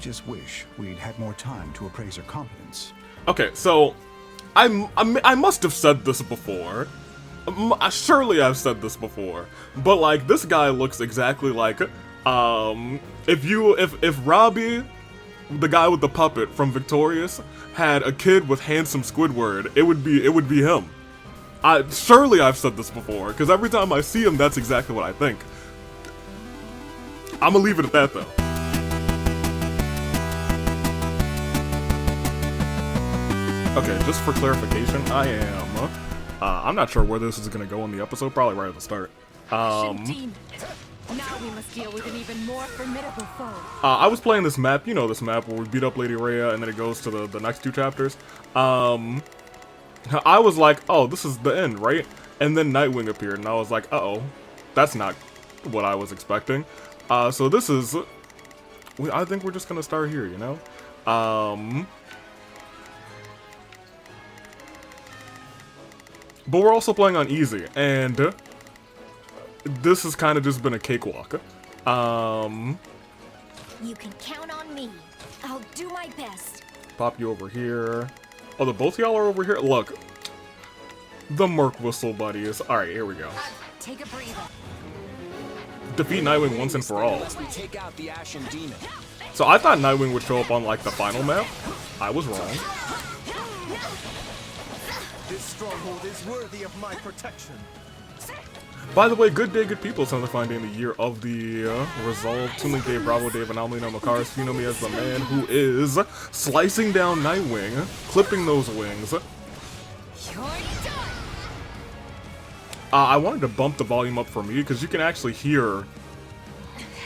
just wish we'd had more time to appraise her competence. Okay, so I must have said this before. Surely I've said this before, but like this guy looks exactly like if Robbie, the guy with the puppet from Victorious, had a kid with handsome Squidward, it would be him. Surely I've said this before, because every time I see him, that's exactly what I think. I'm gonna leave it at that though. Okay, just for clarification, I'm not sure where this is gonna go in the episode, probably right at the start. Now we must deal with an even more formidable foe. I was playing this map, you know this map where we beat up Lady Rhea and then it goes to the next two chapters. I was like, oh, this is the end, right? And then Nightwing appeared and I was like, uh-oh, that's not what I was expecting. So this is, I think we're just gonna start here, you know? But we're also playing on easy, and this has kind of just been a cakewalk. You can count on me. I'll do my best. Pop you over here. Oh, the both y'all are over here? Look. The Merc Whistle buddies. Alright, here we go. Take a breather. Defeat Nightwing once and for all. We take out the Ashen Demon. So I thought Nightwing would show up on, like, the final map. I was wrong. This stronghold is worthy of my protection. By the way, good day, good people. It's another fine day in the year of the Resolve. Toonlink Dave, Bravo Dave, and Amelino Makaris. You know me as the man who is slicing down Nightwing, clipping those wings. I wanted to bump the volume up for me because you can actually hear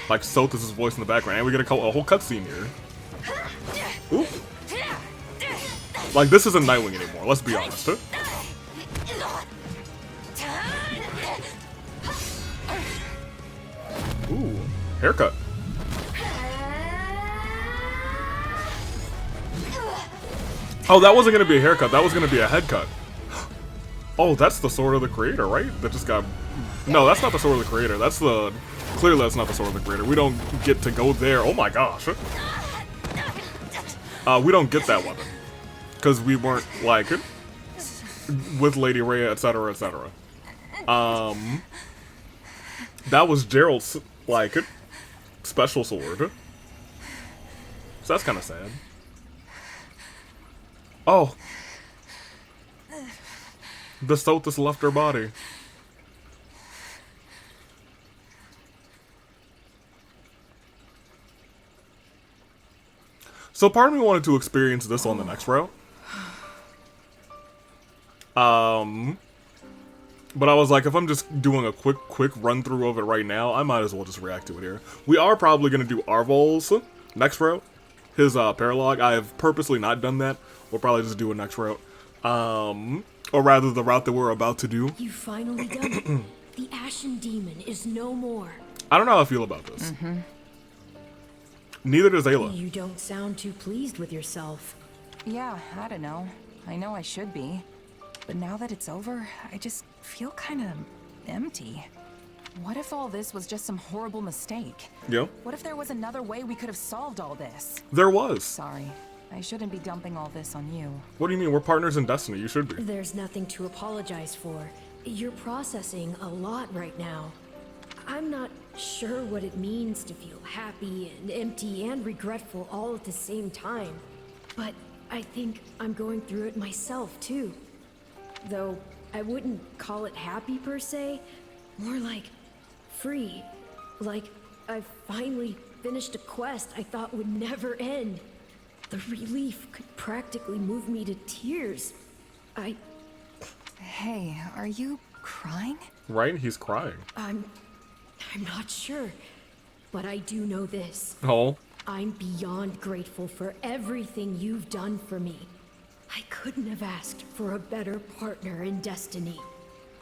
like Sothis' voice in the background, and we get a whole cutscene here. Oop. Like this isn't Nightwing anymore. Let's be honest. Ooh, haircut. Oh, that wasn't gonna be a haircut. That was gonna be a head cut. Oh, that's the Sword of the Creator, right? That just got... No, that's not the Sword of the Creator. That's the... Clearly that's not the Sword of the Creator. We don't get to go there. Oh my gosh. We don't get that weapon. Because we weren't, like, with Lady Rhea, etc., etc. That was Gerald's, like, special sword. So that's kind of sad. Oh. The Sothis left her body. So part of me wanted to experience this on the next route. But I was like, if I'm just doing a quick run through of it right now, I might as well just react to it here. We are probably gonna do Arvol's next route. His paralogue. I have purposely not done that. We'll probably just do a next route. Or rather, the route that we're about to do. You finally done it. The Ashen Demon is no more. I don't know how I feel about this. Neither does Ayla. You don't sound too pleased with yourself. Yeah, I don't know. I know I should be. But now that it's over, I just feel kind of empty. What if all this was just some horrible mistake? Yeah. What if there was another way we could have solved all this? There was. Sorry. I shouldn't be dumping all this on you. What do you mean? We're partners in destiny. You should be. There's nothing to apologize for. You're processing a lot right now. I'm not sure what it means to feel happy and empty and regretful all at the same time. But I think I'm going through it myself too. Though I wouldn't call it happy per se, more like free. Like I've finally finished a quest I thought would never end. The relief could practically move me to tears. Hey, are you crying? Right? He's crying. I'm not sure, but I do know this. Oh. I'm beyond grateful for everything you've done for me. I couldn't have asked for a better partner in destiny.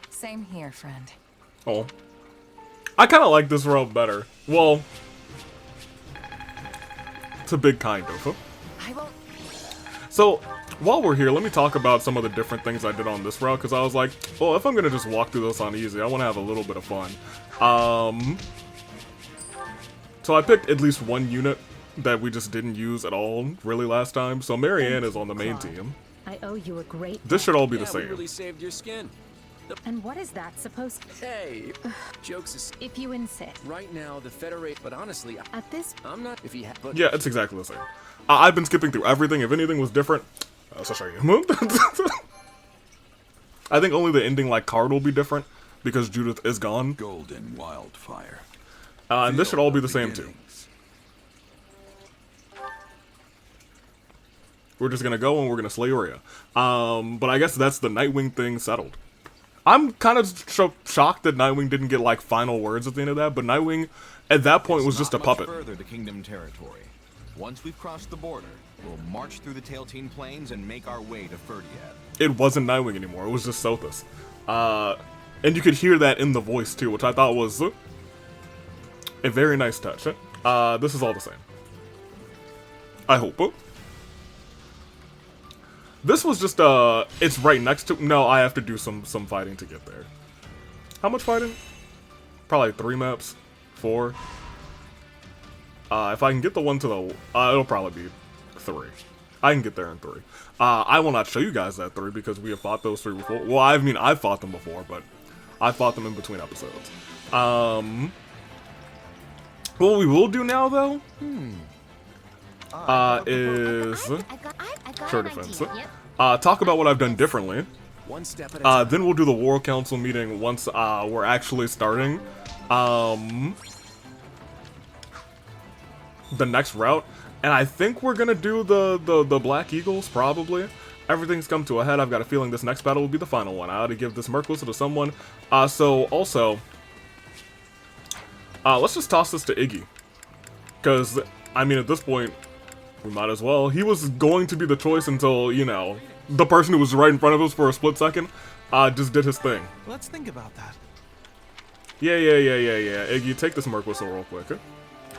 Same here, friend. Oh. I kind of like this route better. Well, it's a big kind of. I won't. So, while we're here, let me talk about some of the different things I did on this route, because I was like, well, if I'm going to just walk through this on easy, I want to have a little bit of fun. So I picked at least one unit that we just didn't use at all really last time. So Marianne is on the main Claude. team. I owe you a great This should all be the Yeah, we same. really saved your skin. And what is that supposed to... Hey, jokes is If you insist. right now the Federate. But honestly, At this... I'm not. If he had, but Yeah, it's exactly the same. I've been skipping through everything. If anything was different, I'll show you. I think only the ending like card will be different because Judith is gone. Golden wildfire. And this should all be the same too. We're just gonna go and we're gonna slay Rhea. But I guess that's the Nightwing thing settled. I'm kind of shocked that Nightwing didn't get like final words at the end of that, but Nightwing at that point was just a puppet. Further to Kingdom territory. Once we've crossed the border, we'll march through the Tailteen Plains and make our way to Ferdiad. It wasn't Nightwing anymore, it was just Sothis. And you could hear that in the voice too, which I thought was a very nice touch. This is all the same. I hope. This was just, it's right next to, no, I have to do some fighting to get there. How much fighting? Probably 3 maps, 4. If I can get the one to the, it'll probably be 3. I can get there in 3. I will not show you guys that 3 because we have fought those 3 before. Well, I mean, I've fought them before, but I fought them in between episodes. What we will do now, though, is sure defense. Talk about what I've done differently. one step at a time. Then we'll do the War Council meeting once we're actually starting the next route. And I think we're gonna do the Black Eagles, probably. Everything's come to a head. I've got a feeling this next battle will be the final one. I ought to give this Merc whistle to someone. So also, let's just toss this to Iggy. Because, I mean, at this point, we might as well. He was going to be the choice until, you know, the person who was right in front of us for a split second just did his thing. Let's think about that. Yeah. Iggy, take this Merc whistle real quick.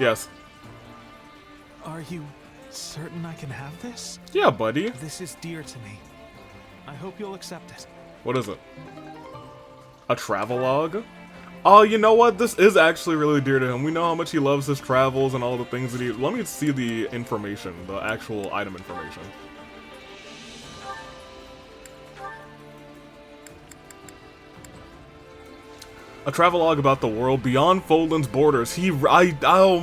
Yes. Are you certain I can have this? Yeah, buddy. This is dear to me. I hope you'll accept it. What is it? A travelogue? Oh, you know what? This is actually really dear to him. We know how much he loves his travels and all the things that he... Let me see the information, the actual item information. A travelogue about the world beyond Foldland's borders. Oh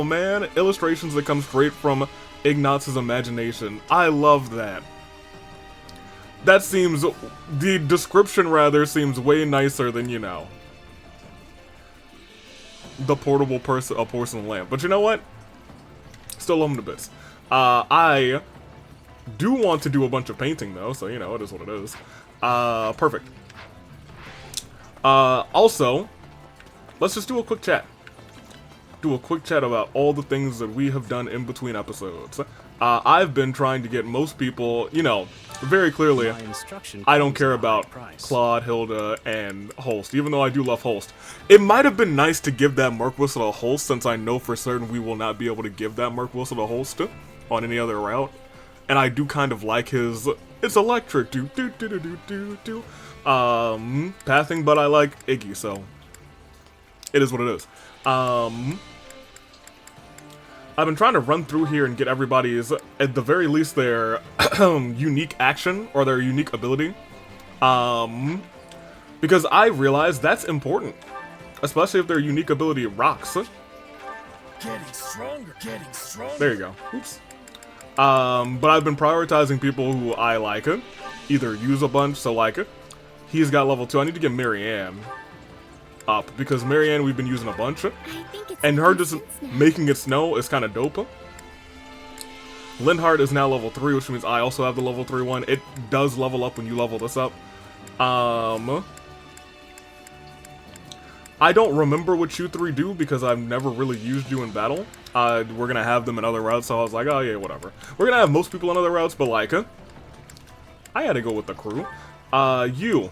man. Illustrations that come straight from Ignaz's imagination. I love that. That seems... The description, rather, seems way nicer than, you know, the portable porcelain lamp. But you know what? Still love him to bits. I do want to do a bunch of painting, though, so, you know, it is what it is. Perfect. Also, let's just do a quick chat. Do a quick chat about all the things that we have done in between episodes. I've been trying to get most people, you know, very clearly, I don't care about Claude, Hilda, and Holst, even though I do love Holst. It might have been nice to give that Merc Whistle to Holst, since I know for certain we will not be able to give that Merc Whistle to Holst on any other route. And I do kind of like his, it's electric, pathing, but I like Iggy, so it is what it is. I've been trying to run through here and get everybody's, at the very least, their unique action or their unique ability. Because I realize that's important, especially if their unique ability rocks. Getting stronger. There you go. Oops. But I've been prioritizing people who I like, either use a bunch, so like, he's got level 2. I need to get Marianne up, because Marianne we've been using a bunch, and her just making it snow is kind of dope. Linhardt is now level 3, which means I also have the level 3 one. It does level up when you level this up. I don't remember what you 3 do because I've never really used you in battle. We're gonna have them in other routes, so I was like, oh yeah, whatever. We're gonna have most people in other routes, but like, I had to go with the crew. You.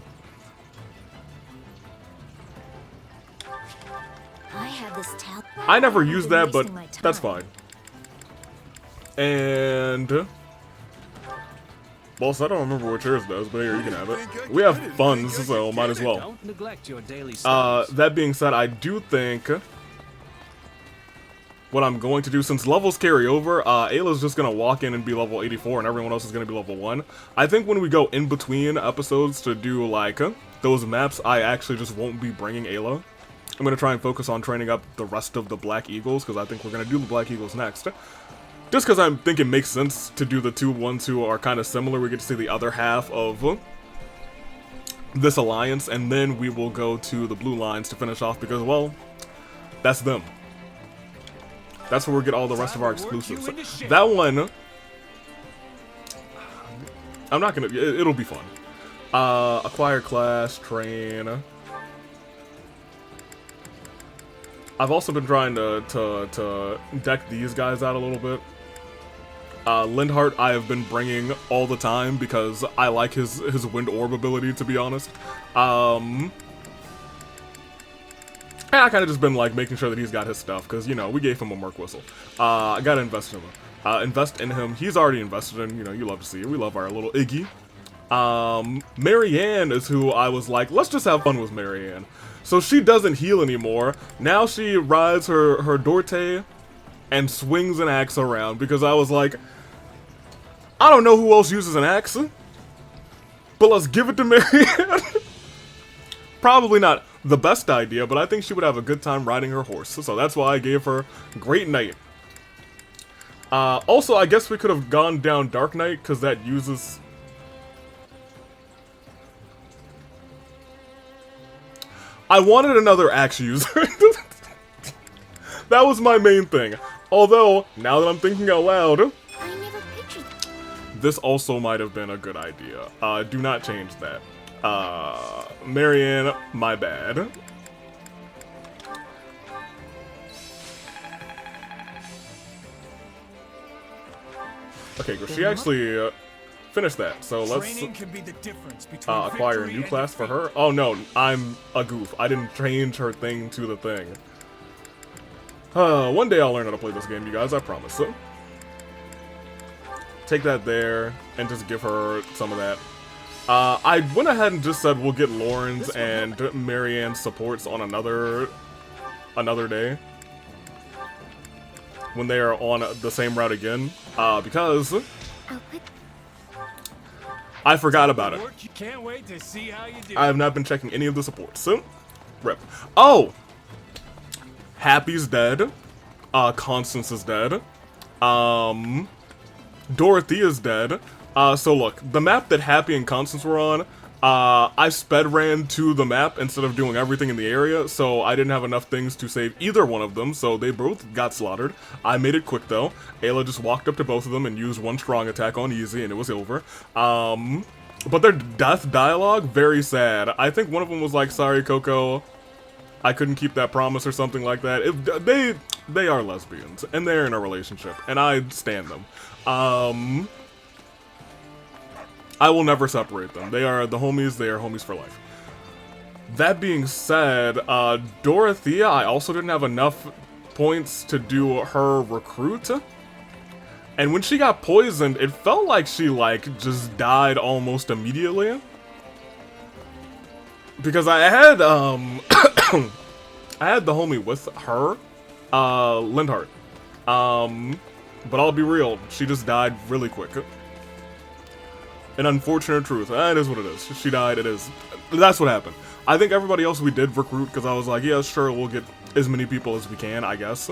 I never used that, but that's fine. And... well, so I don't remember what yours does, but here, you can have it. We have funds, so might as well. Don't neglect your daily studies. That being said, I do think... what I'm going to do, since levels carry over, Ayla's just going to walk in and be level 84, and everyone else is going to be level 1. I think when we go in between episodes to do, like, those maps, I actually just won't be bringing Ayla. I'm going to try and focus on training up the rest of the Black Eagles, because I think we're going to do the Black Eagles next. Just because I think it makes sense to do the two ones who are kind of similar. We get to see the other half of this alliance, and then we will go to the Blue Lines to finish off, because, well, that's them. That's where we get all the rest of our exclusives. That one, I'm not gonna, it'll be fun. Acquire class, train. I've also been trying to deck these guys out a little bit. Lindhart I have been bringing all the time because I like his wind orb ability, to be honest. And I kind of just been like making sure that he's got his stuff, because, you know, we gave him a Merc Whistle. I gotta invest in him. Invest in him. He's already invested in, you know, you love to see it. We love our little Iggy. Marianne is who I was like, let's just have fun with Marianne. So she doesn't heal anymore. Now she rides her Dorte and swings an axe around, because I was like, I don't know who else uses an axe, but let's give it to Marianne. Probably not the best idea, but I think she would have a good time riding her horse, so that's why I gave her Great Knight. Also, I guess we could have gone down Dark Knight, because that uses... I wanted another axe user. That was my main thing. Although, now that I'm thinking out loud, I never pictured this also might have been a good idea. Do not change that. Marianne, my bad. Okay, good. She actually finished that, so let's acquire a new class for her. Oh no, I'm a goof. I didn't change her thing to the thing. One day I'll learn how to play this game, you guys, I promise. So, take that there, and just give her some of that. I went ahead and just said we'll get Lauren's and Marianne's supports on another day. When they are on the same route again. Because I forgot about it. Can't wait to see how you do. I have not been checking any of the supports. So, rip. Oh! Happy's dead. Constance is dead. Dorothea's dead. So look, the map that Happy and Constance were on, I sped ran to the map instead of doing everything in the area, so I didn't have enough things to save either one of them, so they both got slaughtered. I made it quick though. Ayla just walked up to both of them and used one strong attack on easy, and it was over. But their death dialogue, very sad. I think one of them was like, sorry Coco, I couldn't keep that promise or something like that. They are lesbians, and they're in a relationship, and I stand them. I will never separate them. They are the homies, they are homies for life. That being said, Dorothea, I also didn't have enough points to do her recruit. And when she got poisoned, it felt like she, like, just died almost immediately. Because I had, I had the homie with her, Lindhart. But I'll be real, she just died really quick. An unfortunate truth. That is what it is. She died, it is. That's what happened. I think everybody else we did recruit because I was like, yeah, sure, we'll get as many people as we can, I guess.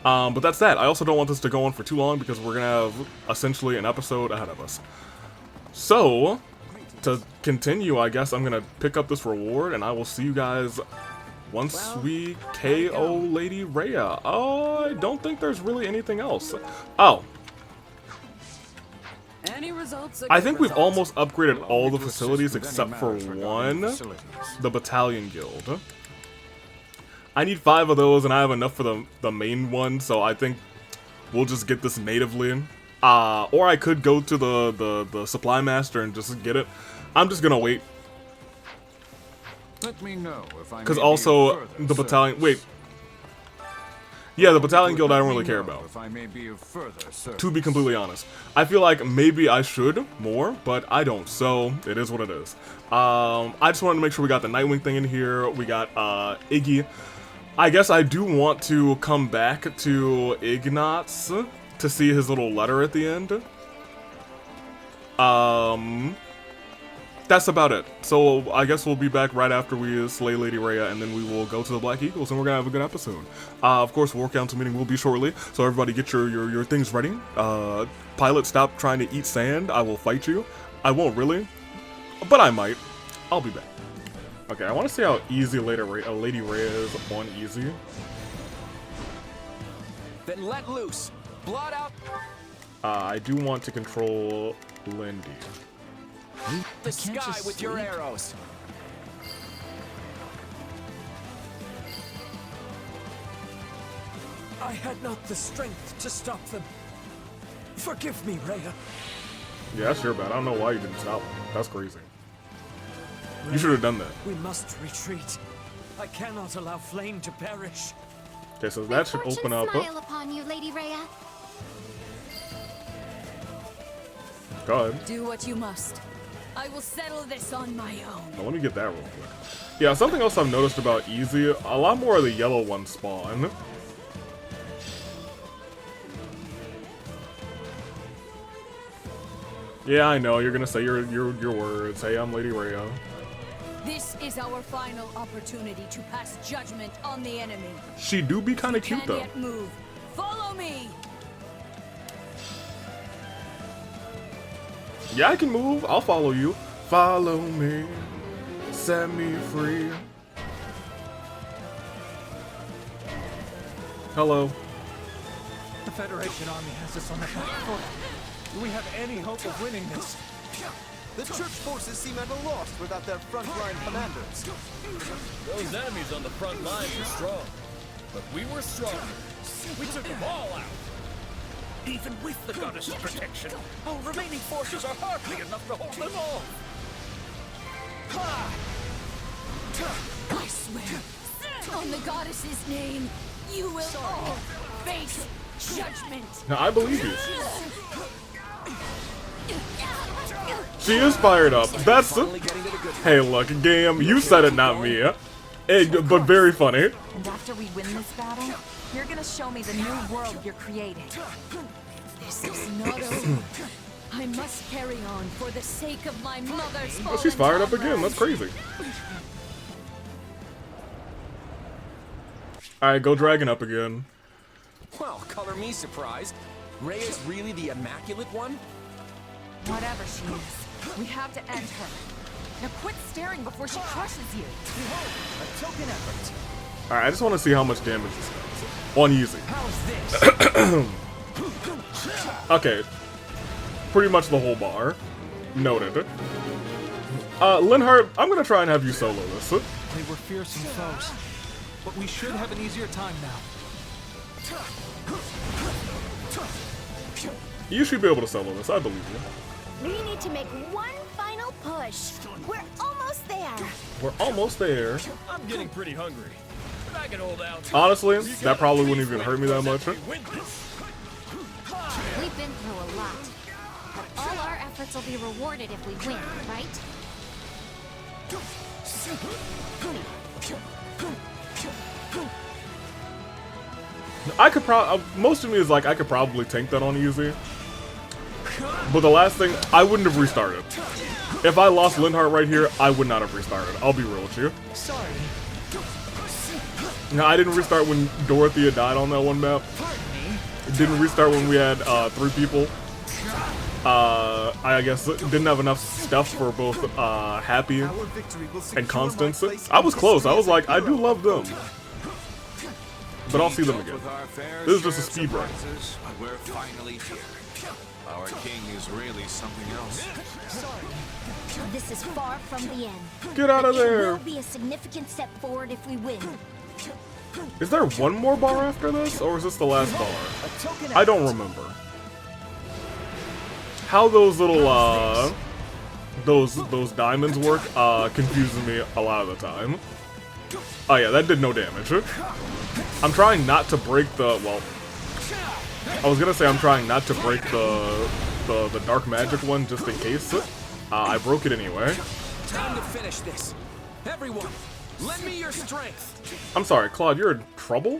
But that's that. I also don't want this to go on for too long because we're gonna have essentially an episode ahead of us. So, to continue, I guess I'm gonna pick up this reward and I will see you guys once we KO Lady Rhea. Oh, I don't think there's really anything else. Oh. Any results? I think we've almost upgraded all the facilities except for one, the Battalion Guild. I need 5 of those and I have enough for the main one, so I think we'll just get this natively. Or I could go to the Supply Master and just get it. I'm just gonna wait. Let me know if I because also the Battalion... Wait. Yeah, the Battalion Guild I don't really care about. If I may be of further service. To be completely honest. I feel like maybe I should more, but I don't, so it is what it is. I just wanted to make sure we got the Nightwing thing in here. We got Iggy. I guess I do want to come back to Ignatz to see his little letter at the end. That's about it. So I guess we'll be back right after we slay Lady Rhea, and then we will go to the Black Eagles, and we're gonna have a good episode. Of course, War Council meeting will be shortly, so everybody get your things ready. Pilot, stop trying to eat sand. I will fight you. I won't really, but I might. I'll be back. Okay, I want to see how easy Lady Rhea is on easy. Then let loose. Blot out I do want to control Lindy. the sky with your arrows. I had not the strength to stop them. Forgive me, Rhea. Yeah, that's your bad. I don't know why you didn't stop him. That's crazy. You should have done that. We must retreat. I cannot allow Flame to perish. Okay, so that should open up. Smile upon you, Lady Rhea. Go ahead. Do what you must. I will settle this on my own. Now, let me get that real quick. Yeah, something else I've noticed about Easy, a lot more of the yellow ones spawn. Yeah, I know, you're gonna say your words. Hey, I'm Lady Rhea. This is our final opportunity to pass judgment on the enemy. She do be kinda cute Can't though. yet move. Follow me. Yeah, I can move. I'll follow you. Follow me. Set me free. Hello. The Federation army has us on the back foot. Do we have any hope of winning this? The church forces seem at a loss without their frontline commanders. Those enemies on the front lines are strong, but we were stronger. We took them all out. Even with the goddess's protection, our remaining forces are hardly enough to hold them off. I swear, on the goddess's name, you will all face judgment. Now, I believe you. She is fired up. That's Hey, look, game. You said it, not me. Hey, but very funny. And after we win this battle, you're gonna show me the new world you're creating. This is not over. I must carry on for the sake of my mother's fallen She's fired up comrades. again. That's crazy. Alright, go dragon up again. Well, color me surprised. Rhea's really the immaculate one? Whatever she is, we have to end her. Now quit staring before she crushes you. A token effort. Alright, I just want to see how much damage this does. On easy. How's this? Okay. Pretty much the whole bar. Noted. Linhardt, I'm gonna try and have you solo this. They were fearsome foes, but we should have an easier time now. You should be able to solo this, I believe you. We need to make one final push. We're almost there. We're almost there. I'm getting pretty hungry, but I can hold out. Honestly, that probably wouldn't even hurt me that much. We've been through a lot. But all our efforts will be rewarded if we win, right? I could most of me is like, I could probably tank that on easy. But the last thing, I wouldn't have restarted. If I lost Linhardt right here, I would not have restarted. I'll be real with you. Sorry. No, I didn't restart when Dorothea died on that one map. It didn't restart when we had 3 people. I guess didn't have enough stuff for both Happy and Constance. I was close. I was like, I do love them. But I'll see them again. This is just a speed run. But we're finally here. Our king is really something else. This is far from the end. Get out of But there! It will be a significant step forward if we win. Is there one more bar after this, or is this the last bar? I don't remember. How those little those diamonds work confuses me a lot of the time. Oh yeah, that did no damage. I'm trying not to break the I was gonna say I'm trying not to break the dark magic one just in case. I broke it anyway. Time to finish this. Everyone, Lend me your strength. I'm sorry, Claude, you're in trouble?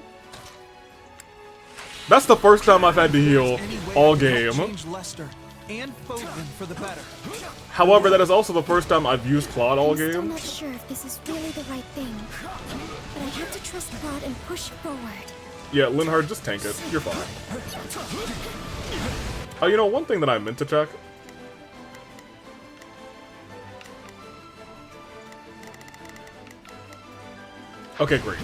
That's the first time I've had to heal all game. Change Lester and Foden for the better. However, that is also the first time I've used Claude all game. I'm not sure if this is really the right thing, but I have to trust Claude and push forward. Yeah, Linhard, just tank it. You're fine. Oh, you know, one thing that I meant to check. Okay, great.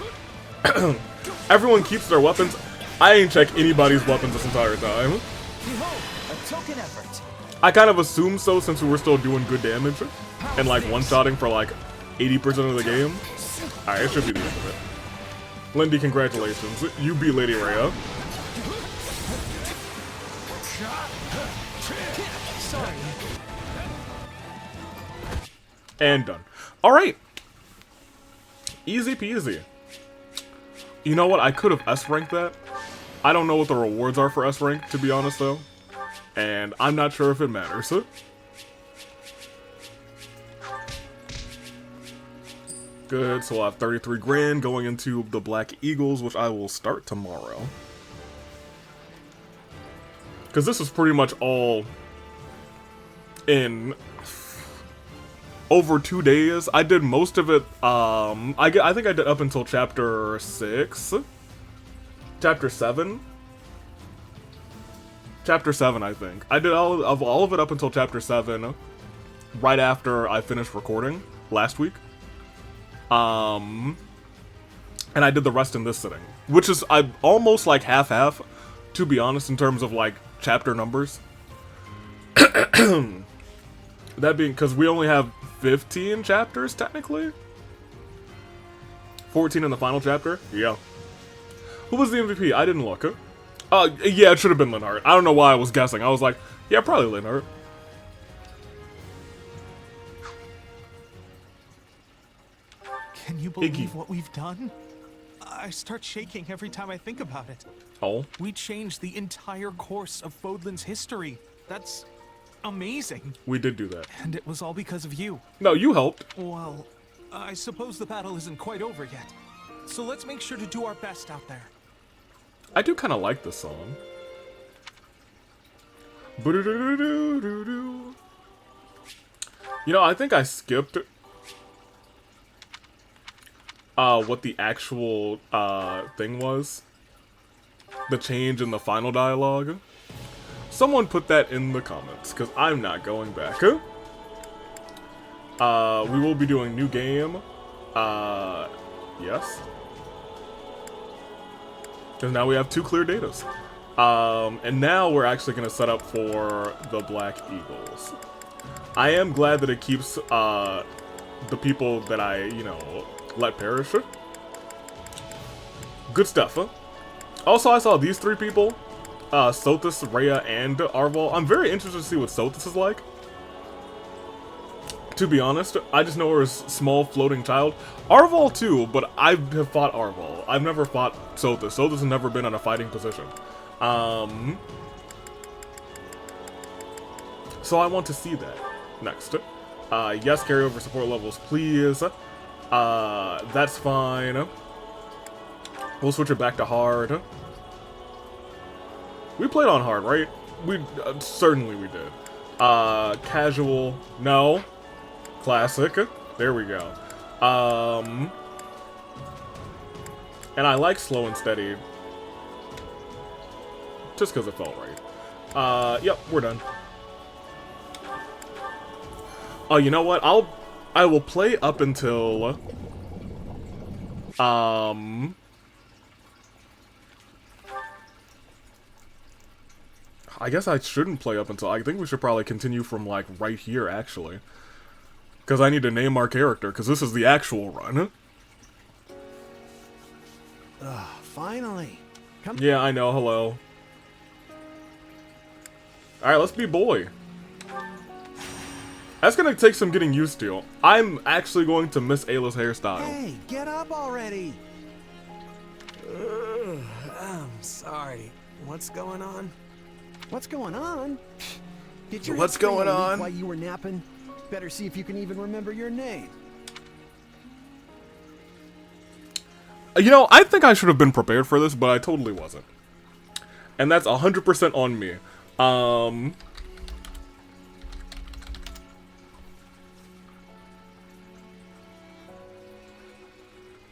Everyone keeps their weapons. I ain't checked anybody's weapons this entire time. Behold, a token effort. I kind of assumed so since we were still doing good damage and like one-shotting for like 80% of the game. Alright, it should be the end of it. Lindy, congratulations. You beat Lady Rhea. Sorry. And done. Alright. Easy peasy. You know what? I could have S-ranked that. I don't know what the rewards are for S-rank, to be honest, though. And I'm not sure if it matters. Good, so I'll have 33 grand going into the Black Eagles, which I will start tomorrow. Because this is pretty much all in over 2 days. I did most of it, I think I did up until chapter 6. Chapter 7? Chapter 7, I think. I did all of it up until chapter 7, right after I finished recording last week. And I did the rest in this sitting, which is almost like half-half, to be honest, in terms of like chapter numbers. That being because we only have 15 chapters technically. 14 in the final chapter. Yeah. Who was the MVP? I didn't look. Yeah, it should have been Linhart. I don't know why I was guessing. I was like, yeah, probably Linhart. Can you believe what we've done? I start shaking every time I think about it. Oh? We changed the entire course of Fodlan's history. That's amazing. We did do that. And it was all because of you. No, you helped. Well, I suppose the battle isn't quite over yet. So let's make sure to do our best out there. I do kind of like this song. You know, I think I skipped what the actual thing was. The change in the final dialogue. Someone put that in the comments, because I'm not going back. We will be doing new game. Yes. Because now we have 2 clear datas. And now we're actually going to set up for the Black Eagles. I am glad that it keeps the people that I, you know, let perish. Good stuff, huh? Also, I saw these 3 people. Sothis, Rhea, and Arval. I'm very interested to see what Sothis is like. To be honest, I just know her as small floating child. Arval too, but I have fought Arval. I've never fought Sothis. Sothis has never been in a fighting position. So I want to see that next. Yes, carryover support levels, please. That's fine. We'll switch it back to hard. We played on hard, right? We certainly we did. Casual, no. Classic. There we go. And I like slow and steady. Just because it felt right. Yep, we're done. Oh, you know what? I will play up until I guess I shouldn't play up until I think we should probably continue from like right here actually. Because I need to name our character, because this is the actual run. Finally. Come. Yeah, I know, hello. Alright, let's be boy. That's gonna take some getting used to. I'm actually going to miss Ayla's hairstyle. Hey, get up already! I'm sorry. What's going on? What's going on? Did your What's head spring going a leak on? while you were napping? Better see if you can even remember your name. You know, I think I should have been prepared for this, but I totally wasn't. And that's 100% on me.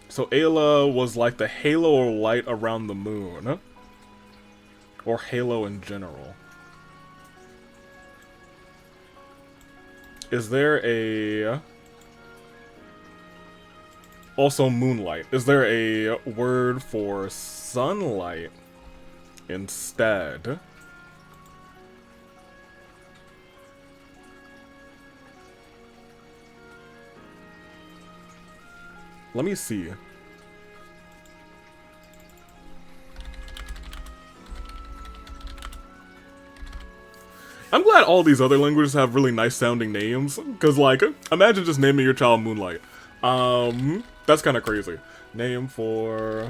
So Ayla was like the halo or light around the moon. Or halo in general. Is there a... Also moonlight. Is there a word for sunlight instead? Let me see. I'm glad all these other languages have really nice sounding names, because like, imagine just naming your child Moonlight. That's kind of crazy. Name for,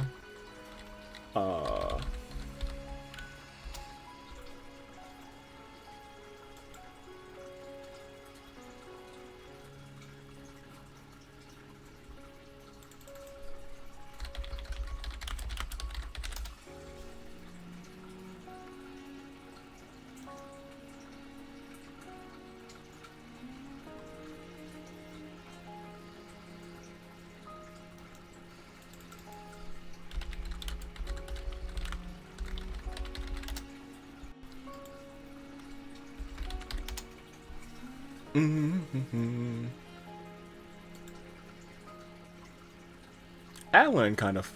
Alan kind of.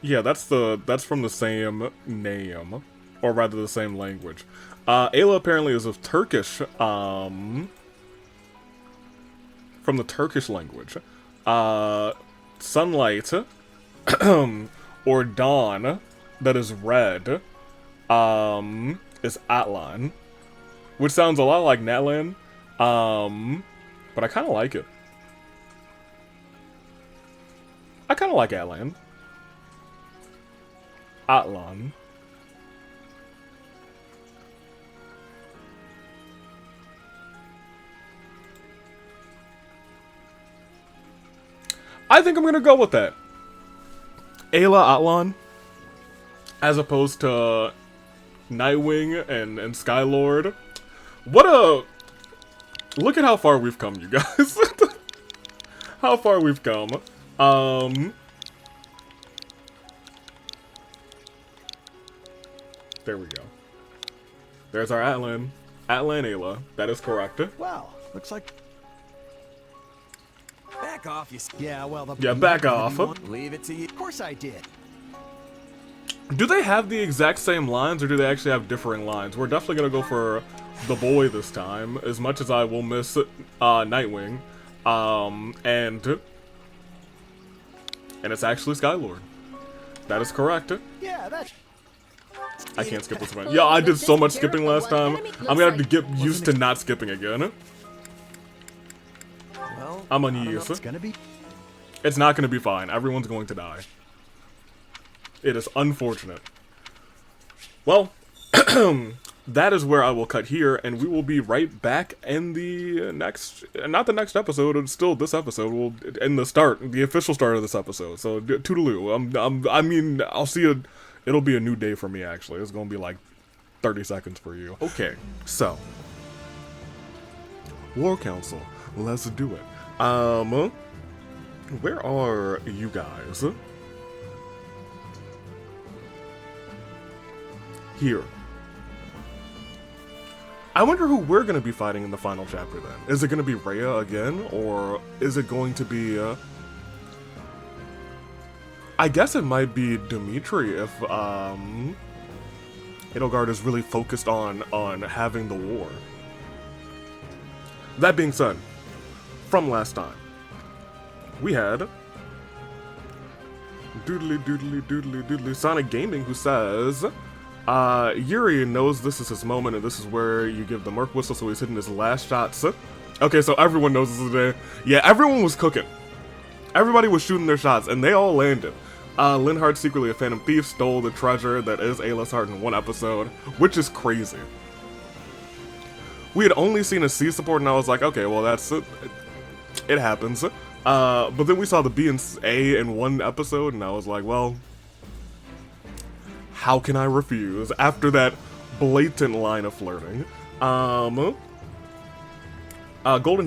Yeah, that's from the same name, or rather the same language. Ayla apparently is of Turkish, from the Turkish language. Sunlight, or dawn, that is red, is Atlan. Which sounds a lot like Natlan, but I kind of like it. I kind of like Atlan. Atlan. I think I'm gonna go with that. Ayla Atlan, as opposed to Nightwing and Skylord. What a... Look at how far we've come, you guys. How far we've come. There we go. There's our Atlan. Atlan Ayla. That is correct. Wow, looks like... Back off, you... Yeah, well, the... Yeah, back off. Leave it to you. Of course I did. Do they have the exact same lines, or do they actually have differing lines? We're definitely gonna go for the boy this time, as much as I will miss Nightwing. And it's actually Skylord. That is correct. Yeah, that's... I can't skip this one. Yeah, I did so much skipping last time. I'm gonna have to get used to not skipping again. Well, I'm unused. It's not gonna be fine. Everyone's going to die. It is unfortunate. Well, that is where I will cut here, and we will be right back in the next, not the next episode, it's still this episode, we'll, in the official start of this episode, so toodaloo. I mean, I'll see you, it'll be a new day for me, actually. It's gonna be like 30 seconds for you. Okay, so, War Council, let's do it. Where are you guys? Here. I wonder who we're going to be fighting in the final chapter then. Is it going to be Rhea again, or is it going to be, I guess it might be Dimitri if, Edelgard is really focused on having the war. That being said, from last time, we had doodly Sonic Gaming, who says, Yuri knows this is his moment, and this is where you give the Merc Whistle, so he's hitting his last shots. Okay, so everyone knows this is the day. Yeah, everyone was cooking. Everybody was shooting their shots, and they all landed. Linhardt, secretly a Phantom Thief, stole the treasure that is Ayla's heart in one episode, which is crazy. We had only seen a C support, and I was like, okay, well, that's it. It happens. But then we saw the B and A in one episode, and I was like, well, how can I refuse after that blatant line of flirting? Golden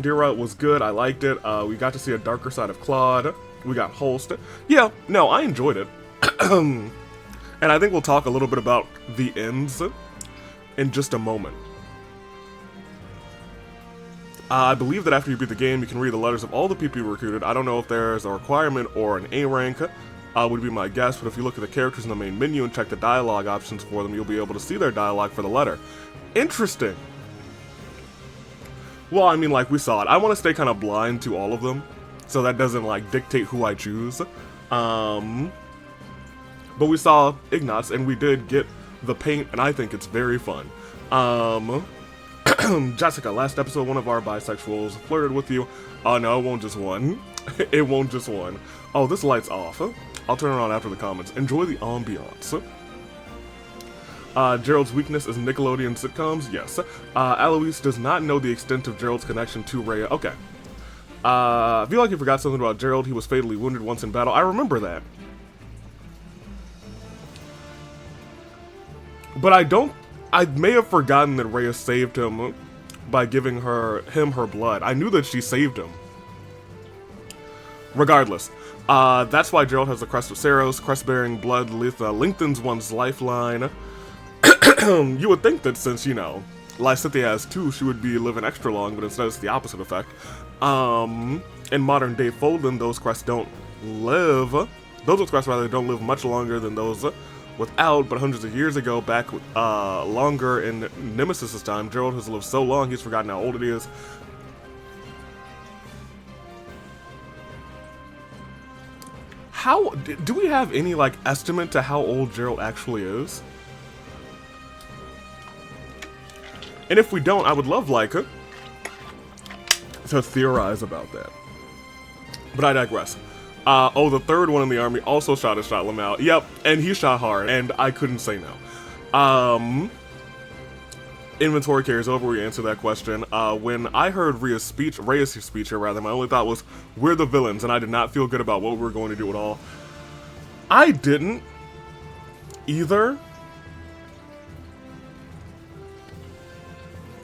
Deer was good. I liked it. We got to see a darker side of Claude. We got Holst. Yeah, no, I enjoyed it. And I think we'll talk a little bit about the ends in just a moment. I believe that after you beat the game, you can read the letters of all the people you recruited. I don't know if there's a requirement or an A rank, would be my guess, but if you look at the characters in the main menu and check the dialogue options for them, you'll be able to see their dialogue for the letter. Interesting. Well, I mean, like, we saw it. I want to stay kind of blind to all of them, so that doesn't, like, dictate who I choose. But we saw Ignatz, and we did get the paint, and I think it's very fun. Jessica, last episode, one of our bisexuals flirted with you. Oh, no, it won't just one. It won't just one. Oh, this light's off. I'll turn it on after the comments. Enjoy the ambiance. Gerald's weakness is Nickelodeon sitcoms. Yes. Alois does not know the extent of Gerald's connection to Rhea. Okay. I feel like you forgot something about Gerald. He was fatally wounded once in battle. I remember that. But I may have forgotten that Rhea saved him by giving him her blood. I knew that she saved him. Regardless, that's why Gerald has the Crest of Saros. Crest-bearing blood lengthens one's lifeline. You would think that since, you know, Lysithea has 2, she would be living extra long, but instead it's the opposite effect. In modern day Folden, those crests don't live. Those with crests, rather, don't live much longer than those without, but hundreds of years ago, back longer in Nemesis' time, Gerald has lived so long he's forgotten how old it is. How do we have any, like, estimate to how old Gerald actually is? And if we don't, I would love, like, to theorize about that. But I digress. Oh, the third one in the army also shot Lamau. Yep, and he shot hard, and I couldn't say no. Inventory carries over, we answer that question. When I heard Rhea's speech here, rather, my only thought was, we're the villains, and I did not feel good about what we were going to do at all. I didn't either.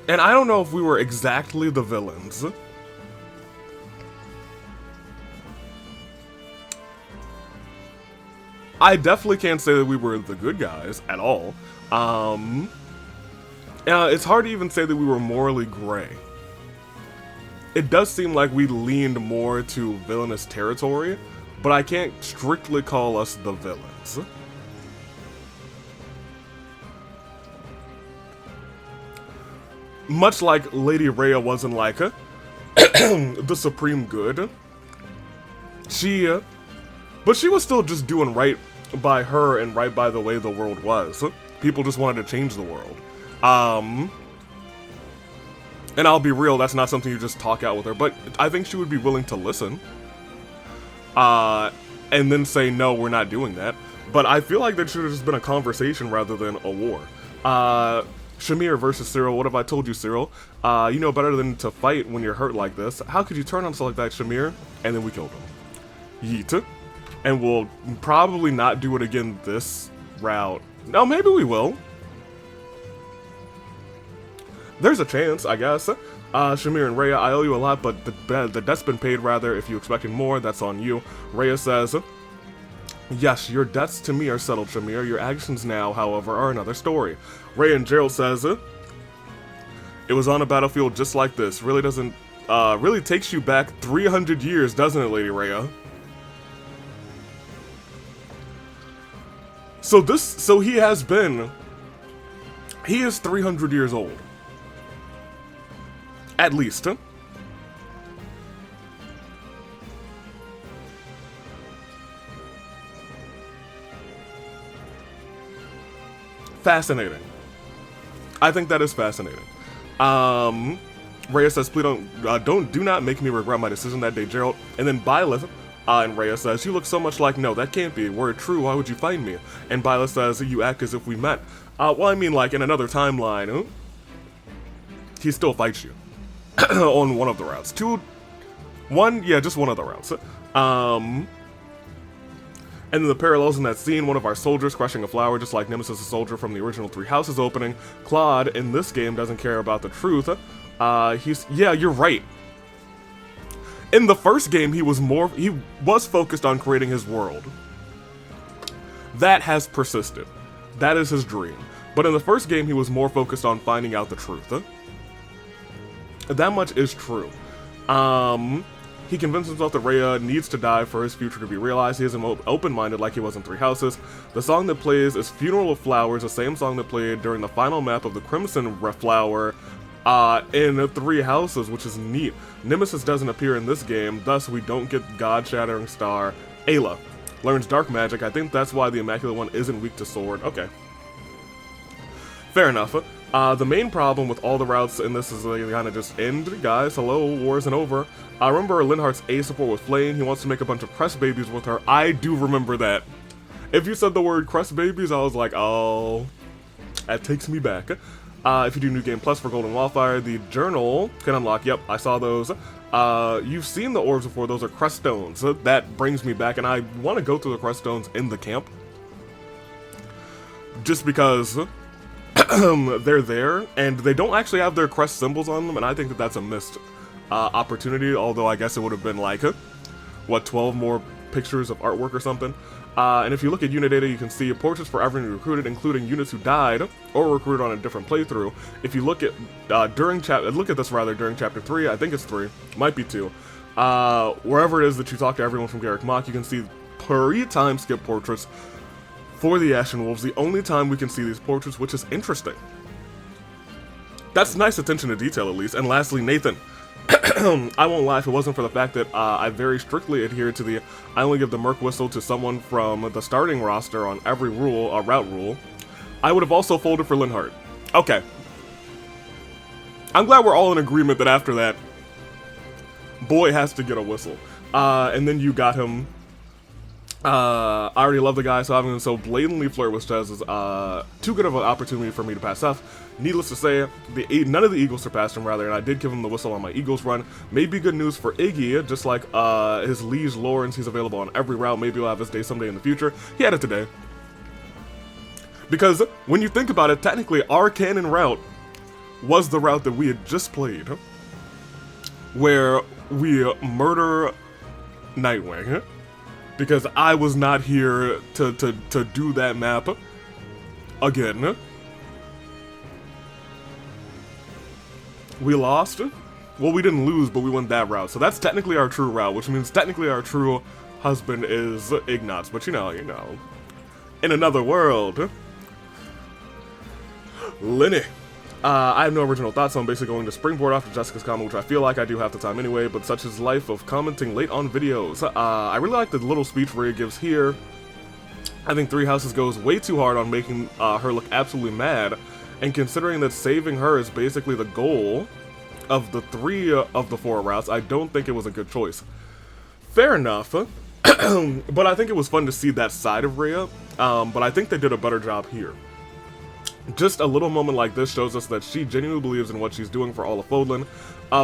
And I don't know if we were exactly the villains. I definitely can't say that we were the good guys at all. It's hard to even say that we were morally gray. It does seem like we leaned more to villainous territory, but I can't strictly call us the villains. Much like Lady Rhea wasn't like the supreme good. But she was still just doing right by her and right by the way the world was. People just wanted to change the world. And I'll be real, that's not something you just talk out with her, but I think she would be willing to listen. And then say, no, we're not doing that. But I feel like there should have just been a conversation rather than a war. Shamir versus Cyril. What have I told you, Cyril? You know better than to fight when you're hurt like this. How could you turn on something like that, Shamir? And then we killed him. Yeet. And we'll probably not do it again this route. No, maybe we will. There's a chance, I guess. Shamir and Rhea, I owe you a lot, but the debt's been paid, rather. If you expected more, that's on you. Rhea says, yes, your debts to me are settled, Shamir. Your actions now, however, are another story. Rhea and Gerald says, it was on a battlefield just like this. Really takes you back 300 years, doesn't it, Lady Rhea? So he is 300 years old. At least. Fascinating. I think that is fascinating. Rhea says, please do not make me regret my decision that day, Gerald. And then Byleth, and Rhea says, you look so much like, no, that can't be. Were it true, why would you find me? And Byleth says, you act as if we met. Well, I mean, like, in another timeline, he still fights you on one of the routes. Yeah, just one of the routes. And then the parallels in that scene, one of our soldiers crushing a flower, just like Nemesis' soldier from the original Three Houses opening. Claude, in this game, doesn't care about the truth. Yeah, you're right. In the first game, he was focused on creating his world. That has persisted. That is his dream. But in the first game, he was more focused on finding out the truth. That much is true. He convinced himself that Rhea needs to die for his future to be realized. He isn't open-minded like he was in Three Houses. The song that plays is Funeral of Flowers, the same song that played during the final map of the Crimson Flower in Three Houses, which is neat. Nemesis doesn't appear in this game, thus we don't get God-shattering star. Ayla learns dark magic. I think that's why the Immaculate One isn't weak to sword. Okay. Fair enough. The main problem with all the routes in this is they kind of just end. Guys, hello, war isn't over. I remember Linhardt's A support with Flame. He wants to make a bunch of crest babies with her. I do remember that. If you said the word crest babies, I was like, oh, that takes me back. If you do New Game Plus for Golden Wildfire, the journal can unlock. Yep, I saw those. You've seen the orbs before. Those are crest stones. That brings me back, and I want to go through the crest stones in the camp. Just because they're there, and they don't actually have their crest symbols on them, and I think that that's a missed opportunity, although I guess it would have been like, what, 12 more pictures of artwork or something? And if you look at unit data, you can see portraits for everyone recruited, including units who died or recruited on a different playthrough. If you look at during chapter 3, I think it's 3, might be 2. Wherever it is that you talk to everyone from Garrick Mach, you can see pre-time skip portraits for the Ashen Wolves, the only time we can see these portraits, which is interesting. That's nice attention to detail, at least. And lastly, Nathan. I won't lie, if it wasn't for the fact that I very strictly adhere to the I only give the Merc Whistle to someone from the starting roster on every route rule, I would have also folded for Linhardt. Okay. I'm glad we're all in agreement that after that, boy has to get a whistle. And then you got him. I already love the guy, so having him so blatantly flirt with Chez is too good of an opportunity for me to pass up. Needless to say, none of the Eagles surpassed him, rather, and I did give him the whistle on my Eagles run. Maybe good news for Iggy, just like his liege Lawrence, he's available on every route. Maybe he'll have his day someday in the future. He had it today. Because when you think about it, technically our canon route was the route that we had just played, where we murder Nightwing. Because I was not here to do that map again. We lost. Well, we didn't lose, but we went that route. So that's technically our true route, which means technically our true husband is Ignatz. But you know. In another world, Lenny. I have no original thoughts, so I'm basically going to springboard off of Jessica's comment, which I feel like I do half the time anyway, but such is life of commenting late on videos. I really like the little speech Rhea gives here. I think Three Houses goes way too hard on making her look absolutely mad, and considering that saving her is basically the goal of the 3 of the 4 routes, I don't think it was a good choice. Fair enough, but I think it was fun to see that side of Rhea, but I think they did a better job here. Just a little moment like this shows us that she genuinely believes in what she's doing for all of Fodlan,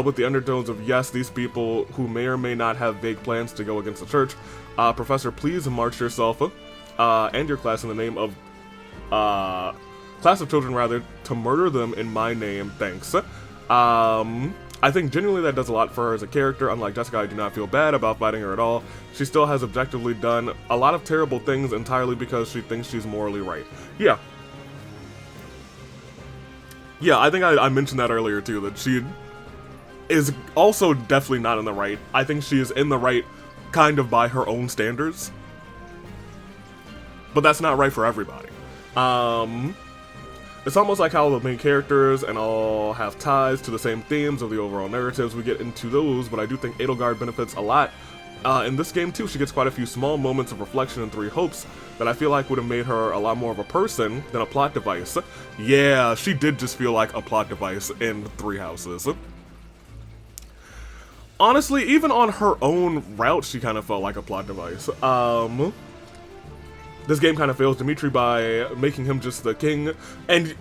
with the undertones of, yes, these people who may or may not have vague plans to go against the church. Professor, please march yourself and your class in the name of, class of children, rather, to murder them in my name, thanks. I think genuinely that does a lot for her as a character. Unlike Jessica, I do not feel bad about fighting her at all. She still has objectively done a lot of terrible things entirely because she thinks she's morally right. Yeah, I think I mentioned that earlier too, that she is also definitely not in the right. I think she is in the right kind of by her own standards. But that's not right for everybody. It's almost like how the main characters and all have ties to the same themes of the overall narratives. We get into those, but I do think Edelgard benefits a lot. In this game too, she gets quite a few small moments of reflection and 3 hopes that I feel like would have made her a lot more of a person than a plot device. Yeah, she did just feel like a plot device in 3 Houses. Honestly, even on her own route, she kind of felt like a plot device. This game kind of fails Dimitri by making him just the king, and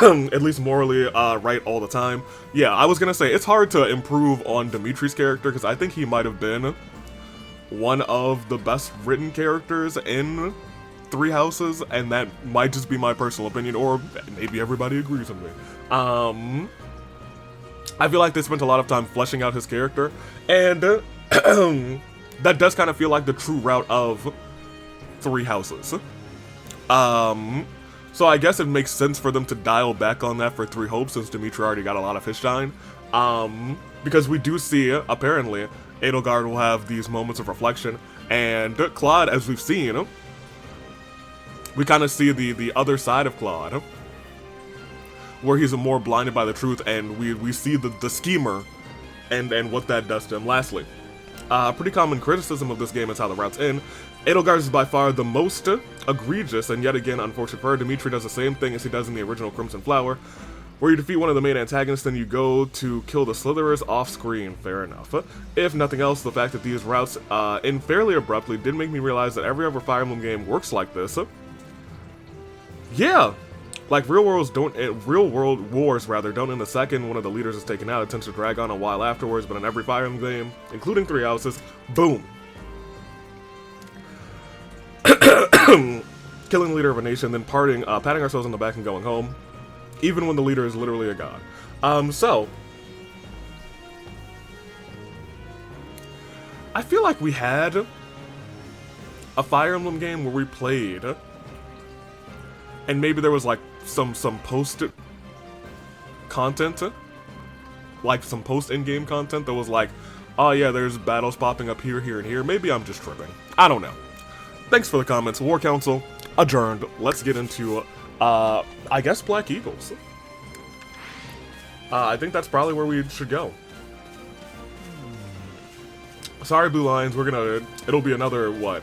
at least morally right all the time. Yeah, I was gonna say, it's hard to improve on Dimitri's character, because I think he might have been one of the best written characters in Three Houses, and that might just be my personal opinion, or maybe everybody agrees with me. I feel like they spent a lot of time fleshing out his character, and that does kind of feel like the true route of Three Houses. So I guess it makes sense for them to dial back on that for Three Hopes, since Dimitri already got a lot of his shine. Because we do see, apparently, Edelgard will have these moments of reflection, and Claude, as we've seen, we kind of see the other side of Claude, where he's more blinded by the truth, and we see the schemer and what that does to him. Lastly, pretty common criticism of this game is how the routes end. Edelgard is by far the most egregious, and yet again, unfortunate for her, Dimitri does the same thing as he does in the original Crimson Flower, where you defeat one of the main antagonists, then you go to kill the Slitherers off-screen. Fair enough. If nothing else, the fact that these routes end fairly abruptly did make me realize that every other Fire Emblem game works like this. Yeah! Like, real world wars don't end the second one of the leaders is taken out. It tends to drag on a while afterwards, but in every Fire Emblem game, including Three Houses, boom! Killing the leader of a nation, then patting ourselves on the back and going home, even when the leader is literally a god. So, I feel like we had a Fire Emblem game where we played, and maybe there was like some post content, like some post in-game content that was like, oh yeah, there's battles popping up here, here, and here. Maybe I'm just tripping. I don't know. Thanks for the comments. War Council adjourned. Let's get into, I guess, Black Eagles. I think that's probably where we should go. Sorry, Blue Lions. It'll be another, what?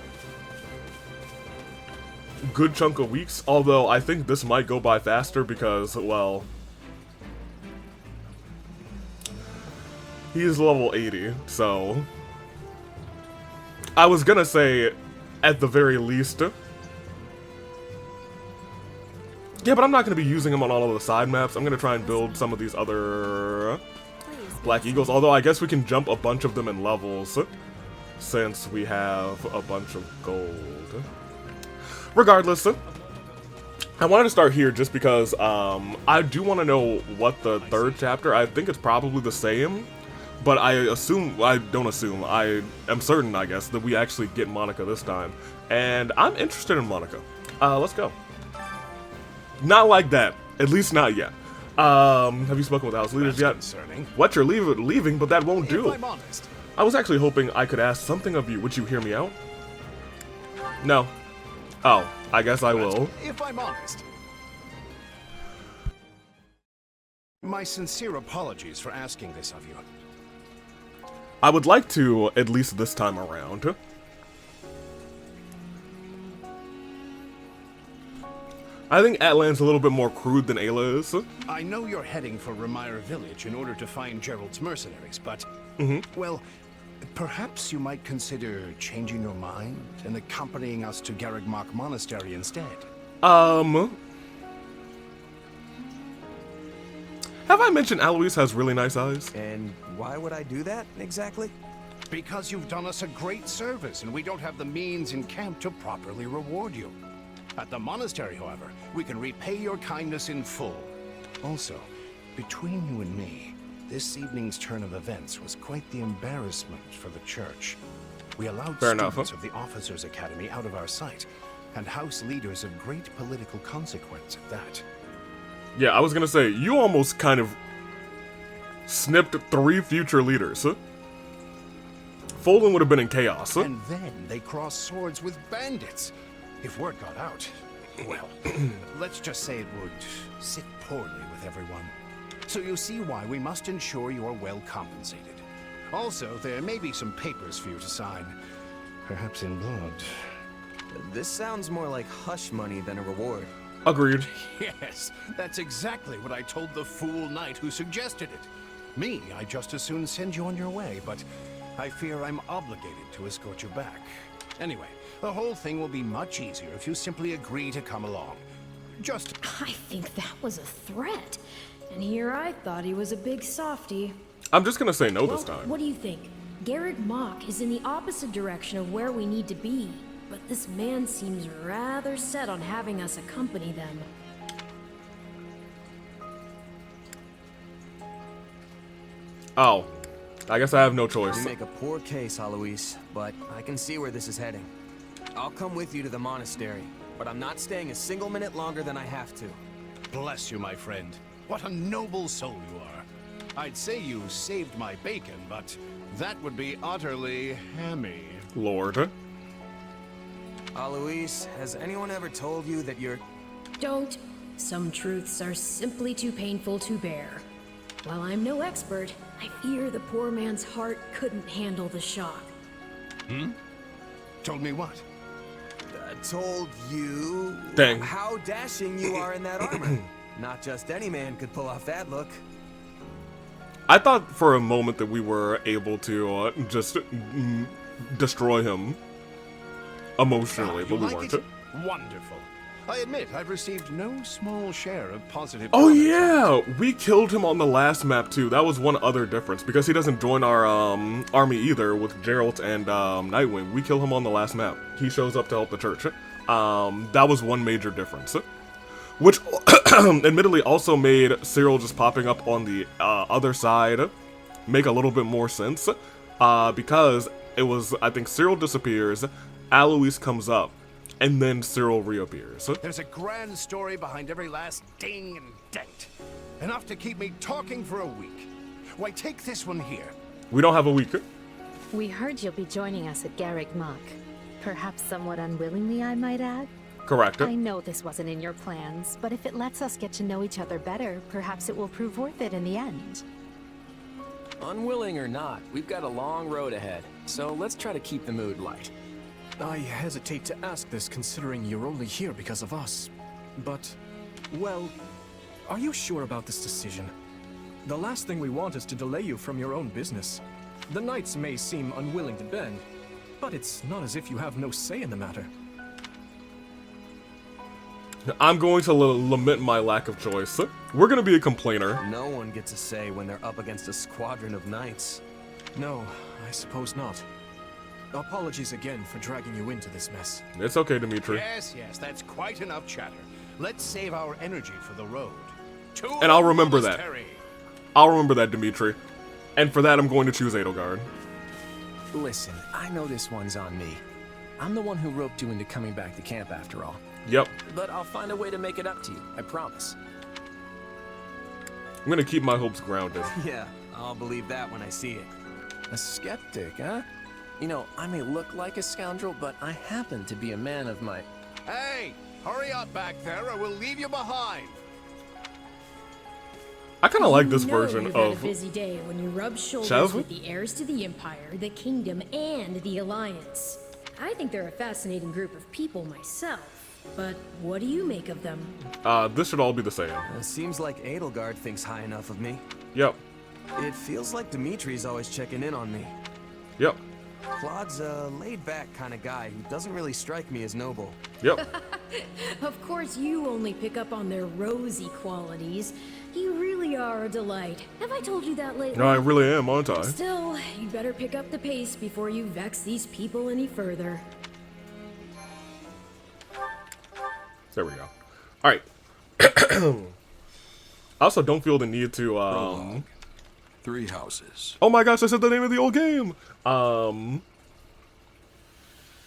Good chunk of weeks. Although, I think this might go by faster because, well, he's level 80, so I was gonna say, at the very least. Yeah, but I'm not going to be using them on all of the side maps. I'm going to try and build some of these other Black Eagles. Although I guess we can jump a bunch of them in levels, since we have a bunch of gold. Regardless, I wanted to start here just because I do want to know what the third chapter, I think it's probably the same. But I am certain, I guess, that we actually get Monica this time. And I'm interested in Monica. Let's go. Not like that. At least not yet. Have you spoken with house leaders yet? Concerning. What, you're leaving, but that won't do. If I'm honest. I was actually hoping I could ask something of you. Would you hear me out? No. Oh, I guess I will. If I'm honest. My sincere apologies for asking this of you. I would like to, at least this time around. I think Atlan's a little bit more crude than Ayla is. I know you're heading for Ramire Village in order to find Gerald's mercenaries, but, well, perhaps you might consider changing your mind and accompanying us to Garrigmach Monastery instead. Have I mentioned Alois has really nice eyes? And why would I do that, exactly? Because you've done us a great service, and we don't have the means in camp to properly reward you. At the monastery, however, we can repay your kindness in full. Also, between you and me, this evening's turn of events was quite the embarrassment for the church. We allowed students of the Officers' Academy out of our sight, and house leaders of great political consequence at that. Yeah, I was gonna say, you almost kind of snipped 3 future leaders. Folden would have been in chaos. And then they crossed swords with bandits. If word got out, well, let's just say it would sit poorly with everyone. So you see why we must ensure you are well compensated. Also, there may be some papers for you to sign, perhaps in blood. This sounds more like hush money than a reward. Agreed. Yes, that's exactly what I told the fool knight who suggested it. Me, I'd just as soon send you on your way, but I fear I'm obligated to escort you back. Anyway, the whole thing will be much easier if you simply agree to come along. Just... I think that was a threat. And here I thought he was a big softie. I'm just gonna say no this time. What do you think? Garrick Mach is in the opposite direction of where we need to be. But this man seems rather set on having us accompany them. Oh. I guess I have no choice. You make a poor case, Alois, but I can see where this is heading. I'll come with you to the monastery, but I'm not staying a single minute longer than I have to. Bless you, my friend. What a noble soul you are. I'd say you saved my bacon, but that would be utterly hammy. Lord. Alois, has anyone ever told you that you're... Don't. Some truths are simply too painful to bear. While I'm no expert, I fear the poor man's heart couldn't handle the shock. Told me what? Told you... Dang. How dashing you are in that armor. Not just any man could pull off that look. I thought for a moment that we were able to just destroy him emotionally, but we weren't. Wonderful. I admit I've received no small share of positive... Oh yeah! We killed him on the last map too. That was one other difference, because he doesn't join our army either with Geralt and Nightwing. We kill him on the last map. He shows up to help the church. That was one major difference. Which admittedly also made Cyril just popping up on the other side make a little bit more sense. Because it was, I think Cyril disappears, Alois comes up, and then Cyril reappears. There's a grand story behind every last ding and dent. Enough to keep me talking for a week. Why, take this one here. We don't have a week. We heard you'll be joining us at Garrick Mach. Perhaps somewhat unwillingly, I might add. Correct. I know this wasn't in your plans, but if it lets us get to know each other better, perhaps it will prove worth it in the end. Unwilling or not, we've got a long road ahead, so let's try to keep the mood light. I hesitate to ask this considering you're only here because of us. But, well, are you sure about this decision? The last thing we want is to delay you from your own business. The knights may seem unwilling to bend, but it's not as if you have no say in the matter. I'm going to lament my lack of choice. We're going to be a complainer. No one gets a say when they're up against a squadron of knights. No, I suppose not. Apologies again for dragging you into this mess. It's okay, Dimitri. Yes, that's quite enough chatter. Let's save our energy for the road. And I'll remember that. I'll remember that, Dimitri. And for that, I'm going to choose Edelgard. Listen, I know this one's on me. I'm the one who roped you into coming back to camp after all. Yep. But I'll find a way to make it up to you, I promise. I'm gonna keep my hopes grounded. Yeah, I'll believe that when I see it. A skeptic, huh? You know, I may look like a scoundrel, but I happen to be a man of my... Hey! Hurry up back there or we'll leave you behind! I kind of like this version you've of... had a busy day when you rub shoulders Chev? with the heirs to the Empire, the Kingdom, and the Alliance. I think they're a fascinating group of people myself. But what do you make of them? This should all be the same. It seems like Edelgard thinks high enough of me. Yep. It feels like Dimitri's always checking in on me. Yep. Claude's a laid-back kind of guy who doesn't really strike me as noble. Yep. Of course, you only pick up on their rosy qualities. You really are a delight. Have I told you that lately? No, I really am, aren't I? Still, you'd better pick up the pace before you vex these people any further. There we go. Alright. I also don't feel the need to, 3 houses. Oh my gosh, I said the name of the old game!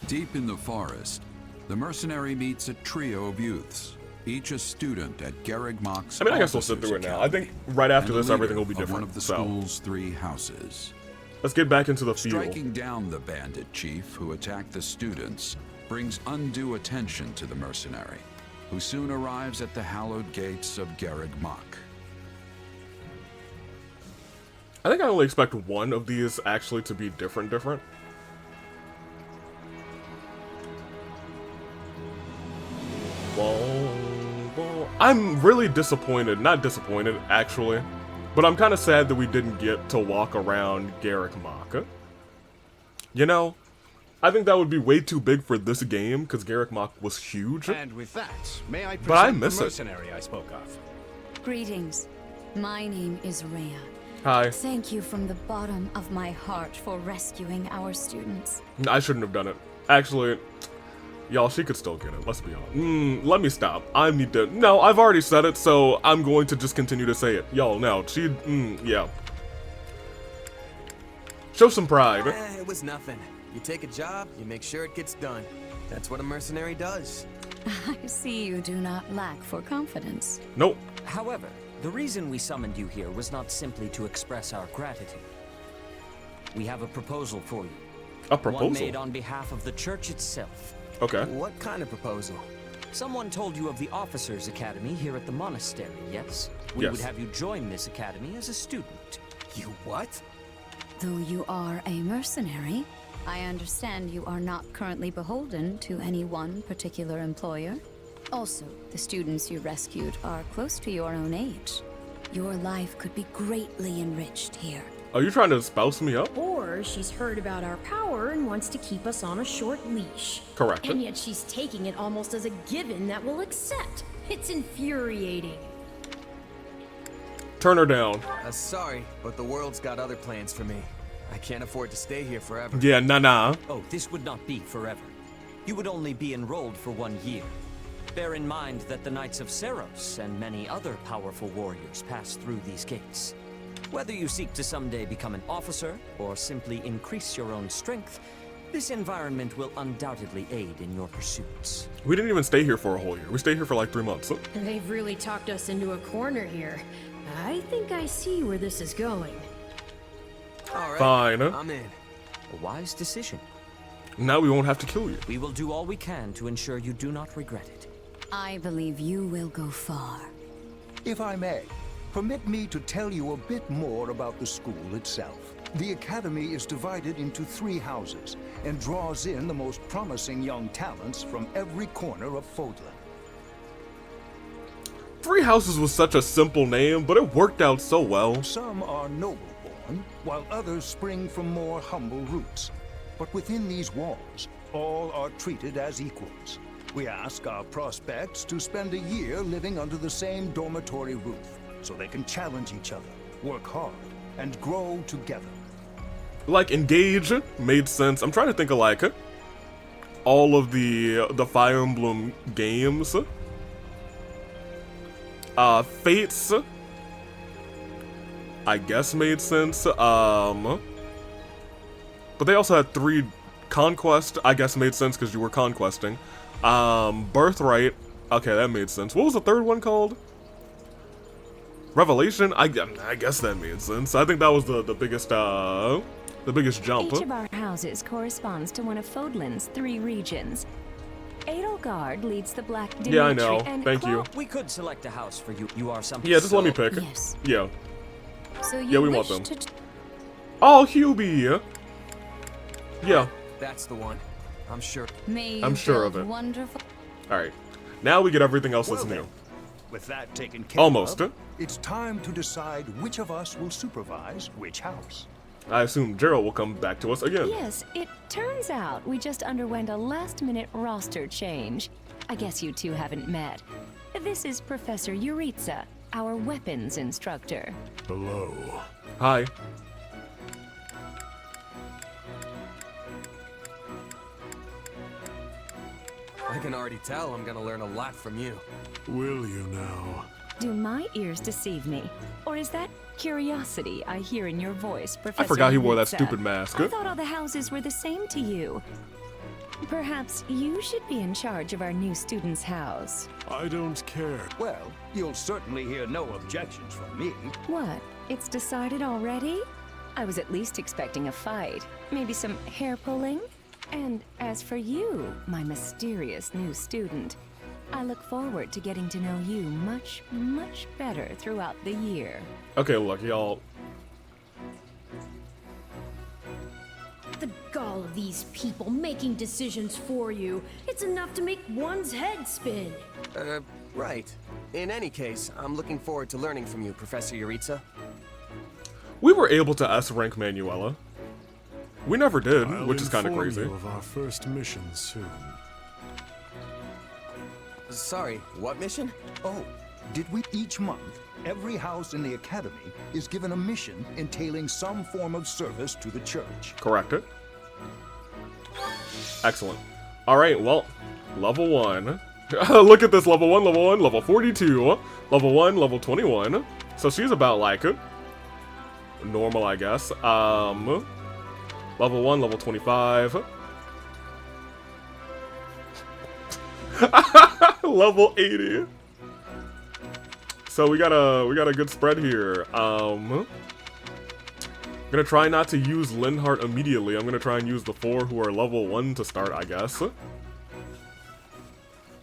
Deep in the forest, the mercenary meets a trio of youths, each a student at Garrick Mach's I mean, I guess we'll sit through it now. I think right after this, everything will be different. One of the school's 3 houses. Let's get back into the field. Striking down the bandit chief who attacked the students brings undue attention to the mercenary, who soon arrives at the hallowed gates of Garrick Mach. I think I only expect one of these actually to be different. I'm really disappointed, not disappointed actually, but I'm kind of sad that we didn't get to walk around Garrick Mach. You know, I think that would be way too big for this game because Garrick Mach was huge. And with that, may I present But I miss the it. mercenary I spoke of? Greetings. My name is Rhea. Hi. Thank you from the bottom of my heart for rescuing our students. I shouldn't have done it. Actually, y'all, she could still get it. Let's be honest. Let me stop. I need to. No, I've already said it, so I'm going to just continue to say it. Y'all, no. Yeah. Show some pride. It was nothing. You take a job, you make sure it gets done. That's what a mercenary does. I see you do not lack for confidence. Nope. However, the reason we summoned you here was not simply to express our gratitude. We have a proposal for you. A proposal? One made on behalf of the church itself. Okay. What kind of proposal? Someone told you of the Officers' Academy here at the monastery, yes? We would have you join this academy as a student. You what? Though you are a mercenary, I understand you are not currently beholden to any one particular employer. Also, the students you rescued are close to your own age. Your life could be greatly enriched here. Are you trying to spouse me up? Or she's heard about our power and wants to keep us on a short leash. Correct. And yet she's taking it almost as a given that we'll accept. It's infuriating. Turn her down. Sorry, but the world's got other plans for me. I can't afford to stay here forever. Yeah, nah. Oh, this would not be forever. You would only be enrolled for 1 year. Bear in mind that the Knights of Seros and many other powerful warriors pass through these gates. Whether you seek to someday become an officer or simply increase your own strength, this environment will undoubtedly aid in your pursuits. We didn't even stay here for a whole year. We stayed here for like 3 months. They've really talked us into a corner here. I think I see where this is going. All right, Fine. I'm in. A wise decision. Now we won't have to kill you. We will do all we can to ensure you do not regret it. I believe you will go far. If I may, permit me to tell you a bit more about the school itself. The academy is divided into 3 houses and draws in the most promising young talents from every corner of Fodlan. 3 Houses was such a simple name, but it worked out so well. Some are noble-born, while others spring from more humble roots. But within these walls, all are treated as equals. We ask our prospects to spend a year living under the same dormitory roof, so they can challenge each other, work hard, and grow together. Like, engage made sense. I'm trying to think of, like, all of the Fire Emblem games. Fates, I guess, made sense. But they also had 3 Conquest, I guess made sense because you were conquesting. Birthright, okay, that made sense. What was the 3rd one called? Revelation, I guess that made sense. I think that was the biggest jump. Each of our houses corresponds to one of Fodlan's 3 regions. Edelgard leads the Black Dimitri. Yeah, I know. And Thank you. We could select a house for you. You are something. Yeah, just let me pick. Yes. Yeah. So you Yeah, we want wish them. to Oh, Hubie. Yeah. That's the one. I'm sure. May you I'm sure of build it. Wonderful. All right. Now we get everything else that's Well new. With that taken care Almost. of, it's time to decide which of us will supervise which house. I assume Gerald will come back to us again. Yes, it turns out we just underwent a last-minute roster change. I guess you two haven't met. This is Professor Yuritsa, our weapons instructor. Hello. Hi. I can already tell I'm gonna learn a lot from you. Will you now? Do my ears deceive me? Or is that curiosity I hear in your voice, Professor I forgot he wore that Yuritsa? stupid mask. I thought all the houses were the same to you. Perhaps you should be in charge of our new student's house. I don't care. Well, you'll certainly hear no objections from me. What? It's decided already? I was at least expecting a fight. Maybe some hair pulling? And as for you, my mysterious new student, I look forward to getting to know you much, much better throughout the year. Okay, look, y'all. The gall of these people making decisions for you. It's enough to make one's head spin. Right. In any case, I'm looking forward to learning from you, Professor Yuritsa. We were able to S-rank Manuela. We never did, I'll which is kind of inform crazy. you of our first mission soon. Sorry, what mission? Oh, did we? Each month, every house in the academy is given a mission entailing some form of service to the church. Correct it. Excellent. All right, well, level 1. Look at this, level 1, level 42, level 1, level 21. So she's about like normal, I guess. Level 1, level 25. Level 80. So we got a good spread here. I'm gonna try not to use Linhardt immediately. I'm gonna try and use the 4 who are level 1 to start, I guess.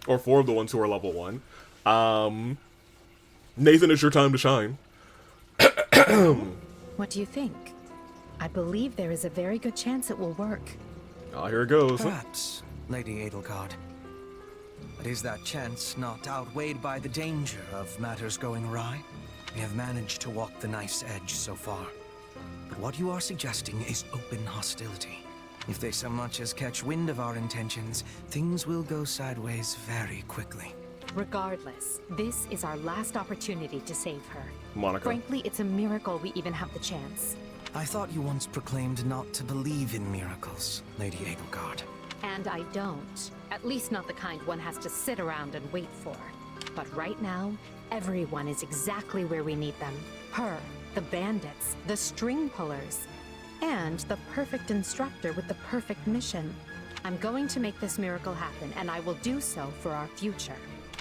Or 4 of the ones who are level 1. Nathan, it's your time to shine. What do you think? I believe there is a very good chance it will work. Oh, here it goes. Perhaps, Lady Edelgard. But is that chance not outweighed by the danger of matters going awry? We have managed to walk the knife's edge so far. But what you are suggesting is open hostility. If they so much as catch wind of our intentions, things will go sideways very quickly. Regardless, this is our last opportunity to save her. Monica. Frankly, it's a miracle we even have the chance. I thought you once proclaimed not to believe in miracles, Lady Edelgard. And I don't. At least not the kind one has to sit around and wait for. But right now, everyone is exactly where we need them. Her, the bandits, the string pullers, and the perfect instructor with the perfect mission. I'm going to make this miracle happen, and I will do so for our future.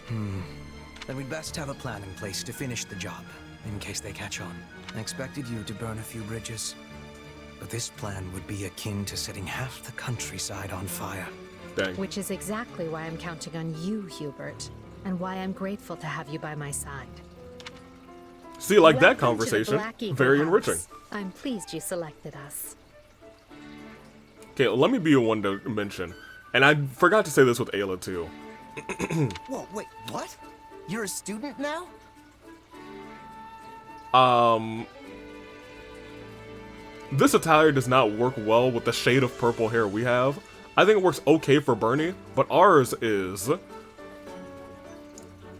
Then we'd best have a plan in place to finish the job, in case they catch on. I expected you to burn a few bridges, but this plan would be akin to setting half the countryside on fire. Dang. Which is exactly why I'm counting on you, Hubert, and why I'm grateful to have you by my side. See, like that Welcome to the conversation, Black Eagle very House. enriching. I'm pleased you selected us. Okay, let me be a one to mention, and I forgot to say this with Ayla too. Whoa, wait, what? You're a student now? This attire does not work well with the shade of purple hair we have. I think it works okay for Bernie, but ours is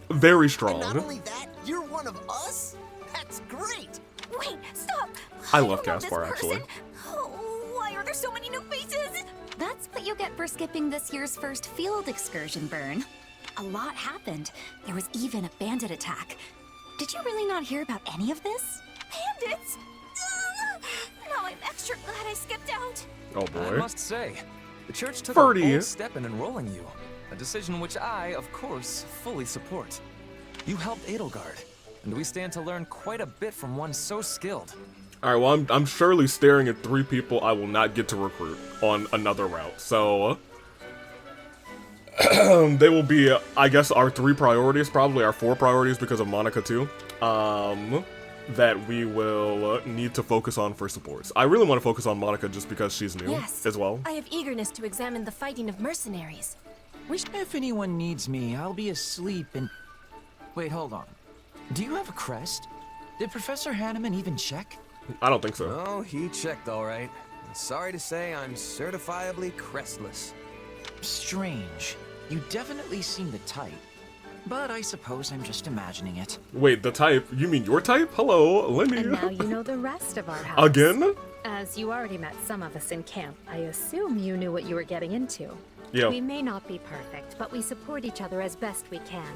very strong. Not only that, you're one of us? That's great! Wait, stop! I love don't know Caspar, this actually. person. Oh, why are there so many new faces? That's what you get for skipping this year's first field excursion, Bern. A lot happened. There was even a bandit attack. Did you really not hear about any of this? Bandits? Now I'm extra glad I skipped out. Oh I boy. must say, the church took Ferdy. a bold step in enrolling you. A decision which I, of course, fully support. You helped Edelgard, and we stand to learn quite a bit from one so skilled. Alright, well, I'm surely staring at 3 people I will not get to recruit on another route. So, they will be, I guess, our 3 priorities, probably our 4 priorities because of Monica too, that we will need to focus on for supports. I really want to focus on Monica just because she's new Yes, as well. I have eagerness to examine the fighting of mercenaries. If anyone needs me, I'll be asleep and... Wait, hold on. Do you have a crest? Did Professor Hanneman even check? I don't think so. Oh, he checked all right. Sorry to say, I'm certifiably crestless. Strange. You definitely seem the type. But I suppose I'm just imagining it. Wait, the type? You mean your type? Hello, Lenny. And now you know the rest of our house. Again? As you already met some of us in camp, I assume you knew what you were getting into. Yeah. We may not be perfect, but we support each other as best we can.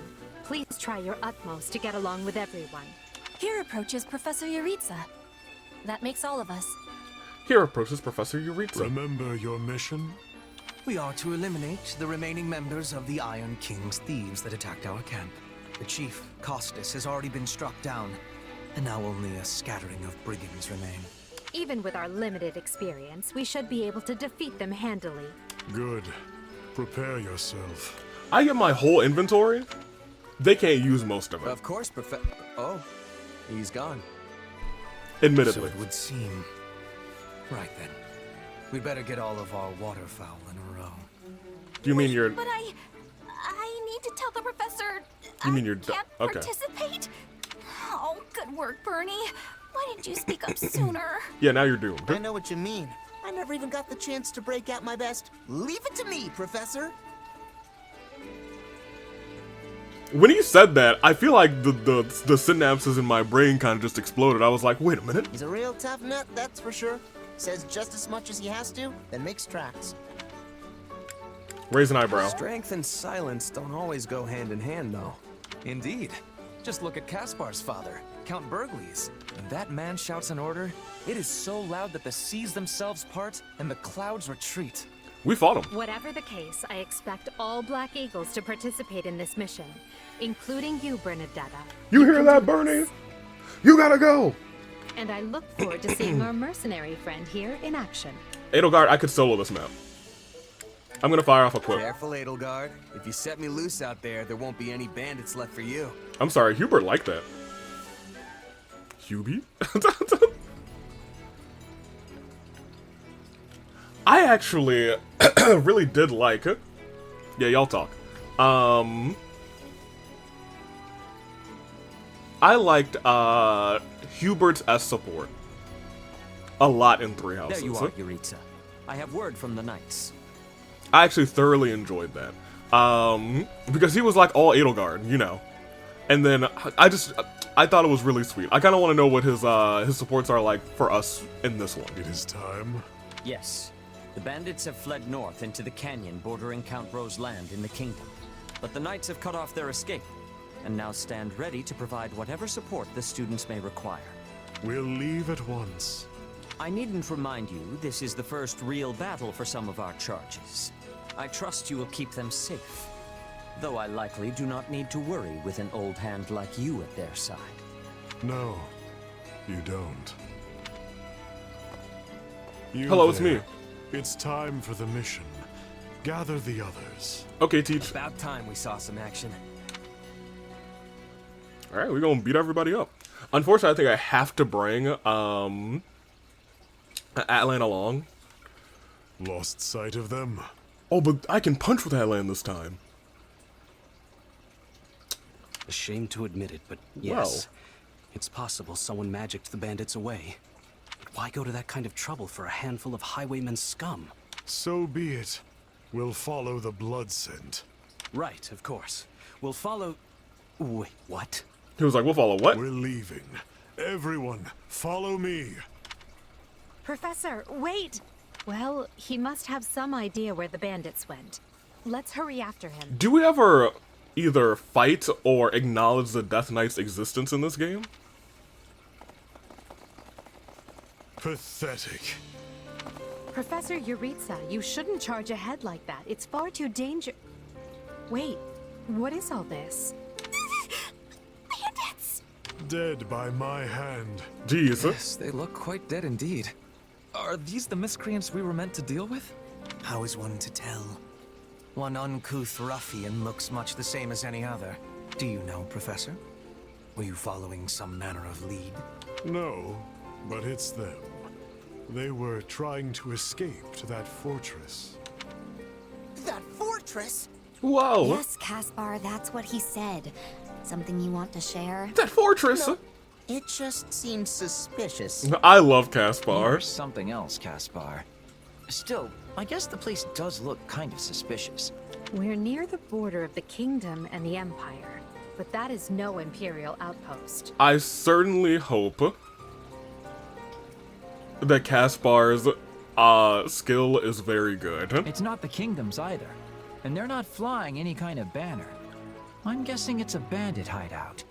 Please try your utmost to get along with everyone. Here approaches Professor Yuritsa. That makes all of us. Here approaches Professor Yuritsa. Remember your mission? We are to eliminate the remaining members of the Iron King's thieves that attacked our camp. The chief, Costas, has already been struck down, and now only a scattering of brigands remain. Even with our limited experience, we should be able to defeat them handily. Good. Prepare yourself. I get my whole inventory. They can't use most of it. Of course, Oh, he's gone. Admittedly. So it would seem. Right then. We'd better get all of our waterfowl in a row. Do you mean you're... But I need to tell the professor You mean you're... can't Okay. participate? Oh, good work, Bernie. Why didn't you speak up sooner? Yeah, now you're doomed. I know what you mean. I never even got the chance to break out my best. Leave it to me, Professor. When he said that, I feel like the synapses in my brain kind of just exploded. I was like, wait a minute. He's a real tough nut, that's for sure. Says just as much as he has to, then makes tracks. Raise an eyebrow. Strength and silence don't always go hand in hand, though. Indeed. Just look at Caspar's father, Count Burgles. When that man shouts an order, it is so loud that the seas themselves part and the clouds retreat. We fought him. Whatever the case, I expect all Black Eagles to participate in this mission, including you, Bernadetta. You hear that, Bernie? You gotta go! And I look forward to seeing our mercenary friend here in action. Edelgard, I could solo this map. I'm gonna fire off a quip. Careful, Edelgard. If you set me loose out there, there won't be any bandits left for you. I'm sorry, Hubert liked that. Hubie? I actually really did like it. Yeah, y'all talk. I liked Hubert's S support a lot in Three Houses. There you are, Yuritsa. I have word from the Knights. I actually thoroughly enjoyed that. Because he was like all Edelgard, you know. And then I thought it was really sweet. I kind of want to know what his supports are like for us in this one. It is time. Yes. The bandits have fled north into the canyon bordering Count Ro's land in the kingdom. But the Knights have cut off their escape, and now stand ready to provide whatever support the students may require. We'll leave at once. I needn't remind you, this is the first real battle for some of our charges. I trust you will keep them safe, though I likely do not need to worry with an old hand like you at their side. No, you don't. Hello, it's me. It's time for the mission. Gather the others. Okay, Teach. About time we saw some action. Alright, we're gonna beat everybody up. Unfortunately, I think I have to bring Atlan along. Lost sight of them. Oh, but I can punch with Atlan this time. A shame to admit it, but yes, it's possible someone magicked the bandits away. But why go to that kind of trouble for a handful of highwaymen scum? So be it. We'll follow the blood scent. Right, of course. We'll follow... Wait, what? He was like, we'll follow what? We're leaving. Everyone, follow me. Professor, wait! Well, he must have some idea where the bandits went. Let's hurry after him. Do we ever either fight or acknowledge the Death Knight's existence in this game? Pathetic. Professor Yuritsa, you shouldn't charge ahead like that. It's far too dangerous. Wait, what is all this? Bandits! Dead by my hand. Jeez. Yes, they look quite dead indeed. Are these the miscreants we were meant to deal with? How is one to tell? One uncouth ruffian looks much the same as any other. Do you know, Professor? Were you following some manner of lead? No, but it's them. They were trying to escape to that fortress. That fortress? Whoa! Yes, Caspar, that's what he said. Something you want to share? That fortress! No, it just seems suspicious. I love Caspar. You're something else, Caspar. Still, I guess the place does look kind of suspicious. We're near the border of the kingdom and the Empire, but that is no Imperial outpost. I certainly hope that Caspar's skill is very good. It's not the kingdom's either, and they're not flying any kind of banner. I'm guessing it's a bandit hideout.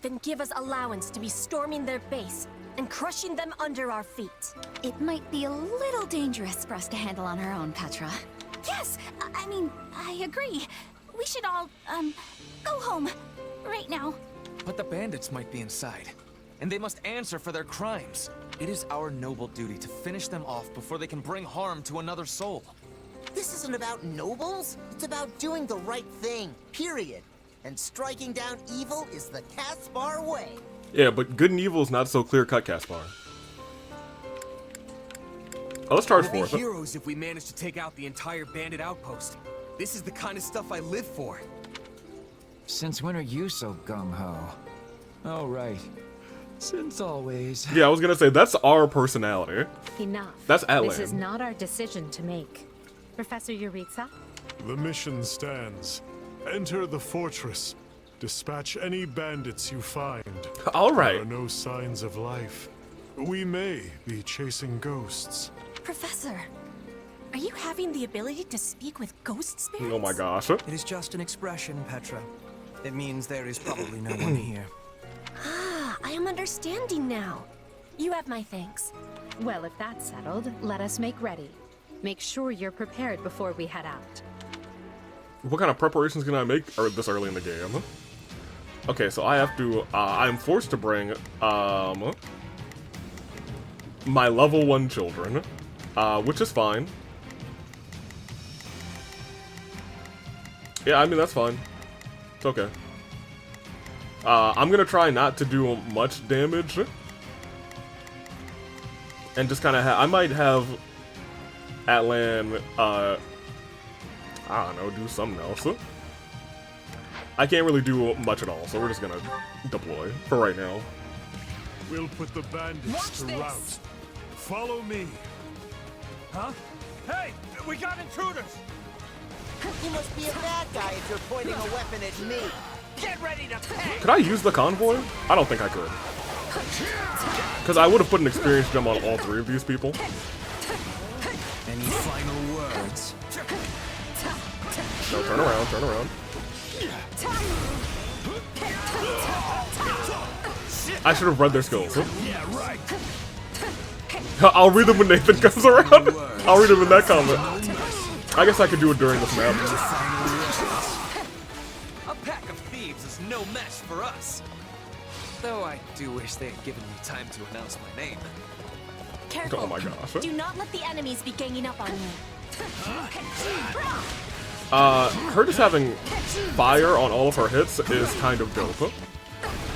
Then give us allowance to be storming their base and crushing them under our feet. It might be a little dangerous for us to handle on our own, Petra. Yes, I mean, I agree. We should all, go home. Right now. But the bandits might be inside, and they must answer for their crimes. It is our noble duty to finish them off before they can bring harm to another soul. This isn't about nobles. It's about doing the right thing, period. And striking down evil is the Caspar way. Yeah, but good and evil is not so clear-cut, Caspar. Oh, let's charge We'll forth. be heroes if we manage to take out the entire bandit outpost. This is the kind of stuff I live for. Since when are you so gung-ho? Oh, right. Since always. Yeah, I was gonna say, that's our personality. Enough. That's Atlan. This is not our decision to make. Professor Yuritsa? The mission stands. Enter the fortress. Dispatch any bandits you find. All right. There are no signs of life. We may be chasing ghosts. Professor, are you having the ability to speak with ghost spirits? Oh my gosh. It is just an expression, Petra. It means there is probably no one here. Ah, I am understanding now. You have my thanks. Well, if that's settled, let us make ready. Make sure you're prepared before we head out. What kind of preparations can I make this early in the game? Okay, so I have to, I'm forced to bring, my level 1 children, which is fine. Yeah, I mean, that's fine. It's okay. I'm gonna try not to do much damage. And just kind of I might have Atlan, I don't know, do something else. I can't really do much at all, so we're just gonna deploy for right now. We'll put the bandits to rout. Follow me. Huh? Hey, we got intruders! You must be a bad guy if you're pointing a weapon at me. Get ready to pay! Could I use the convoy? I don't think I could. Because I would have put an experience gem on all 3 of these people. Any final words? No, turn around, turn around. I should have read their skills. Yeah, right. I'll read them when Nathan comes around. I'll read them in that comment. I guess I could do it during this map. A pack of thieves is no match for us. Though I do wish they had given me time to announce my name. Careful. Oh my gosh. Do not let the enemies be ganging up on you. Her just having fire on all of her hits is kind of dope.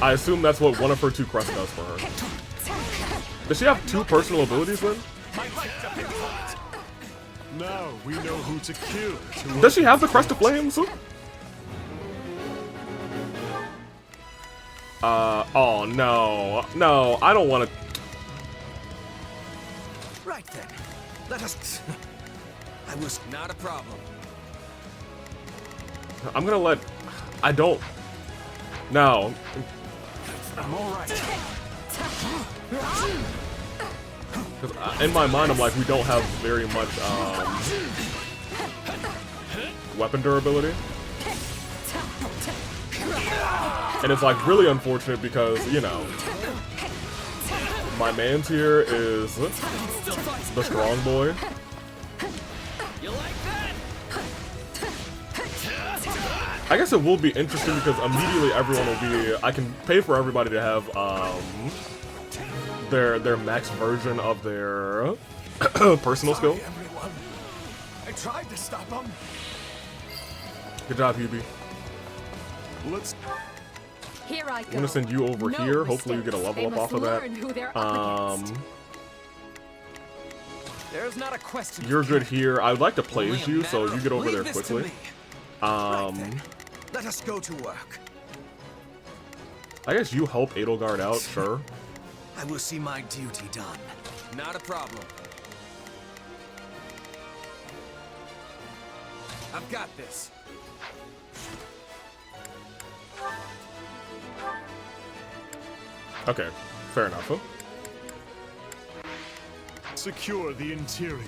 I assume that's what one of her 2 crests does for her. Does she have 2 personal abilities then? Now we know who to kill. Does she have the Crest of Flames? Oh no. No, I don't want to. Right then. Let us. I was not a problem. I'm gonna let. I don't. No. I'm alright. Because in my mind, I'm like, we don't have very much weapon durability. And it's like really unfortunate because, you know, my man's here is the strong boy. I guess it will be interesting because immediately everyone will be, I can pay for everybody to have their max version of their personal skill. Everyone. I tried to stop them. Good job, Hubie. Let's. Here I go. I'm gonna send you over here. Hopefully you get a level up off of that. There's not a question. You're good here. I would like to plays you, so you get over there quickly. Let us go to work. I guess you help Edelgard out, sure. I will see my duty done. Not a problem. I've got this. Okay, fair enough. Huh? Secure the interior.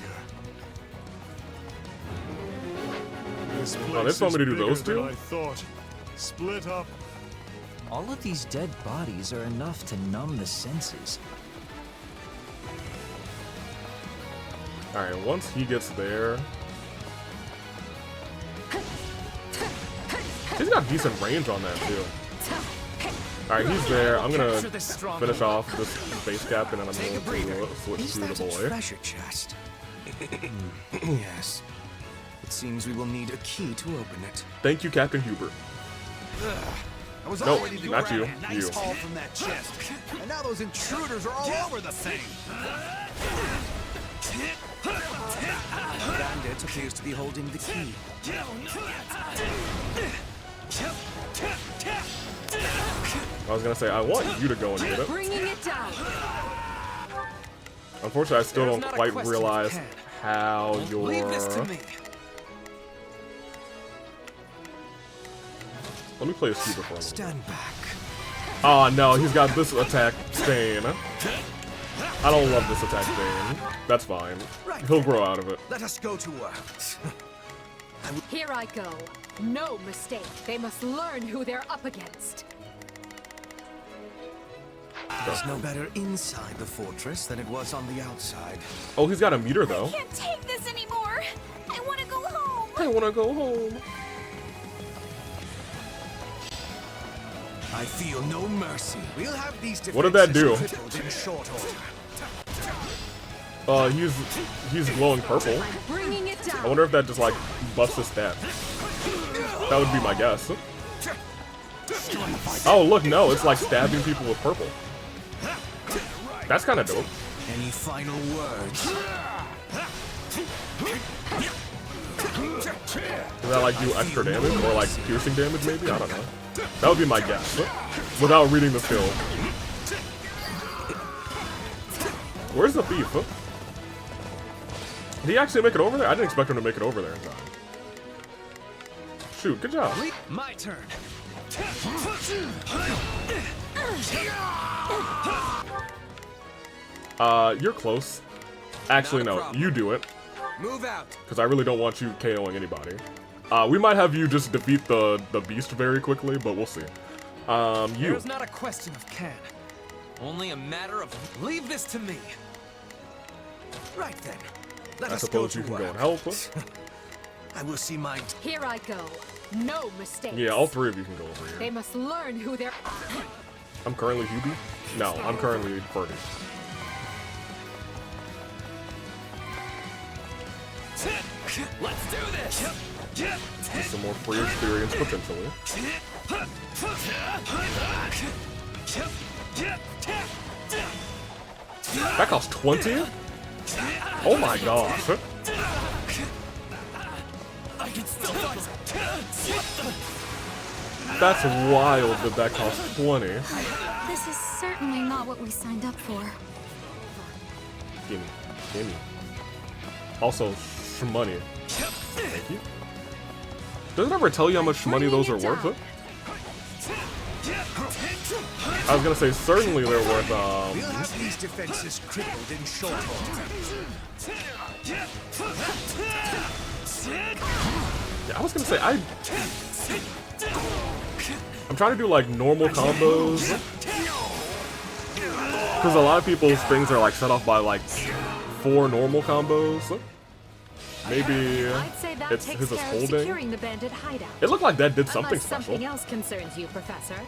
This place Oh, they want me to do those is bigger two? than I thought. Split up. All of these dead bodies are enough to numb the senses. Alright, once he gets there... He's got decent range on that, too. Alright, he's there. I'm gonna finish off this base captain and I'm going to switch to the boy. Treasure chest. Yes. It seems we will need a key to open it. Thank you, Captain Hubert. I was Nope, already not you. grabbing a nice You. haul from that chest. And now those intruders are all over the thing. The bandit appears to be holding the key. I was gonna say, I want you to go and get it. Bringing it down. Unfortunately, I still don't quite realize how you're... Leave this to me. Let me play a scuba for a little. Stand back. Oh no, he's got this attack stain. I don't love this attack stain. That's fine. He'll grow out of it. Let us go to work. Here I go. No mistake. They must learn who they're up against. There's no better inside the fortress than it was on the outside. Oh, he's got a meter though. I can't take this anymore. I want to go home. I want to go home. I feel no mercy. We'll have these What did that do? crippled in short Uh, order. he's glowing purple. Bringing it down. I wonder if that just like buffs his stats. That would be my guess. Oh look, no, it's like stabbing people with purple. That's kind of dope. Any final words? Does that like do extra damage or like piercing damage maybe? I don't know. That would be my guess. Without reading the skill. Where's the thief? Did he actually make it over there? I didn't expect him to make it over there in time. Shoot, good job. My turn. You're close. Actually, no, you do it. Move out. Because I really don't want you KOing anybody. We might have you just defeat the beast very quickly, but we'll see. You. There's not a question of can. Only a matter of leave this to me. Right then. I suppose you can go and help. I will see my... Here I go. No mistakes. Yeah, all three of you can go over here. They must learn who they're... I'm currently Hubie? No, I'm currently Birdie. Let's do this. Get some more free experience potentially. That costs 20? Oh my gosh. I can still fight. That's wild that that costs 20. This is certainly not what we signed up for. Gimme. Gimme. Also, money. Thank you. Does it ever tell you how much money those are worth? I was gonna say, certainly they're worth, We'll have these defenses crippled in short order. Yeah, I was gonna say, I'm trying to do, like, normal combos. Because a lot of people's things are, like, set off by, like, 4 normal combos. Maybe I'd say that it's takes his care of holding. securing the bandit hideout. It looked like that did something Unless special. something else concerns you, Professor.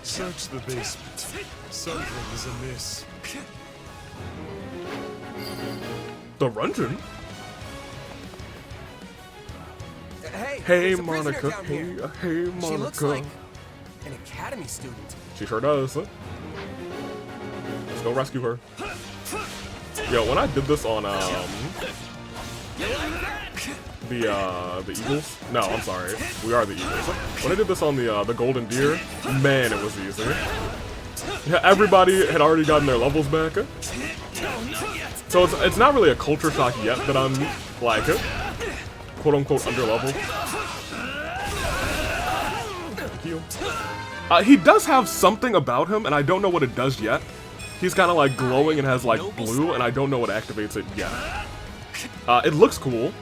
Search the basement. Something is amiss. The Rungeon? Hey, Hey, there's a prisoner Monica. down here. Hey, Monica. She looks like an academy student. She sure does. Let's go rescue her. Yo, when I did this on the Eagles. No, I'm sorry. We are the Eagles. When I did this on the Golden Deer, man, it was easy. Yeah, everybody had already gotten their levels back. So it's not really a culture shock yet that I'm like quote unquote under leveled. Thank you. He does have something about him, and I don't know what it does yet. He's kind of like glowing and has like blue, and I don't know what activates it yet. It looks cool.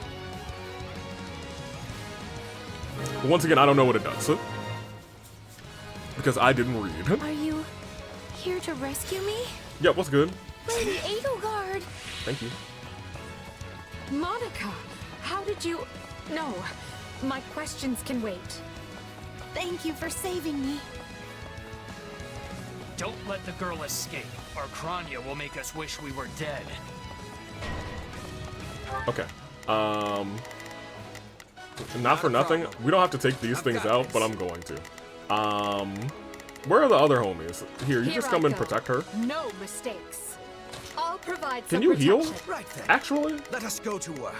But once again, I don't know what it does. Because I didn't read. Are you here to rescue me? Yeah, what's good? Lady Edelgard! Thank you. Monica, how did you... No, my questions can wait. Thank you for saving me. Don't let the girl escape, or Kranya will make us wish we were dead. Okay. Not for nothing. We don't have to take these things out, but I'm going to. Where are the other homies? Here, you just come and protect her. No mistakes. I'll provide some Can you heal? protection. Right then. Actually? Let us go to work.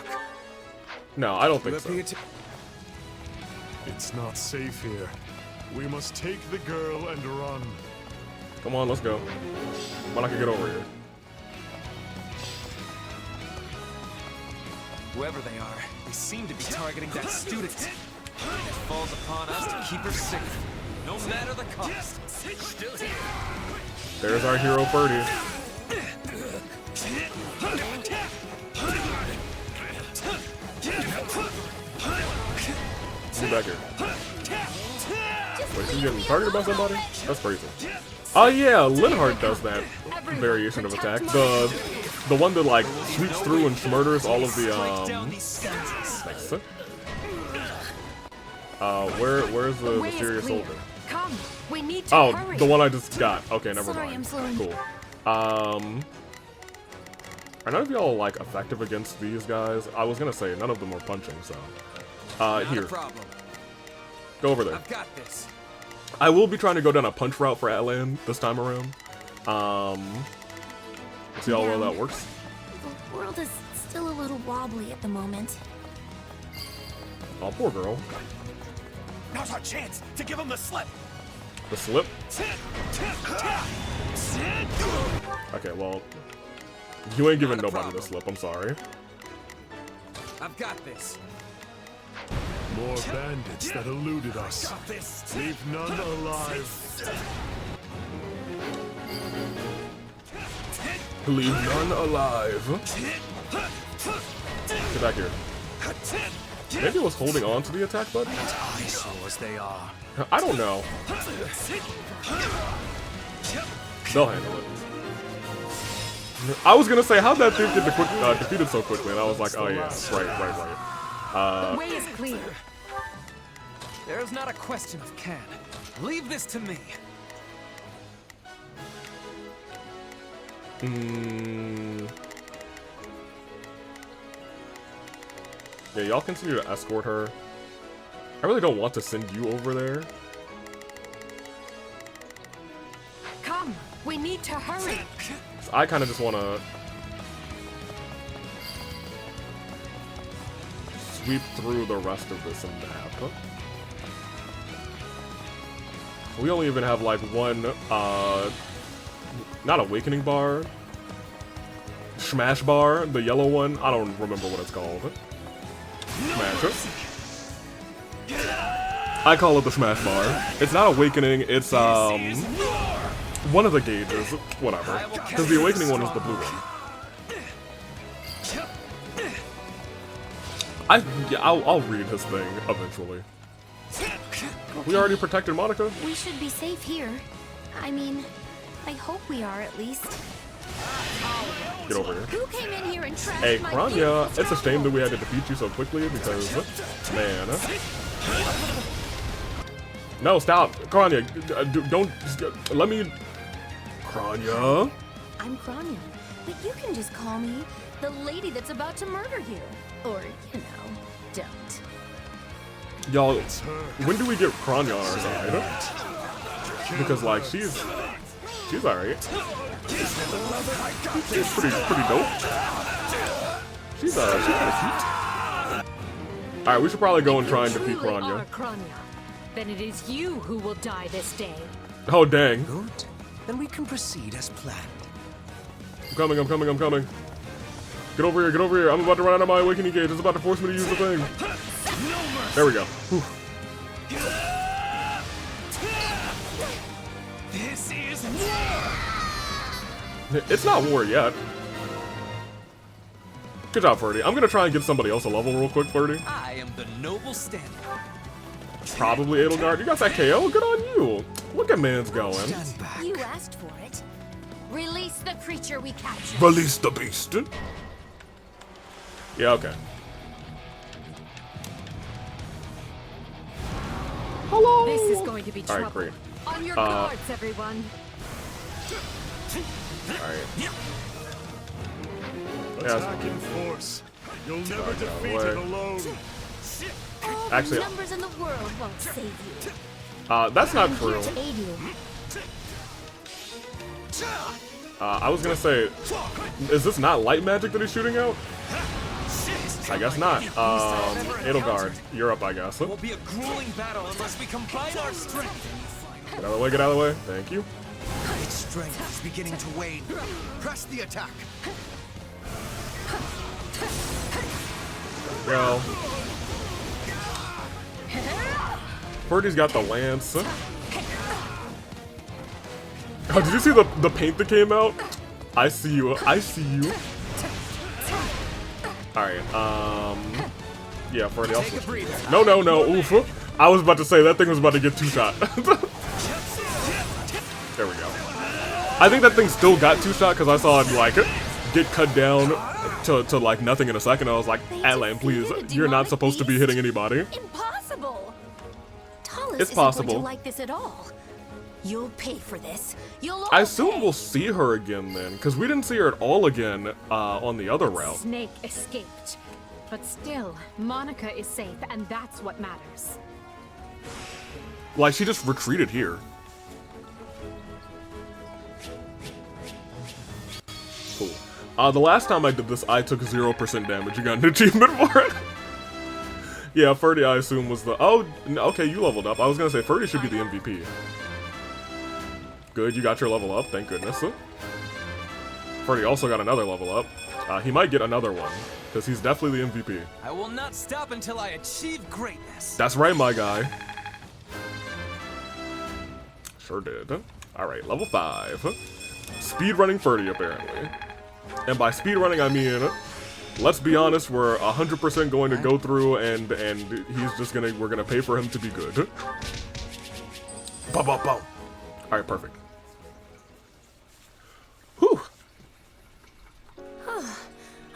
No, I don't think so. It's not safe here. We must take the girl and run. Come on, let's go. But I can get over here. Whoever they are, they seem to be targeting that student. It falls upon us to keep her safe, no matter the cost. Still here. There's our hero, Birdie. Get back here. Wait, she's getting targeted by somebody? That's crazy. Oh yeah, Linhardt does that variation of attack. The one that like sweeps through and murders all of the where's the mysterious soldier? Come, we need to hurry. The one I just got. Okay, never mind. Cool. Are none of y'all like effective against these guys? I was gonna say none of them are punching, so here. Go over there. I've got this. I will be trying to go down a punch route for Atlan this time around. See how well that works. The world is still a little wobbly at the moment. Oh, poor girl. Now's our chance to give him the slip. The slip? Okay, well, you ain't giving nobody the slip. I'm sorry. I've got this. More bandits that eluded us. Leave none alive. Leave none alive. Get back here. Maybe it was holding on to the attack button? Eyesores they are. I don't know. They'll handle it. I was gonna say, how'd that thing get defeated so quickly? And I was like, oh yeah, right. The way is clear. There's not a question of can. Leave this to me. Yeah, y'all continue to escort her. I really don't want to send you over there. Come, we need to hurry. So I kind of just want to sweep through the rest of this map. We only even have like one, not awakening bar, smash bar, the yellow one. I don't remember what it's called. Smash it. I call it the smash bar. It's not awakening, it's one of the gauges, whatever. Because the awakening one is the blue one. I'll read his thing eventually. We already protected Monica. We should be safe here. I mean, I hope we are at least. Get over here. Who came in here and trashed Hey, my Kranya, it's a shame that we had to defeat you so quickly because, man. No, stop. Kranya, don't, let me. Kranya? I'm Kranya, but you can just call me the lady that's about to murder you. Or, you know, don't. Y'all, when do we get Kranya on our side? Because, like, she's alright. She's pretty dope. She's kind of cute. Alright, we should probably go and try and defeat Kranya. Then it is you who will die this day. Oh, dang. Good. Then we can proceed as planned. I'm coming. Get over here. I'm about to run out of my awakening gauge. It's about to force me to use the thing. There we go. Whew. This is war! It's not war yet. Good job, Ferdy. I'm gonna try and get somebody else a level real quick, Ferdy. I am the noble standard. Probably Edelgard. You got that KO? Good on you. Look at man's going. You asked for it. Release the creature we captured. Release the beast. Yeah, okay. Hello. This is going to be trouble. Alright, great. On your guards, everyone. Alright. Attack in force. You'll never defeat it alone. All Actually, the numbers in the world won't save you. that's not I'm true. here to aid you. I was gonna say, is this not light magic that he's shooting out? I guess not. Edelgard, you're up, I guess. It will be a grueling battle unless we combine our strength. Get out of the way, get out of the way. Thank you. Its strength is beginning to wane. Press the attack. Go. Ferdy's got the lance. Oh, did you see the paint that came out? I see you. I see you. Alright, yeah, Ferdy also. No, no, no. Oof. I was about to say that thing was about to get two-shot. There we go. I think that thing still got two-shot because I saw it, like, get cut down to like, nothing in a second. I was like, Atlan, please, you're not supposed to be hitting anybody. Impossible! Tallis It's isn't going possible. to like this at all. You'll pay for this. You'll all I assume we'll see her again then, because we didn't see her at all again on the other route. Snake escaped. But still, Monica is safe, and that's what matters. Like, she just retreated here. Cool. The last time I did this, I took 0% damage. You got an achievement for it. Yeah, Ferdy, I assume, was the... Oh, okay, you leveled up. I was gonna say, Ferdy should be the MVP. Good, you got your level up, thank goodness. Ferdy also got another level up. He might get another one, because he's definitely the MVP. I will not stop until I achieve greatness. That's right, my guy. Sure did. Alright, level 5. Speedrunning Ferdy, apparently. And by speedrunning, I mean, let's be honest, we're 100% going to go through, and he's just gonna, we're gonna pay for him to be good. Boom, boom, boom. Alright, perfect. Whew.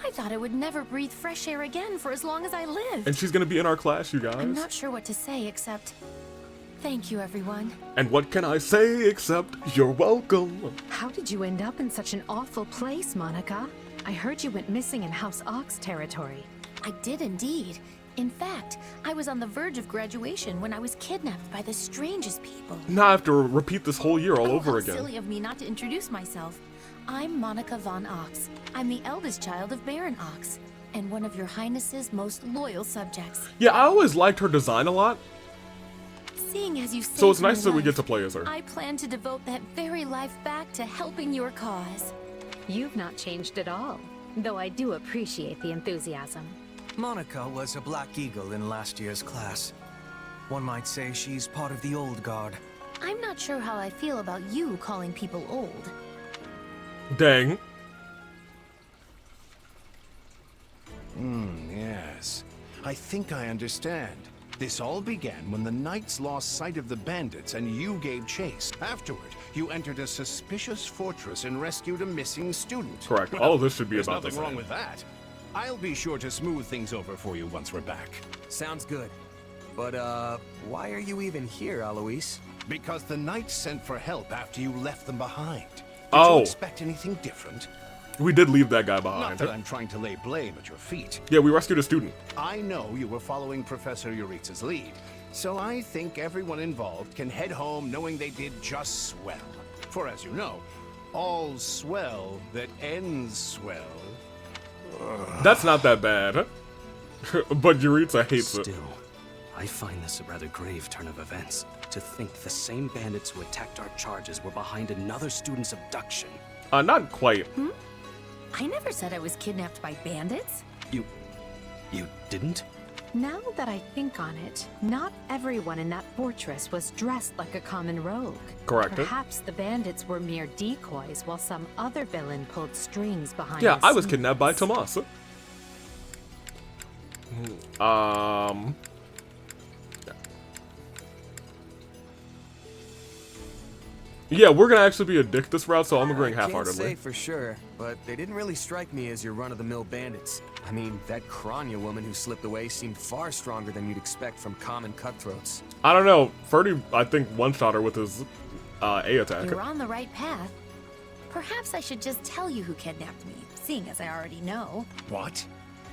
I thought I would never breathe fresh air again for as long as I live. And she's gonna be in our class, you guys. I'm not sure what to say except thank you, everyone. And what can I say except you're welcome? How did you end up in such an awful place, Monica? I heard you went missing in House Ox territory. I did indeed. In fact, I was on the verge of graduation when I was kidnapped by the strangest people. Now I have to repeat this whole year all over again. Silly of me not to introduce myself. I'm Monica von Ox. I'm the eldest child of Baron Ox, and one of your Highness's most loyal subjects. Yeah, I always liked her design a lot. Seeing as you So it's saved my nice that we life, get to play as her. I plan to devote that very life back to helping your cause. You've not changed at all, though I do appreciate the enthusiasm. Monica was a Black Eagle in last year's class. One might say she's part of the old guard. I'm not sure how I feel about you calling people old. Dang. Yes. I think I understand. This all began when the knights lost sight of the bandits and you gave chase. Afterward, you entered a suspicious fortress and rescued a missing student. Correct. All of this should be There's about the nothing same. wrong with that. I'll be sure to smooth things over for you once we're back. Sounds good. But, why are you even here, Alois? Because the knights sent for help after you left them behind. Did Oh. you expect anything different? We did leave that guy Not behind. that I'm trying to lay blame at your feet. Yeah, we rescued a student. I know you were following Professor Yuritsa's lead, so I think everyone involved can head home knowing they did just swell. For as you know, all swell that ends swell. That's not that bad. But Yuritsa hates it. Still, I find this a rather grave turn of events. To think the same bandits who attacked our charges were behind another student's abduction. Not quite. I never said I was kidnapped by bandits. You didn't? Now that I think on it, not everyone in that fortress was dressed like a common rogue. Correct. Perhaps the bandits were mere decoys while some other villain pulled strings behind Yeah, the I was scenes. kidnapped by Tomas. Yeah, we're gonna actually be a dick this route, so I'm agreeing Can't half-heartedly. say for sure, but they didn't really strike me as your run-of-the-mill bandits. I mean, that Kranya woman who slipped away seemed far stronger than you'd expect from common cutthroats. I don't know. Ferdy, I think, one-shot her with his A attack. You're on the right path. Perhaps I should just tell you who kidnapped me, seeing as I already know. What?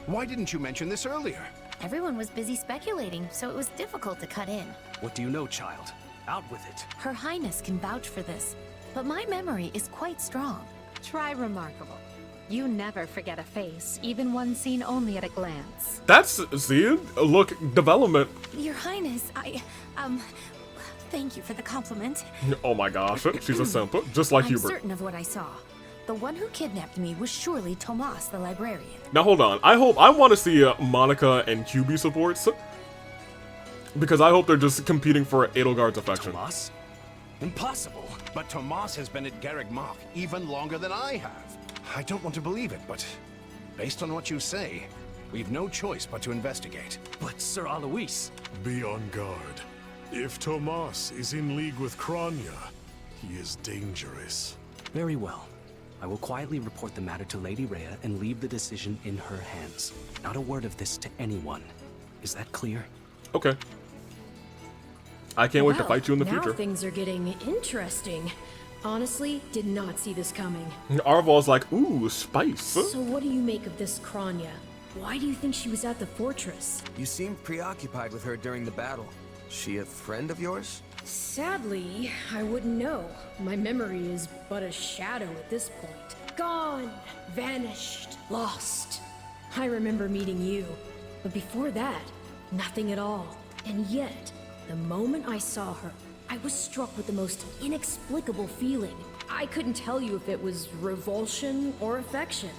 Why didn't you mention this earlier? Everyone was busy speculating, so it was difficult to cut in. What do you know, child? Out with it. Her Highness can vouch for this, but my memory is quite strong. Try remarkable. You never forget a face, even one seen only at a glance. That's, see, look, development. Your Highness, thank you for the compliment. Oh my gosh, she's a simp, just like I'm Hubert. certain of what I saw. The one who kidnapped me was surely Tomas the librarian. Now hold on, I want to see Monica and QB supports. Because I hope they're just competing for Edelgard's affection. Tomas? Impossible. But Tomas has been at Garreg Mach even longer than I have. I don't want to believe it, but based on what you say, we've no choice but to investigate. But Sir Alois... Be on guard. If Tomas is in league with Kranya, he is dangerous. Very well. I will quietly report the matter to Lady Rhea and leave the decision in her hands. Not a word of this to anyone. Is that clear? Okay. I can't wait to fight you in the future. Now things are getting interesting. Honestly, did not see this coming. Arval's like, ooh, spice. So what do you make of this Kranya? Why do you think she was at the fortress? You seemed preoccupied with her during the battle. She a friend of yours? Sadly, I wouldn't know. My memory is but a shadow at this point. Gone, vanished, lost. I remember meeting you, but before that, nothing at all. And yet, the moment I saw her, I was struck with the most inexplicable feeling. I couldn't tell you if it was revulsion or affection.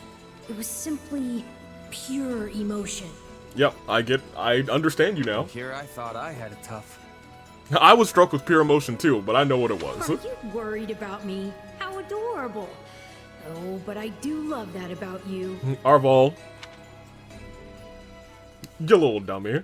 It was simply pure emotion. Yep, I understand you now. Here I thought I had it tough. I was struck with pure emotion too, but I know what it was. Are you worried about me? How adorable. Oh, but I do love that about you. Arval. You little dummy.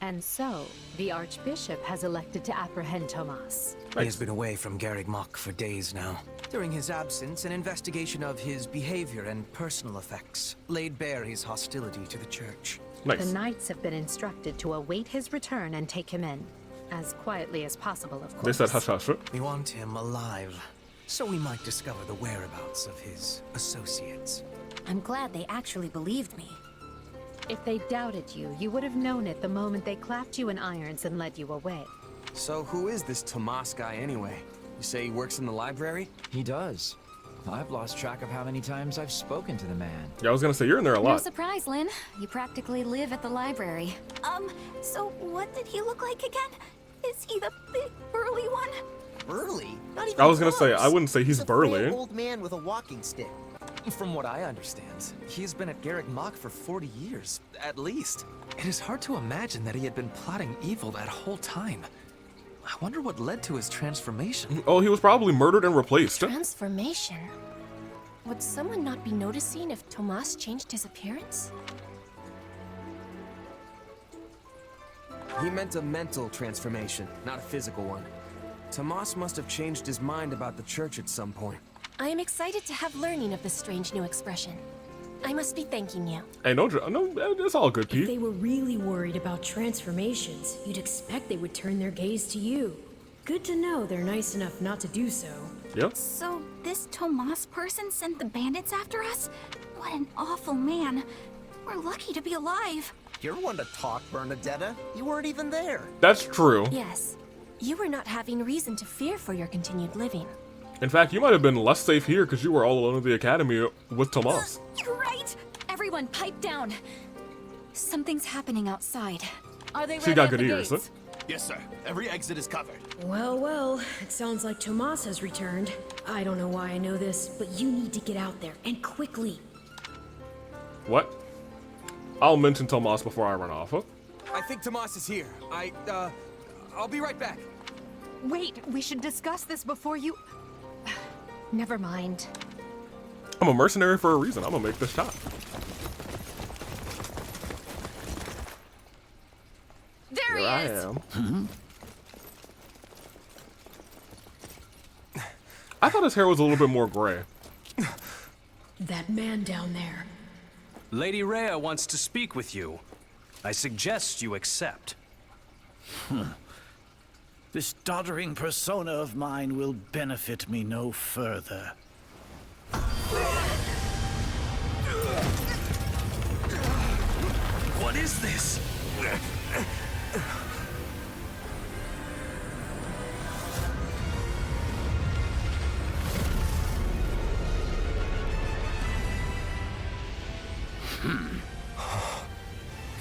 And so, the Archbishop has elected to apprehend Tomas. He has been away from Garreg Mach for days now. During his absence, an investigation of his behavior and personal effects laid bare his hostility to the church. The knights have been instructed to await his return and take him in. As quietly as possible, of course. They said hush hush. We want him alive, so we might discover the whereabouts of his associates. I'm glad they actually believed me. If they doubted you, you would have known it the moment they clapped you in irons and led you away. So who is this Tomas guy anyway? You say he works in the library? He does. I've lost track of how many times I've spoken to the man. Yeah, I was gonna say, you're in there a lot. No surprise, Lynn. You practically live at the library. So what did he look like again? Is he the big, burly one? Burly? Not even I was gonna close. say, I wouldn't say he's He's a burly. frail old man with a walking stick. From what I understand, he's been at Garreg Mach for 40 years, at least. It is hard to imagine that he had been plotting evil that whole time. I wonder what led to his transformation. Oh, he was probably murdered and replaced. Transformation? Would someone not be noticing if Tomas changed his appearance? He meant a mental transformation, not a physical one. Tomas must have changed his mind about the church at some point. I am excited to have learning of this strange new expression. I must be thanking you. Hey, no, it's all good, If Pete. they were really worried about transformations, you'd expect they would turn their gaze to you. Good to know they're nice enough not to do so. Yep. So this Tomas person sent the bandits after us? What an awful man. We're lucky to be alive. You're one to talk, Bernadetta. You weren't even there. That's true. Yes, you were not having reason to fear for your continued living. In fact, you might have been less safe here because you were all alone at the academy with Tomas. You're right. Everyone pipe down. Something's happening outside. Are they She got good ears. Huh? Yes, sir. Every exit is covered. Well, well, it sounds like Tomas has returned. I don't know why I know this, but you need to get out there, and quickly. What? I'll mention Tomas before I run off. Huh? I think Tomas is here. I'll be right back. Wait, we should discuss this before you... Never mind. I'm a mercenary for a reason. I'm gonna make this shot. There Here he I is. am. I thought his hair was a little bit more gray. That man down there. Lady Rhea wants to speak with you. I suggest you accept. This doddering persona of mine will benefit me no further. What is this?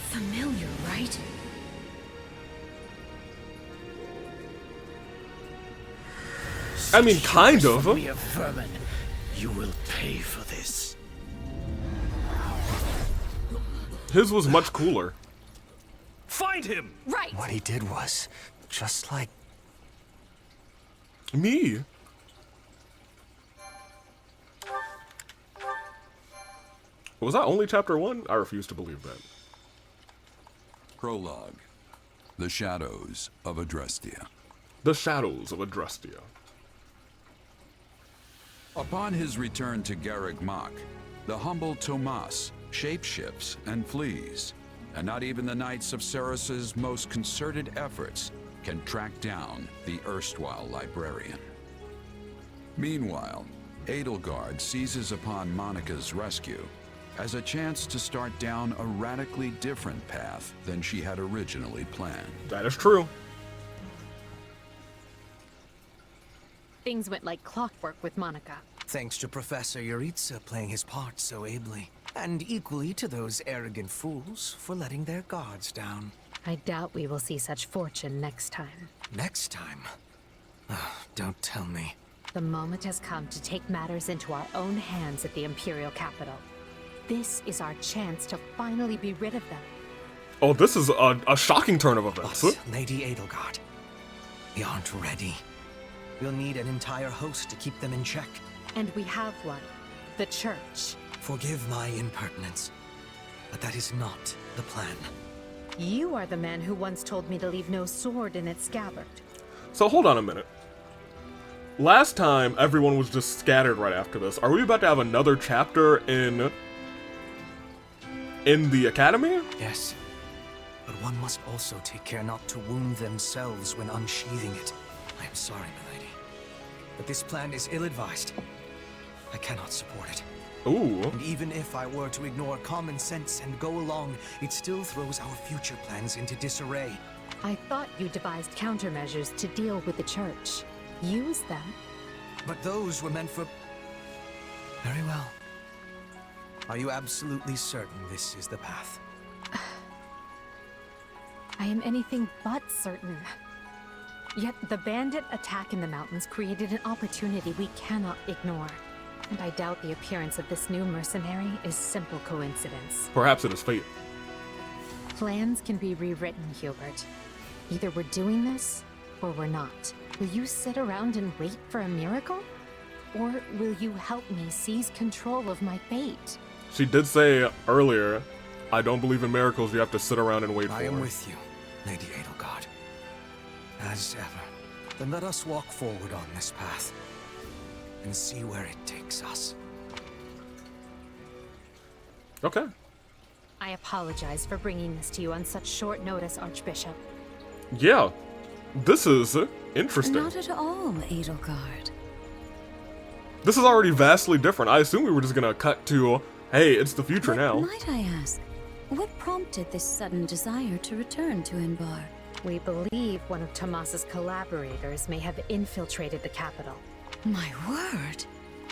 Familiar, right? I mean, kind of. From mere vermin. You will pay for this. His was much cooler. Find him! Right! What he did was just like me. Was that only chapter 1? I refuse to believe that. Prologue. The Shadows of Adrestia. The Shadows of Adrestia. Upon his return to Garreg Mach, the humble Tomas shapeshifts and flees, and not even the Knights of Ceres' most concerted efforts can track down the erstwhile librarian. Meanwhile, Edelgard seizes upon Monica's rescue as a chance to start down a radically different path than she had originally planned. That is true. Things went like clockwork with Monica. Thanks to Professor Yuritsa playing his part so ably. And equally to those arrogant fools for letting their guards down. I doubt we will see such fortune next time. Next time? Don't tell me. The moment has come to take matters into our own hands at the Imperial capital. This is our chance to finally be rid of them. Oh, this is a shocking turn of events. But, Lady Edelgard, we aren't ready. We'll need an entire host to keep them in check. And we have one. The Church. Forgive my impertinence, but that is not the plan. You are the man who once told me to leave no sword in its scabbard. So hold on a minute. Last time, everyone was just scattered right after this. Are we about to have another chapter in the academy? Yes, but one must also take care not to wound themselves when unsheathing it. I am sorry, milady, but this plan is ill-advised. I cannot support it. Ooh. And even if I were to ignore common sense and go along, it still throws our future plans into disarray. I thought you devised countermeasures to deal with the Church. Use them. But those were meant for... Very well. Are you absolutely certain this is the path? I am anything but certain. Yet the bandit attack in the mountains created an opportunity we cannot ignore. And I doubt the appearance of this new mercenary is simple coincidence. Perhaps it is fate. Plans can be rewritten, Hubert. Either we're doing this, or we're not. Will you sit around and wait for a miracle? Or will you help me seize control of my fate? She did say earlier, I don't believe in miracles, you have to sit around and wait for I am it. with you, Lady Edelgard. As ever. Then let us walk forward on this path and see where it takes us. Okay. I apologize for bringing this to you on such short notice, Archbishop. Yeah, this is interesting. Not at all, Edelgard. This is already vastly different. I assume we were just gonna cut to, hey, it's the future now. Might I ask, what prompted this sudden desire to return to Inbar? We believe one of Tomas's collaborators may have infiltrated the capital. My word!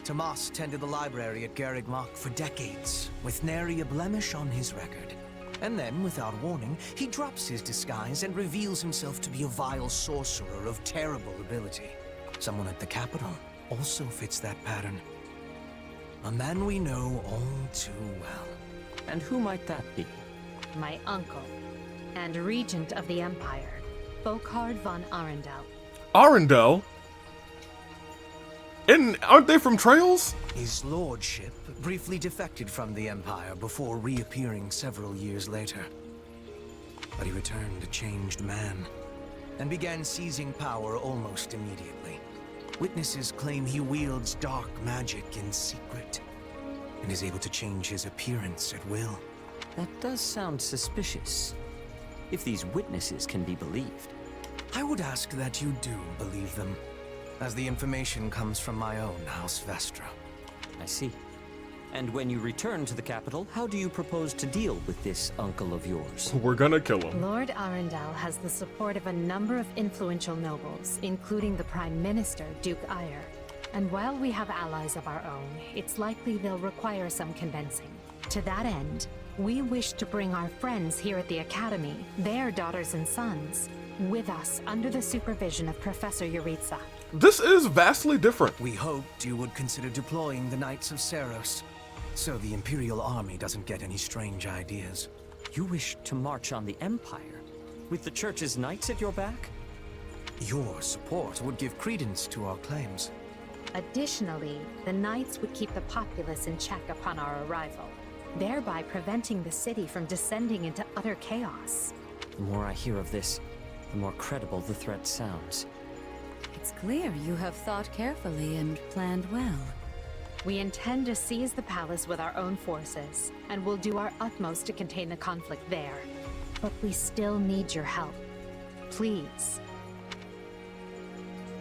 Tomas tended the library at Garreg Mach for decades, with nary a blemish on his record. And then, without warning, he drops his disguise and reveals himself to be a vile sorcerer of terrible ability. Someone at the capital also fits that pattern. A man we know all too well. And who might that be? My uncle, and regent of the Empire, Volkard von Arundel. Arundel? And aren't they from Trails? His lordship briefly defected from the Empire before reappearing several years later. But he returned a changed man, and began seizing power almost immediately. Witnesses claim he wields dark magic in secret, and is able to change his appearance at will. That does sound suspicious, if these witnesses can be believed. I would ask that you do believe them, as the information comes from my own House Vestra. I see. And when you return to the capital, how do you propose to deal with this uncle of yours? We're gonna kill him. Lord Arundel has the support of a number of influential nobles, including the Prime Minister, Duke Eyre. And while we have allies of our own, it's likely they'll require some convincing. To that end, we wish to bring our friends here at the Academy, their daughters and sons, with us under the supervision of Professor Yuritsa. This is vastly different. We hoped you would consider deploying the Knights of Seros, so the Imperial Army doesn't get any strange ideas. You wish to march on the Empire, with the Church's knights at your back? Your support would give credence to our claims. Additionally, the Knights would keep the populace in check upon our arrival, thereby preventing the city from descending into utter chaos. The more I hear of this, the more credible the threat sounds. It's clear you have thought carefully and planned well. We intend to seize the palace with our own forces, and will do our utmost to contain the conflict there. But we still need your help. Please.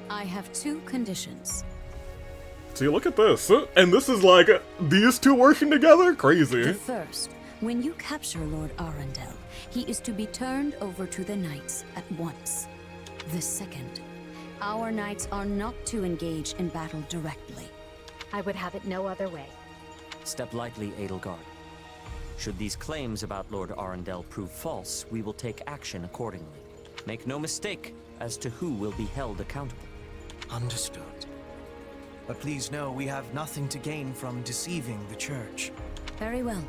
I have 2 conditions. See, look at this. And this is like, these two working together? Crazy. The first, when you capture Lord Arundel, he is to be turned over to the Knights at once. The second, our Knights are not to engage in battle directly. I would have it no other way. Step lightly, Edelgard. Should these claims about Lord Arundel prove false, we will take action accordingly. Make no mistake as to who will be held accountable. Understood. But please know we have nothing to gain from deceiving the Church. Very well.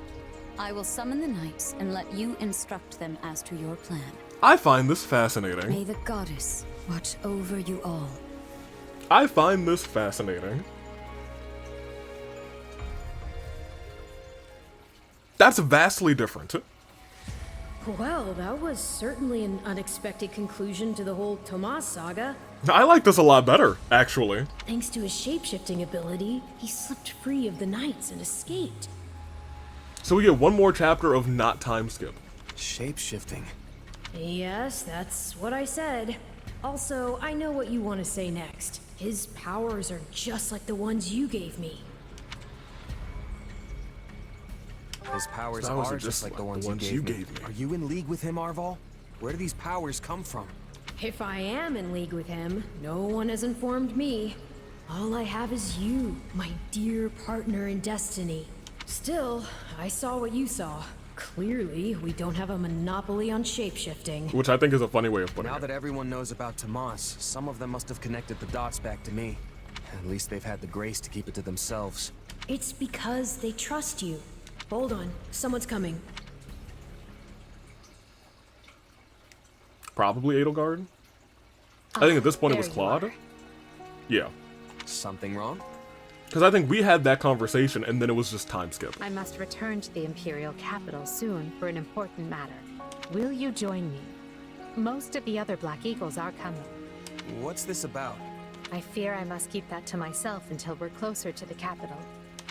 I will summon the Knights and let you instruct them as to your plan. I find this fascinating. May the Goddess watch over you all. I find this fascinating. That's vastly different. Well, that was certainly an unexpected conclusion to the whole Tomas saga. I like this a lot better, actually. Thanks to his shapeshifting ability, he slipped free of the Knights and escaped. So we get one more chapter of not time skip. Shapeshifting. Yes, that's what I said. Also, I know what you want to say next. His powers are just like the ones you gave me. His powers are just like the ones you gave me. Are you in league with him, Arval? Where do these powers come from? If I am in league with him, no one has informed me. All I have is you, my dear partner in destiny. Still, I saw what you saw. Clearly, we don't have a monopoly on shapeshifting. Which I think is a funny way of putting it. Now that everyone knows about Tomas, some of them must have connected the dots back to me. At least they've had the grace to keep it to themselves. It's because they trust you. Hold on, someone's coming. Probably Edelgard. I think at this point it was Claude. Yeah. Something wrong? Because I think we had that conversation and then it was just time skip. I must return to the Imperial capital soon for an important matter. Will you join me? Most of the other Black Eagles are coming. What's this about? I fear I must keep that to myself until we're closer to the capital.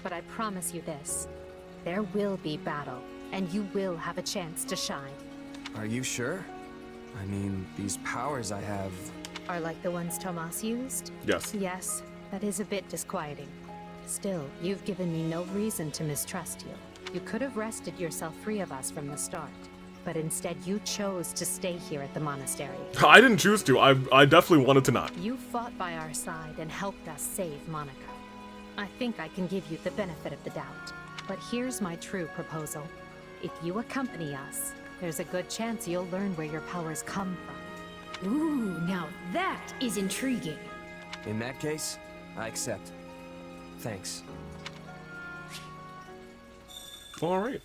But I promise you this. There will be battle, and you will have a chance to shine. Are you sure? I mean, these powers I have... Are like the ones Tomas used? Yes. Yes, that is a bit disquieting. Still, you've given me no reason to mistrust you. You could have wrested yourself free of us from the start, but instead you chose to stay here at the monastery. I didn't choose to. I definitely wanted to not. You fought by our side and helped us save Monica. I think I can give you the benefit of the doubt. But here's my true proposal. If you accompany us, there's a good chance you'll learn where your powers come from. Ooh, now that is intriguing. In that case, I accept. Thanks. Alright.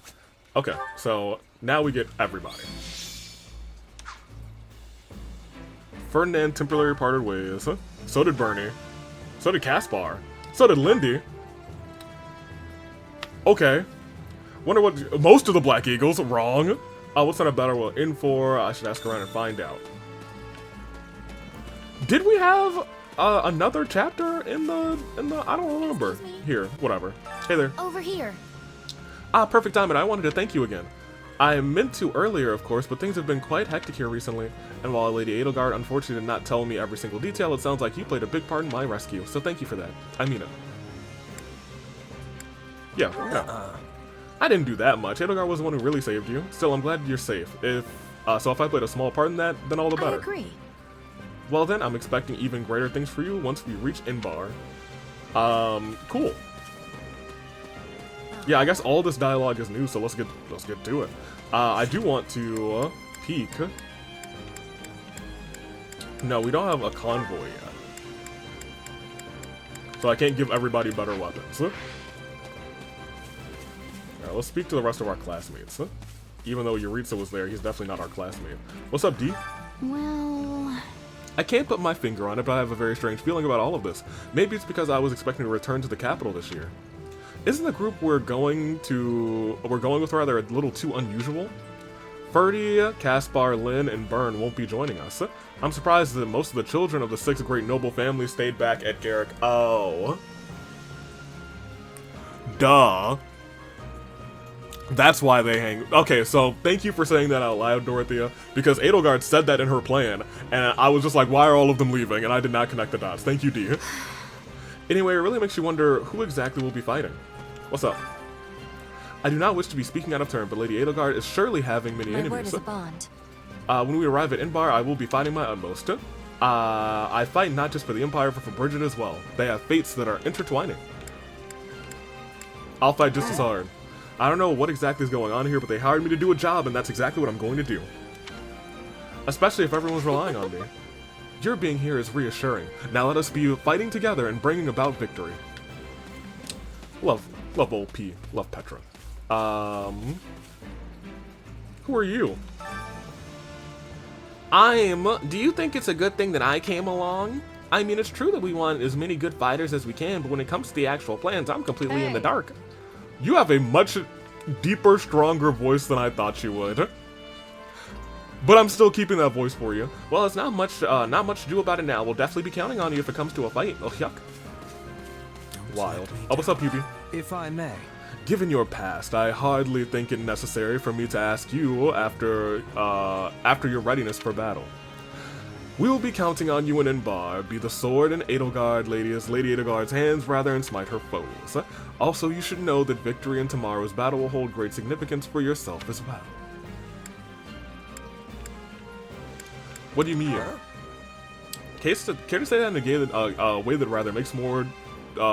Okay, so now we get everybody. Ferdinand temporarily parted ways. So did Bernie. So did Caspar. So did Lindy. Okay. Wonder what most of the Black Eagles wrong. What's that battle we're in for? I should ask around and find out. Did we have another chapter in the I don't remember. Here, whatever. Hey there. Over here. Perfect timing. I wanted to thank you again. I meant to earlier, of course, but things have been quite hectic here recently. And while Lady Edelgard unfortunately did not tell me every single detail, it sounds like you played a big part in my rescue. So thank you for that. I mean it. Yeah. I didn't do that much. Edelgard was the one who really saved you. Still, I'm glad you're safe. So if I played a small part in that, then all the better. I agree. Well then, I'm expecting even greater things for you once we reach Inbar. Cool. Yeah, I guess all this dialogue is new, so let's get to it. I do want to peek. No, we don't have a convoy yet, so I can't give everybody better weapons. Alright, let's speak to the rest of our classmates. Even though Yuritsa was there, he's definitely not our classmate. What's up, D? Well... I can't put my finger on it, but I have a very strange feeling about all of this. Maybe it's because I was expecting to return to the capital this year. Isn't the group we're going with rather a little too unusual? Ferdy, Caspar, Lynn, and Byrne won't be joining us. I'm surprised that most of the children of the 6 great noble families stayed back at Garrick. Oh. Duh. That's why they hang. Okay, so thank you for saying that out loud, Dorothea, because Edelgard said that in her plan, and I was just like, why are all of them leaving? And I did not connect the dots. Thank you, D. Anyway, it really makes you wonder who exactly will be fighting. What's up? I do not wish to be speaking out of turn, but Lady Edelgard is surely having many enemies. My word is a bond. When we arrive at Inbar, I will be fighting my utmost. I fight not just for the Empire, but for Bridget as well. They have fates that are intertwining. I'll fight just as hard. I don't know what exactly is going on here, but they hired me to do a job, and that's exactly what I'm going to do. Especially if everyone's relying on me. Your being here is reassuring. Now let us be fighting together and bringing about victory. Love old P. Love Petra. Who are you? Do you think it's a good thing that I came along? I mean, it's true that we want as many good fighters as we can, but when it comes to the actual plans, I'm completely in the dark. You have a much deeper, stronger voice than I thought you would. But I'm still keeping that voice for you. Well, it's not much to do about it now. We'll definitely be counting on you if it comes to a fight. Oh, yuck. Wild. Oh, what's up, Yubi? If I may. Given your past, I hardly think it necessary for me to ask you after your readiness for battle. We will be counting on you in Inbar. Be the sword in Edelgard, Lady Edelgard's hands, rather, and smite her foes. Also, you should know that victory in tomorrow's battle will hold great significance for yourself as well. What do you mean? Care to say that in a way that rather makes more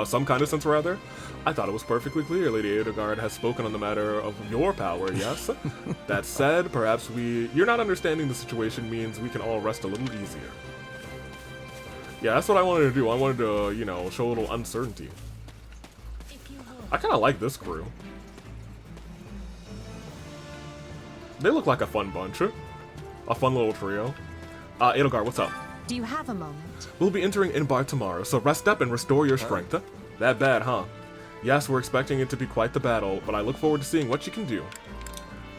some kind of sense, rather? I thought it was perfectly clear Lady Edelgard has spoken on the matter of your power, yes? That said, perhaps you're not understanding the situation means we can all rest a little easier. Yeah, that's what I wanted to do. I wanted to, you know, show a little uncertainty. I kind of like this crew. They look like a fun bunch. A fun little trio. Edelgard, what's up? Do you have a moment? We'll be entering Inbar tomorrow, so rest up and restore your strength. That bad, huh? Yes, we're expecting it to be quite the battle, but I look forward to seeing what you can do.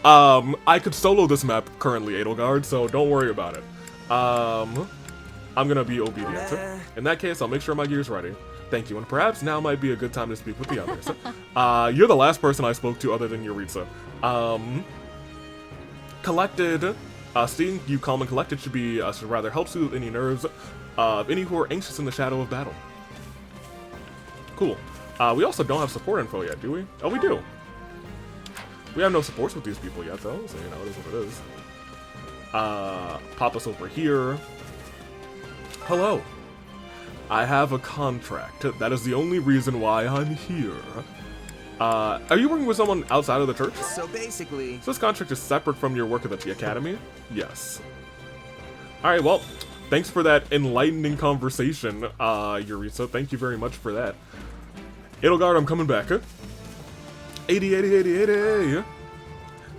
I could solo this map currently, Edelgard, so don't worry about it. I'm gonna be obedient. In that case, I'll make sure my gear's ready. Thank you, and perhaps now might be a good time to speak with the others. You're the last person I spoke to other than Yuritsa. Collected. Seeing you calm and collected should rather help soothe any nerves of any who are anxious in the shadow of battle. Cool. We also don't have support info yet, do we? Oh, we do. We have no supports with these people yet, though, so, you know, it is what it is. Pop us over here. Hello. I have a contract. That is the only reason why I'm here. Are you working with someone outside of the church? So basically... So this contract is separate from your work at the academy? Yes. Alright, well, thanks for that enlightening conversation, Yuritsa. Thank you very much for that. Edelgard, I'm coming back. 80.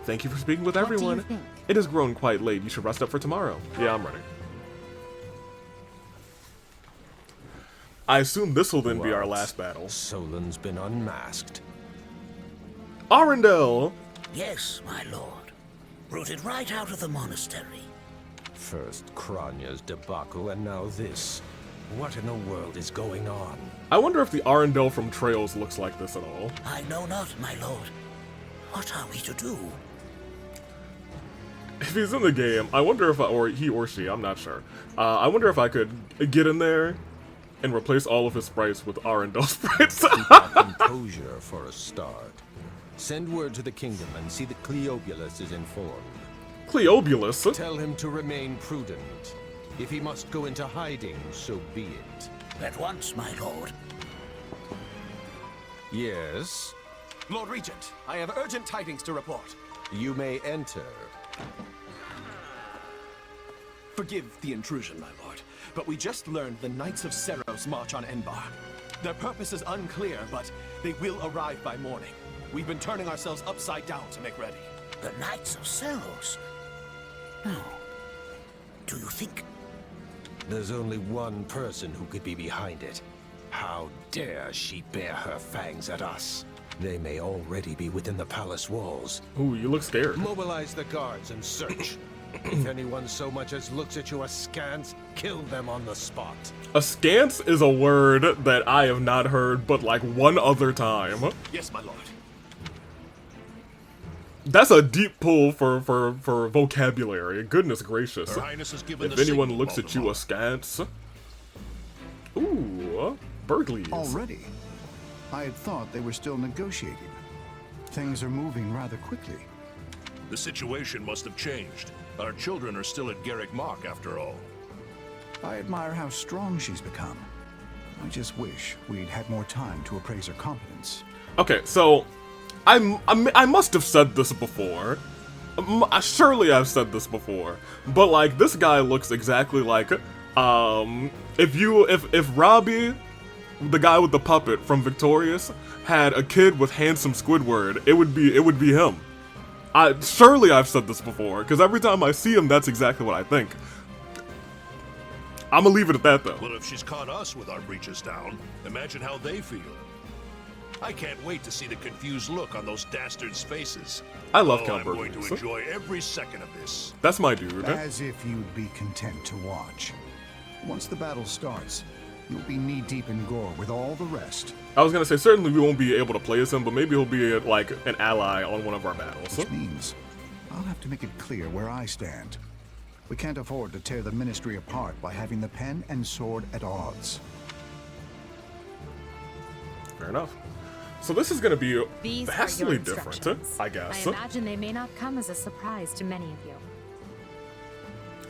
Thank you for speaking with everyone. What do you think? It has grown quite late. You should rest up for tomorrow. Yeah, I'm ready. I assume this will then be our last battle. Solon's been unmasked. Arundel! Yes, my lord. Rooted right out of the monastery. First Kranya's debacle, and now this. What in the world is going on? I wonder if the Arundel from Trails looks like this at all. I know not, my lord. What are we to do? If he's in the game, I wonder if or he or she, I'm not sure. I wonder if I could get in there and replace all of his sprites with Arundel sprites. Keep our composure for a start. Send word to the kingdom and see that Cleobulus is informed. Cleobulus? Tell him to remain prudent. If he must go into hiding, so be it. At once, my lord. Yes? Lord Regent, I have urgent tidings to report. You may enter. Forgive the intrusion, my lord, but we just learned the Knights of Seros march on Enbar. Their purpose is unclear, but they will arrive by morning. We've been turning ourselves upside down to make ready. The Knights of Seros? No. Do you think? There's only one person who could be behind it. How dare she bare her fangs at us? They may already be within the palace walls. Ooh, you look scared. Mobilize the guards and search. If anyone so much as looks at you askance, kill them on the spot. Askance is a word that I have not heard but like one other time. Yes, my lord. That's a deep pull for vocabulary. Goodness gracious. Her Highness has given If the anyone signal, looks at you askance. Ooh, Burgleys. Already? I had thought they were still negotiating. Things are moving rather quickly. The situation must have changed. Our children are still at Garrick Mach, after all. I admire how strong she's become. I just wish we'd had more time to appraise her competence. Okay, so I must have said this before. Surely I've said this before. But like this guy looks exactly like if Robbie, the guy with the puppet from Victorious, had a kid with handsome Squidward, it would be him. Surely I've said this before, because every time I see him, that's exactly what I think. I'm gonna leave it at that, though. Well, if she's caught us with our breeches down, imagine how they feel. I can't wait to see the confused look on those dastards' faces. I love Count I'm going Burgleys. to enjoy every second of this. That's my dude. As if you'd be content to watch. Once the battle starts, you'll be knee-deep in gore with all the rest. I was gonna say, certainly we won't be able to play as him, but maybe he'll be like an ally on one of our battles. Which means I'll have to make it clear where I stand. We can't afford to tear the Ministry apart by having the pen and sword at odds. Fair enough. So this is gonna be These vastly are your different, instructions. I guess. I imagine they may not come as a surprise to many of you.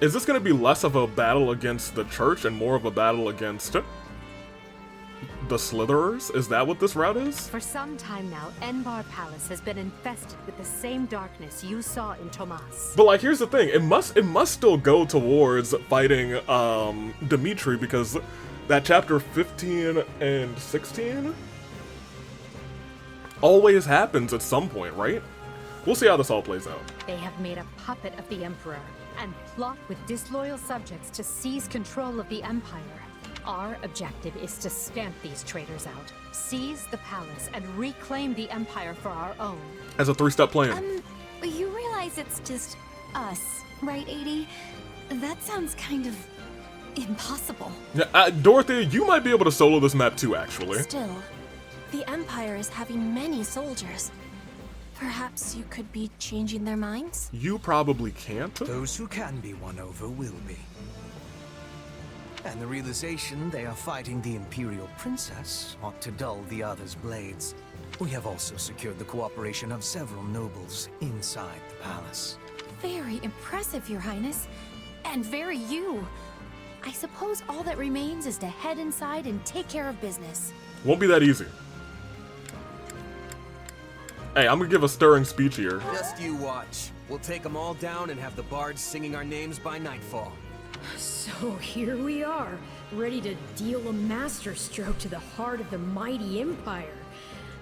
Is this gonna be less of a battle against the church and more of a battle against the Slitherers? Is that what this route is? For some time now, Enbar Palace has been infested with the same darkness you saw in Tomas. But like, here's the thing: it must still go towards fighting Dimitri, because that chapter 15 and 16 always happens at some point, right? We'll see how this all plays out. They have made a puppet of the Emperor and plot with disloyal subjects to seize control of the Empire. Our objective is to stamp these traitors out, seize the palace, and reclaim the Empire for our own. As a 3-step plan. You realize it's just us, right, Edie? That sounds kind of impossible. Yeah, Dorothea, you might be able to solo this map too, actually. Still, the Empire is having many soldiers. Perhaps you could be changing their minds? You probably can't. Those who can be won over will be. And the realization they are fighting the Imperial Princess ought to dull the others' blades. We have also secured the cooperation of several nobles inside the palace. Very impressive, Your Highness. And very you. I suppose all that remains is to head inside and take care of business. Won't be that easy. Hey, I'm gonna give a stirring speech here. Just you watch. We'll take them all down and have the bards singing our names by nightfall. So here we are, ready to deal a masterstroke to the heart of the mighty Empire.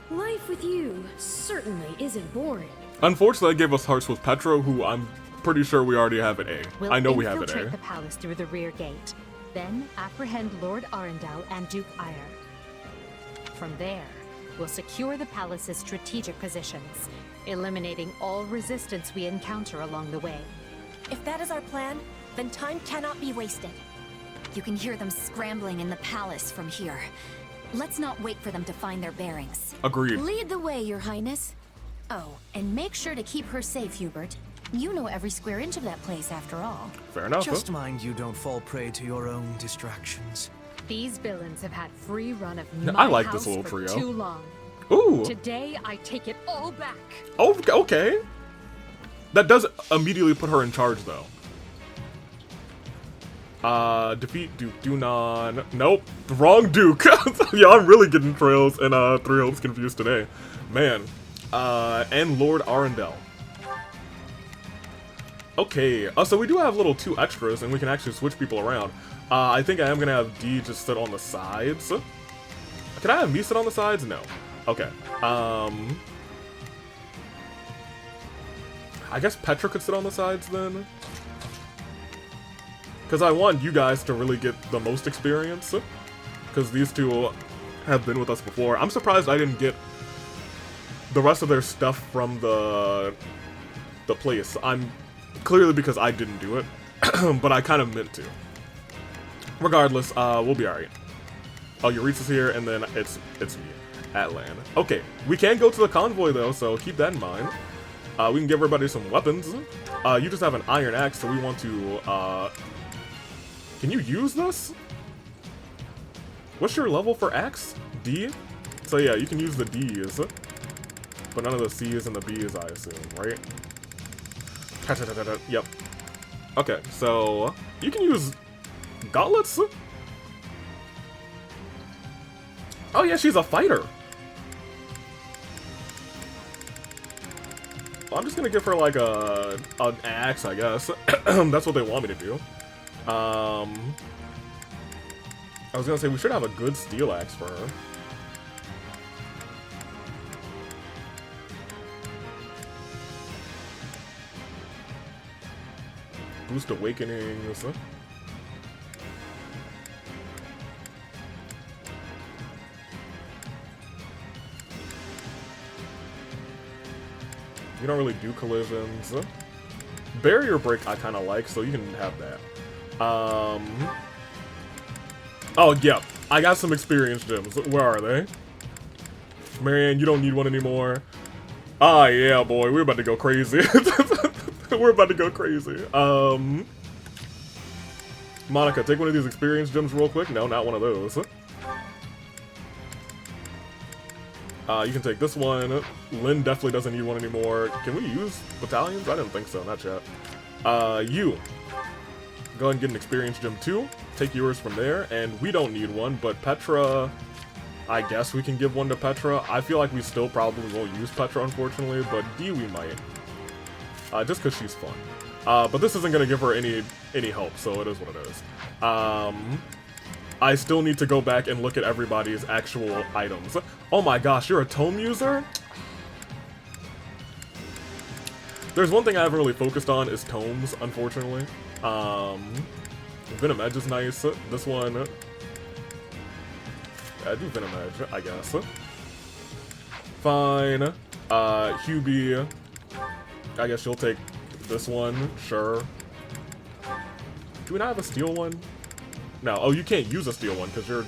Life with you certainly isn't boring. Unfortunately, they gave us Hearts with Petro, who I'm pretty sure we already have at A. We'll I know we have at infiltrate A. the palace through the rear gate, then apprehend Lord Arundel and Duke Ire. From there, we'll secure the palace's strategic positions, eliminating all resistance we encounter along the way. If that is our plan, then time cannot be wasted. You can hear them scrambling in the palace from here. Let's not wait for them to find their bearings. Agreed. Lead the way, Your Highness. Oh, and make sure to keep her safe, Hubert. You know every square inch of that place, after all. Fair enough. Just mind you don't fall prey to your own distractions. These villains have had free run of I my like house this little for trio. too long. Ooh. Today, I take it all back. Oh, okay. That does immediately put her in charge, though. Defeat Duke Dunan. Nope, the wrong Duke. Yeah, I'm really getting Trails and Three Hopes confused today. Man, and Lord Arundel. Okay, so we do have little 2 extras, and we can actually switch people around. I think I am gonna have Dee just sit on the sides. Can I have me sit on the sides? No. Okay. I guess Petra could sit on the sides then. Because I want you guys to really get the most experience. Because these 2 have been with us before. I'm surprised I didn't get the rest of their stuff from the place. I'm clearly because I didn't do it, but I kind of meant to. Regardless, we'll be alright. Oh, Euritha's here, and then it's me, Atlan. Okay, we can go to the convoy though, so keep that in mind. We can give everybody some weapons. You just have an iron axe, so we want to, can you use this? What's your level for axe? D? So yeah, you can use the D's, but none of the C's and the B's, I assume, right? Yep. Okay, so you can use gauntlets? Oh yeah, she's a fighter. Well, I'm just gonna give her like an axe, I guess. That's what they want me to do. I was gonna say we should have a good steel axe for her. Boost awakenings. You don't really do collisions. Barrier break I kind of like, so you can have that. Oh, yeah. I got some experience gems. Where are they? Marianne, you don't need one anymore. Ah, yeah, boy. We're about to go crazy. We're about to go crazy. Monica, take one of these experience gems real quick. No, not one of those. You can take this one. Lynn definitely doesn't need one anymore. Can we use battalions? I didn't think so, not yet. You. Go ahead and get an experience gem too. Take yours from there, and we don't need one, but Petra, I guess we can give one to Petra. I feel like we still probably won't use Petra, unfortunately, but D we might. Just because she's fun. But this isn't going to give her any help, so it is what it is. I still need to go back and look at everybody's actual items. Oh my gosh, you're a tome user? There's one thing I haven't really focused on is tomes, unfortunately. Venom Edge is nice. This one... I do Venom Edge, I guess. Fine. Hubie... I guess you'll take this one, sure. Do we not have a steel one? No. Oh, you can't use a steel one because your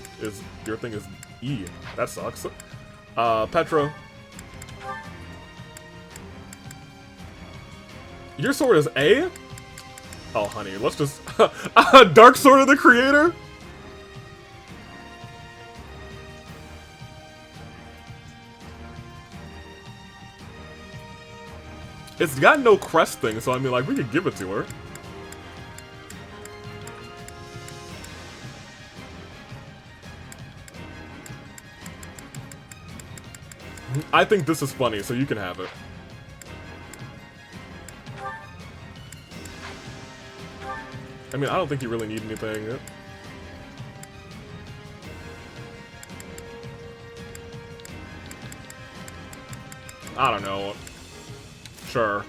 thing is E. That sucks. Petra. Your sword is A? Oh, honey, let's just... Dark Sword of the Creator? It's got no crest thing, so I mean, like, we could give it to her. I think this is funny, so you can have it. I mean, I don't think you really need anything. I don't know. Sure.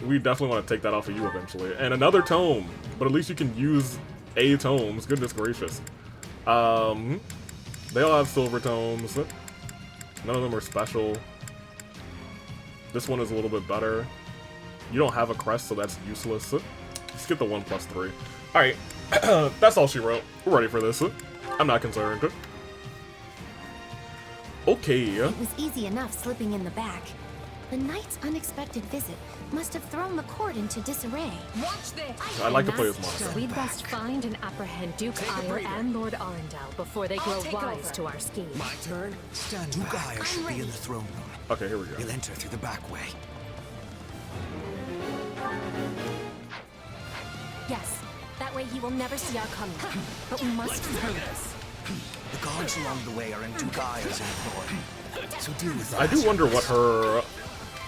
We definitely want to take that off of you eventually. And another tome. But at least you can use A tomes. Goodness gracious. They all have silver tomes. None of them are special. This one is a little bit better. You don't have a crest, so that's useless. Just get the 1+3. Alright. That's all she wrote. We're ready for this. I'm not concerned. Okay. It was easy enough slipping in the back. The knight's unexpected visit must have thrown the court into disarray. Watch this! I like to play as Monica. So we'd best find and apprehend Duke Ire and Lord Arundel before they grow wise to our scheme. My turn? Stand Duke Ire should be in the throne room. Okay, here we go. He'll enter through the back way. Yes, that way he will never see our coming. But we must hurry this. The gods along the way are in Dugaya's employ. So deal with that. I do wonder what her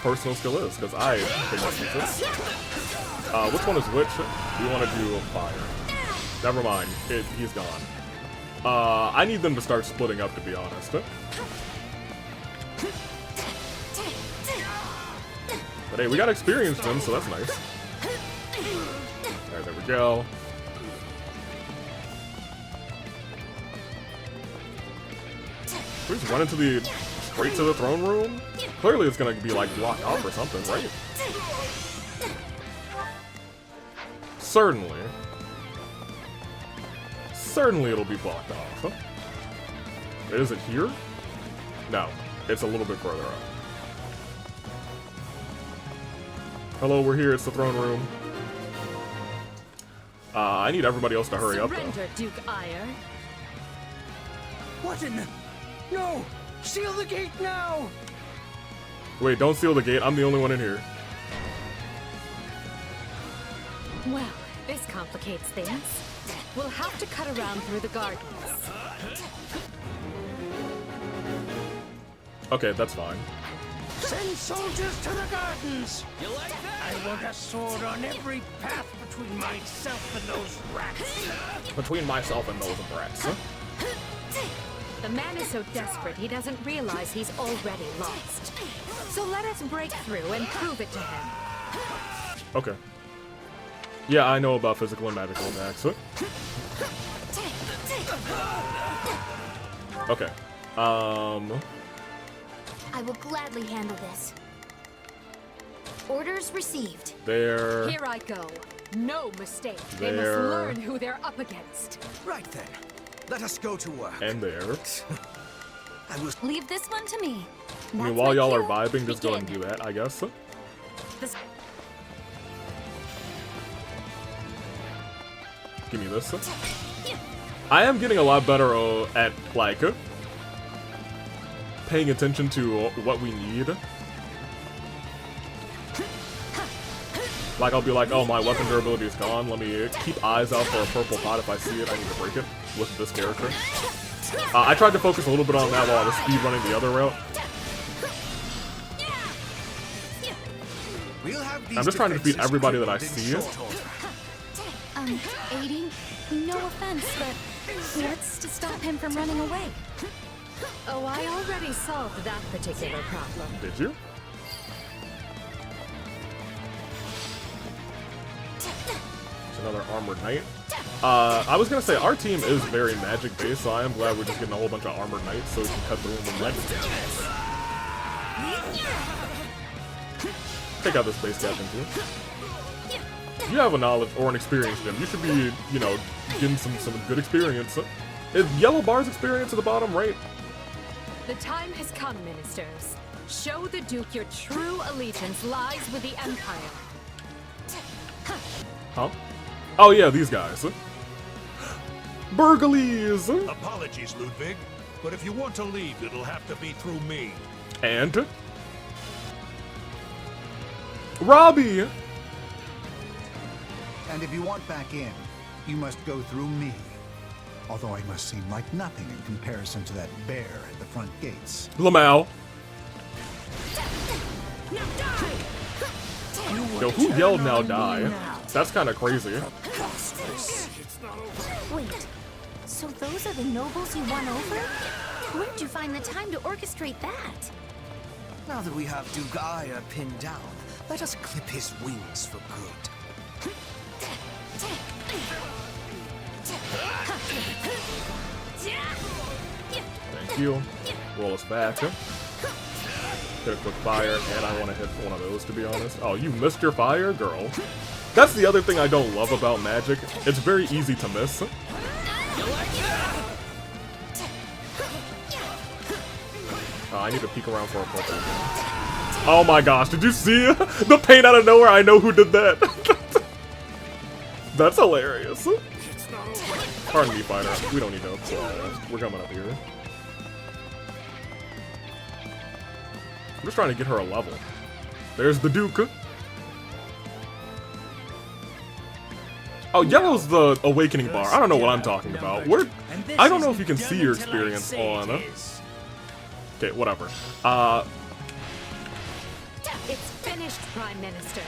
personal skill is, because I think that's it. Which one is which? We want to do fire. Never mind. He's gone. I need them to start splitting up, to be honest. But hey, we got experienced them, so that's nice. Alright, there we go. We just went into the straight to the throne room? Clearly it's gonna be like blocked off or something, right? Certainly. Certainly it'll be blocked off. Is it here? No. It's a little bit further up. Hello, we're here. It's the throne room. I need everybody else to hurry up, though. Surrender, Duke Ire. What in the... No! Seal the gate now! Wait, don't seal the gate. I'm the only one in here. Well, this complicates things. We'll have to cut around through the gardens. Okay, that's fine. Send soldiers to the gardens! You like that? I want a sword on every path between myself and those rats. Between myself and those rats. The man is so desperate he doesn't realize he's already lost. So let us break through and prove it to him. Okay. Yeah, I know about physical and magical attacks. Okay. I will gladly handle this. Orders received. There. Here I go. No mistake. They must There. learn who they're up against. Right then. Let us go to work. And there. I will leave this one to me. I mean, while y'all are vibing, just go ahead and do that, I guess. This Give me this. I am getting a lot better at, like, paying attention to what we need. Like, I'll be like, oh, my weapon durability is gone. Let me keep eyes out for a purple pot. If I see it, I need to break it with this character. I tried to focus a little bit on that while I was speedrunning the other route. I'm just trying to defeat everybody that I see. Edie, no offense, but what's to stop him from running away? Oh, I already solved that particular problem. Did you? It's another armored knight. I was gonna say, our team is very magic based, so I am glad we're just getting a whole bunch of armored knights so we can cut through them with Take out this base captain too. You have a knowledge or an experience, Jim. You should be, you know, getting some good experience. Is Yellow Bar's experience at the bottom, right? The time has come, ministers. Show the Duke your true allegiance lies with the Empire. Huh? Oh yeah, these guys. Burgleys! Apologies, Ludwig, but if you want to leave, it'll have to be through me. And? Robbie! And if you want back in, you must go through me. Although I must seem like nothing in comparison to that bear at the front gates. Lamau. Yo, who yelled now die? That's kind of crazy. Wait, so those are the nobles you won over? Where'd you find the time to orchestrate that? Now that we have Dugaya pinned down, let us clip his wings for good. Thank you. Roll us back. Hit a quick fire, and I want to hit one of those, to be honest. Oh, you missed your fire? Girl. That's the other thing I don't love about magic. It's very easy to miss. I need to peek around for a purple. Oh my gosh, did you see the pain out of nowhere? I know who did that. That's hilarious. Pardon me, fighter. We don't need help, so we're coming up here. I'm just trying to get her a level. There's the Duke. Oh, yellow's the awakening bar. I don't know what I'm talking about. Where I don't know if you can see your experience on. Okay, whatever. It's finished, Prime Minister.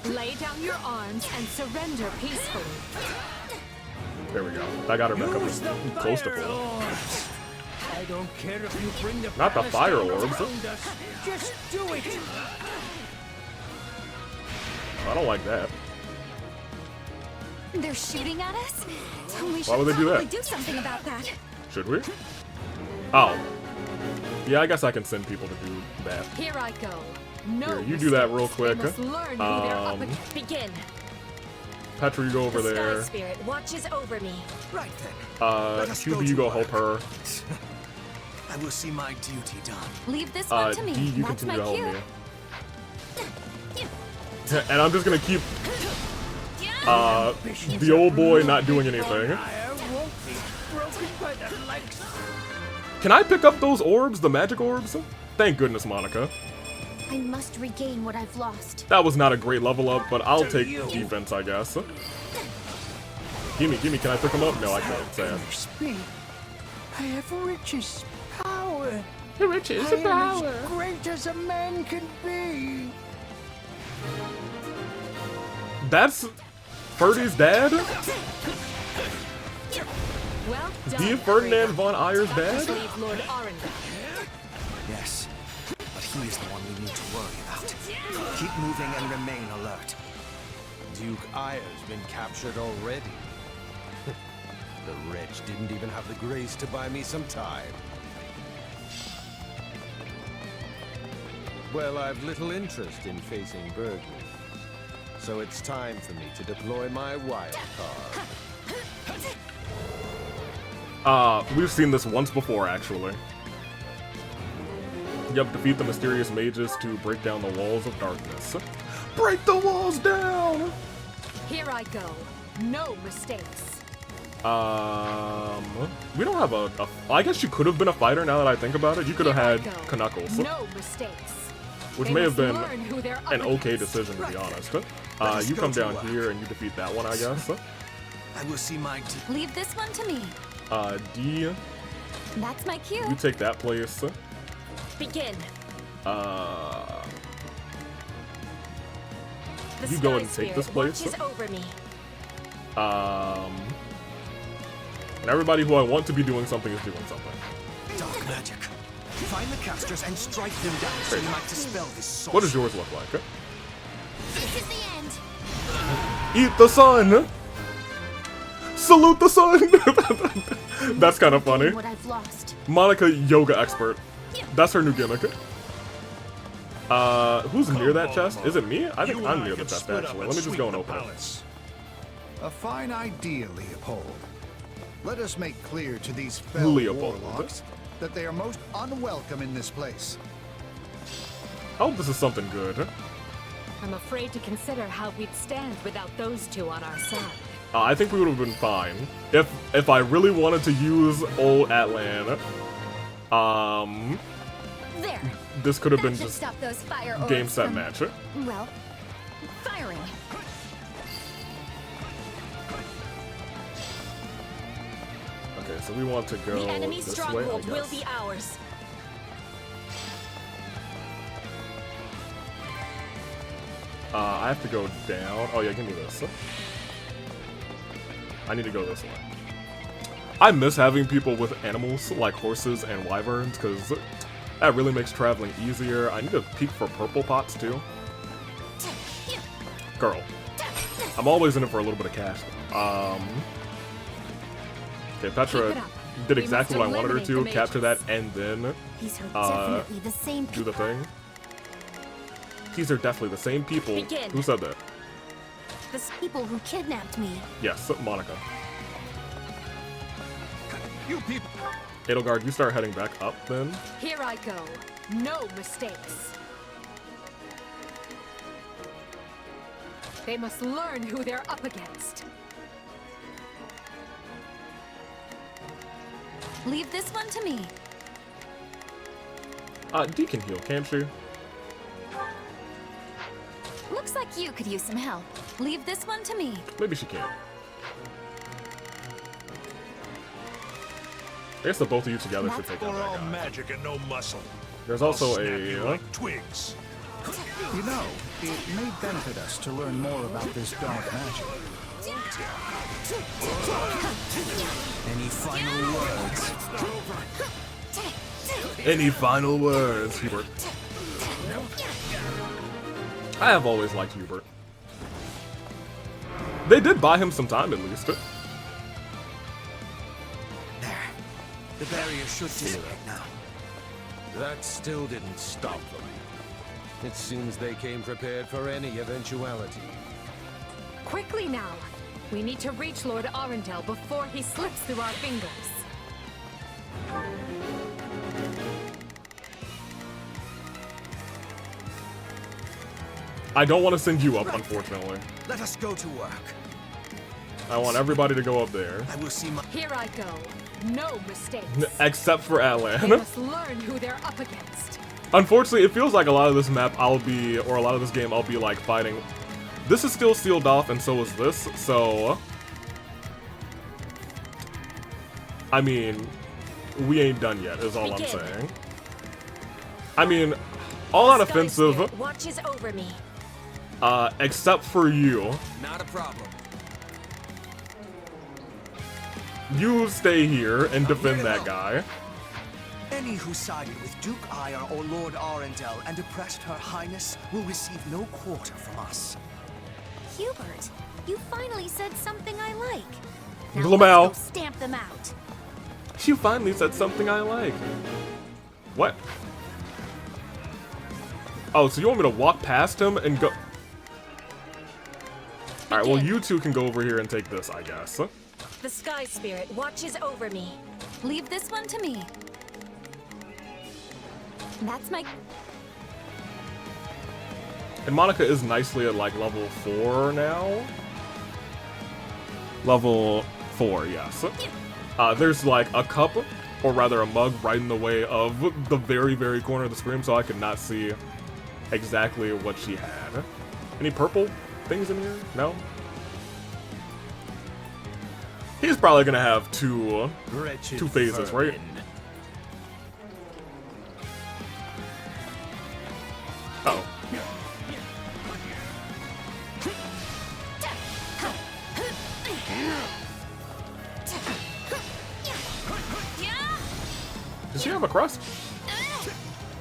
Lay down your arms and surrender peacefully. There we go. I got her back up close to full. I don't care if you bring the Not the palace fire down orbs. around us. Just do it. I don't like that. They're shooting at us? We Why would they do probably that? do something about that. Should we? Oh. Yeah, I guess I can send people to do that. Here I go. No Here, you do that real quick. They must learn who they're up against. Begin. Petra, you go over The there. Sky Spirit watches over me. Right then. QB, you go help her. I will see my duty done. Leave this one to me. D, you That's my continue to help cue. me. And I'm just gonna keep the old boy not doing anything. Can I pick up those orbs, the magic orbs? Thank goodness, Monica. I must regain what I've lost. That was not a great level up, but I'll take defense, I guess. Gimme, can I pick them up? No, I can't. Sad. Speak. I have riches, power. Riches, I am as great as a man can be. That's Ferdy's dad? Well D. Ferdinand von Eyer's dad? Leave Lord Arundel. Yes, but he is the one we need to worry about. Keep moving and remain alert. Duke Eyer's been captured already. The wretch didn't even have the grace to buy me some time. Well, I've little interest in facing Bergman. So it's time for me to deploy my wild card. We've seen this once before, actually. Yep, defeat the mysterious mages to break down the walls of darkness. Break the walls down! Here I go. No mistakes. We don't have I guess you could have been a fighter now that I think about it. You could have had Knuckles. No mistakes. Which They may have must been learn who they're up an okay against. decision, to be honest. You come down here and you defeat that one, I guess. I will see my Leave this one to me. D, That's my cue. you take that place. Begin. The You go Sky and take this Spirit place. watches over me. And everybody who I want to be doing something is doing something. dark magic. Find the casters and strike them down so you might dispel this sorcery. What does yours look like? This is the end. Eat the sun! Salute the sun! That's kind of funny. What I've lost. Monica, yoga expert. That's her new gimmick. Who's near that chest? Is it me? I think I'm near the chest, actually. Let me just go and open it. A fine idea, Leopold. Let us make clear to these fell Leopold. warlocks that they are most unwelcome in this place. I hope this is something good. I'm afraid to consider how we'd stand without those two on our side. I think we would have been fine. If I really wanted to use old Atlan, There. this could have That been should just stop those fire orbs game, set, from, match. Well, firing. Okay, so we want to go The enemy this way, I stronghold will guess. be ours. I have to go down. Oh yeah, give me this. I need to go this way. I miss having people with animals like horses and wyverns because that really makes traveling easier. I need to peek for purple pots too. Girl. I'm always in it for a little bit of cash. Okay, Petra did exactly what I wanted her to, capture that and then These are definitely the same do people. the thing. These are definitely the same people. Begin. Who said that? The people who kidnapped me. Yes, Monica. You people. Edelgard, you start heading back up then. Here I go. No mistakes. They must learn who they're up against. Leave this one to me. Dee can heal, can't she? Looks like you could use some help. Leave this one to me. Maybe she can. guess the both of you together should take out We're that all guy. magic and no muscle. There's I'll also snap you a... like twigs. You know, it may benefit us to learn more about this dark magic. Any final words? Any final words, Hubert? I have always liked Hubert. They did buy him some time, at least. There. The barrier should dissipate now. That still didn't stop them. It seems they came prepared for any eventuality. Quickly now! We need to reach Lord Arundel before he slips through our fingers. I don't want to send you up, unfortunately. Let us go to work. I want everybody to go up there. I will see my... Here I go. No mistakes. Except for They Atlan. must learn who they're up against. Unfortunately, it feels like a lot of this map or a lot of this game I'll be like fighting. This is still sealed off and so is this, so... I mean, we ain't done yet, is all I'm saying. I mean, all out offensive, Watches over me. except for you. Not a problem. You stay here and defend that guy. Any who sided with Duke Ire or Lord Arundel and oppressed Her Highness will receive no quarter from us. Hubert, you finally said something I like. Now Lamau. let's go stamp them out. You finally said something I like. What? Oh, so you want me to walk past him and go... Alright, well you two can go over here and take this, I guess. The Sky Spirit watches over me. Leave this one to me. That's my... And Monica is nicely at like level 4 now. Level 4, yes. There's like a cup, or rather a mug, right in the way of the very, very corner of the screen, so I could not see exactly what she had. Any purple things in here? No? He's probably gonna have two phases, right? Oh. Does she have a crust?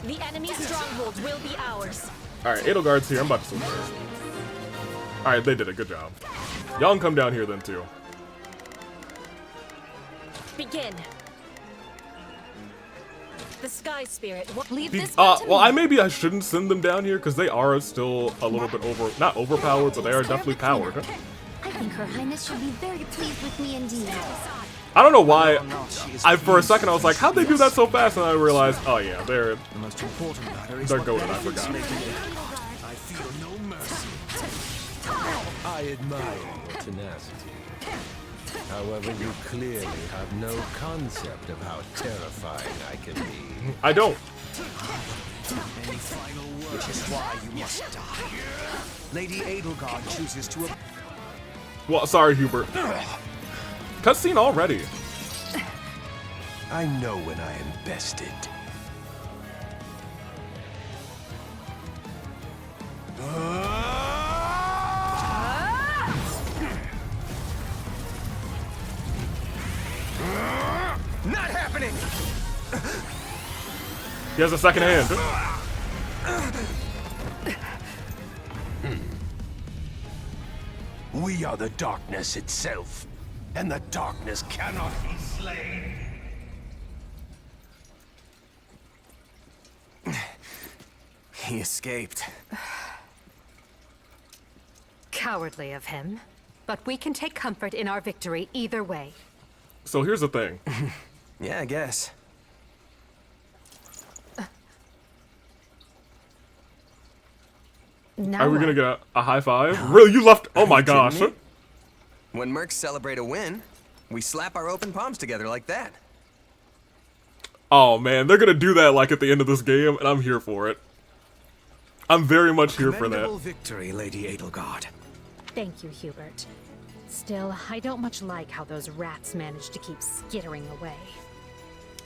The enemy's stronghold will be ours. Alright, Edelgard's here. I'm about to switch this. Alright, they did a good job. Y'all can come down here then too. Begin. The Sky Spirit. Leave this Well, maybe I shouldn't send them down here because they are still a little bit not overpowered, but they are definitely powered. I think Her Highness should be very pleased with me indeed. I don't know why. For a second I was like, how'd they do that so fast? And I realized, oh yeah, they're goated. I forgot. I feel no mercy. I admire your tenacity. However, you clearly have no concept of how terrifying I can be. I don't. Any final word? Which is why you must die. Lady Edelgard chooses to... Well, sorry, Hubert. Cutscene already. I know when I am bested. Not happening! He has a second hand. We are the darkness itself, and the darkness cannot be slain. He escaped. Cowardly of him. But we can take comfort in our victory either way. So here's the thing. Yeah, I guess. Now Are we gonna get a high five? Really? You left? Oh my gosh. When mercs celebrate a win, we slap our open palms together like that. Oh man, they're gonna do that like at the end of this game, and I'm here for it. I'm very much here for that. Commendable victory, Lady Edelgard. Thank you, Hubert. Still, I don't much like how those rats managed to keep skittering away.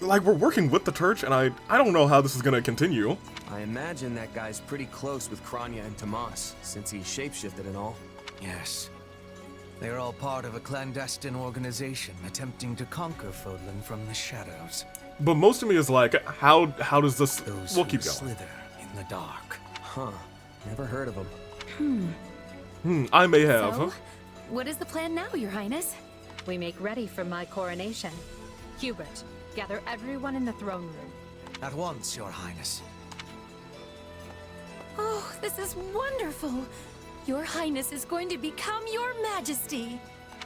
like, we're working with the church, and I don't know how this is gonna continue. I imagine that guy's pretty close with Kranya and Tomas, since he shapeshifted and all. Yes. They're all part of a clandestine organization attempting to conquer Fodlan from the shadows. But most of me is like, how does this... We'll keep going. Slither in the dark. Huh. Never heard of him. I may have. So, what is the plan now, Your Highness? We make ready for my coronation. Hubert, gather everyone in the throne room. At once, Your Highness. Oh, this is wonderful! Your Highness is going to become Your Majesty!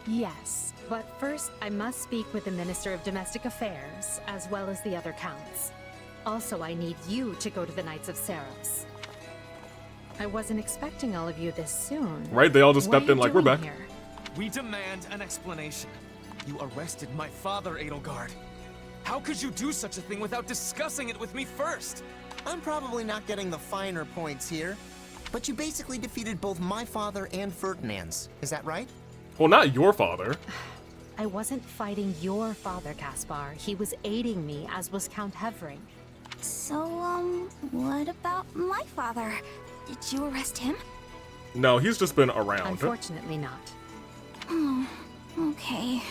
Yes, but first I must speak with the Minister of Domestic Affairs, as well as the other counts. Also, I need you to go to the Knights of Seros. I wasn't expecting all of you this soon. Right, they all just stepped in like, we're back. Here? We demand an explanation. You arrested my father, Edelgard. How could you do such a thing without discussing it with me first? I'm probably not getting the finer points here, but you basically defeated both my father and Ferdinand's. Is that right? Well, not your father. I wasn't fighting your father, Caspar. He was aiding me, as was Count Hevering. So, what about my father? Did you arrest him? No, he's just been around. Unfortunately not. Oh, okay.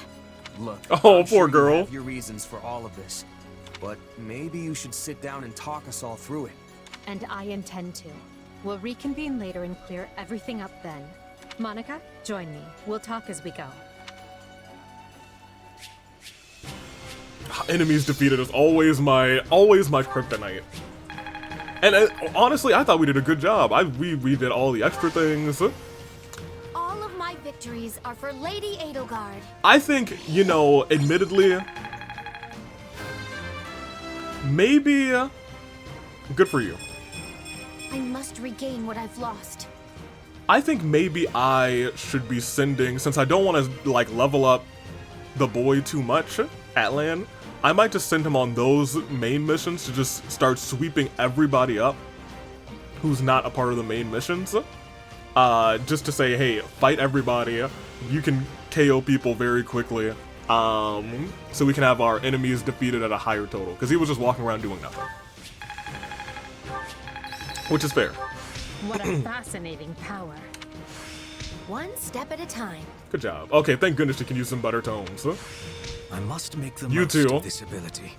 Look, oh, I'm poor sure girl. You have your reasons for all of this, but maybe you should sit down and talk us all through it. And I intend to. We'll reconvene later and clear everything up then. Monica, join me. We'll talk as we go. Enemies defeated is always my kryptonite. And honestly, I thought we did a good job. We did all the extra things. All of my victories are for Lady Edelgard. I think, you know, admittedly, maybe good for you. I must regain what I've lost. I think maybe I should be sending, since I don't want to like level up the boy too much, Atlan, I might just send him on those main missions to just start sweeping everybody up who's not a part of the main missions. Just to say, hey, fight everybody. You can KO people very quickly. So we can have our enemies defeated at a higher total. Because he was just walking around doing nothing. Which is fair. What a fascinating power. One step at a time. Good job. Okay, thank goodness you can use some better tones. I must make the You most too. of this ability.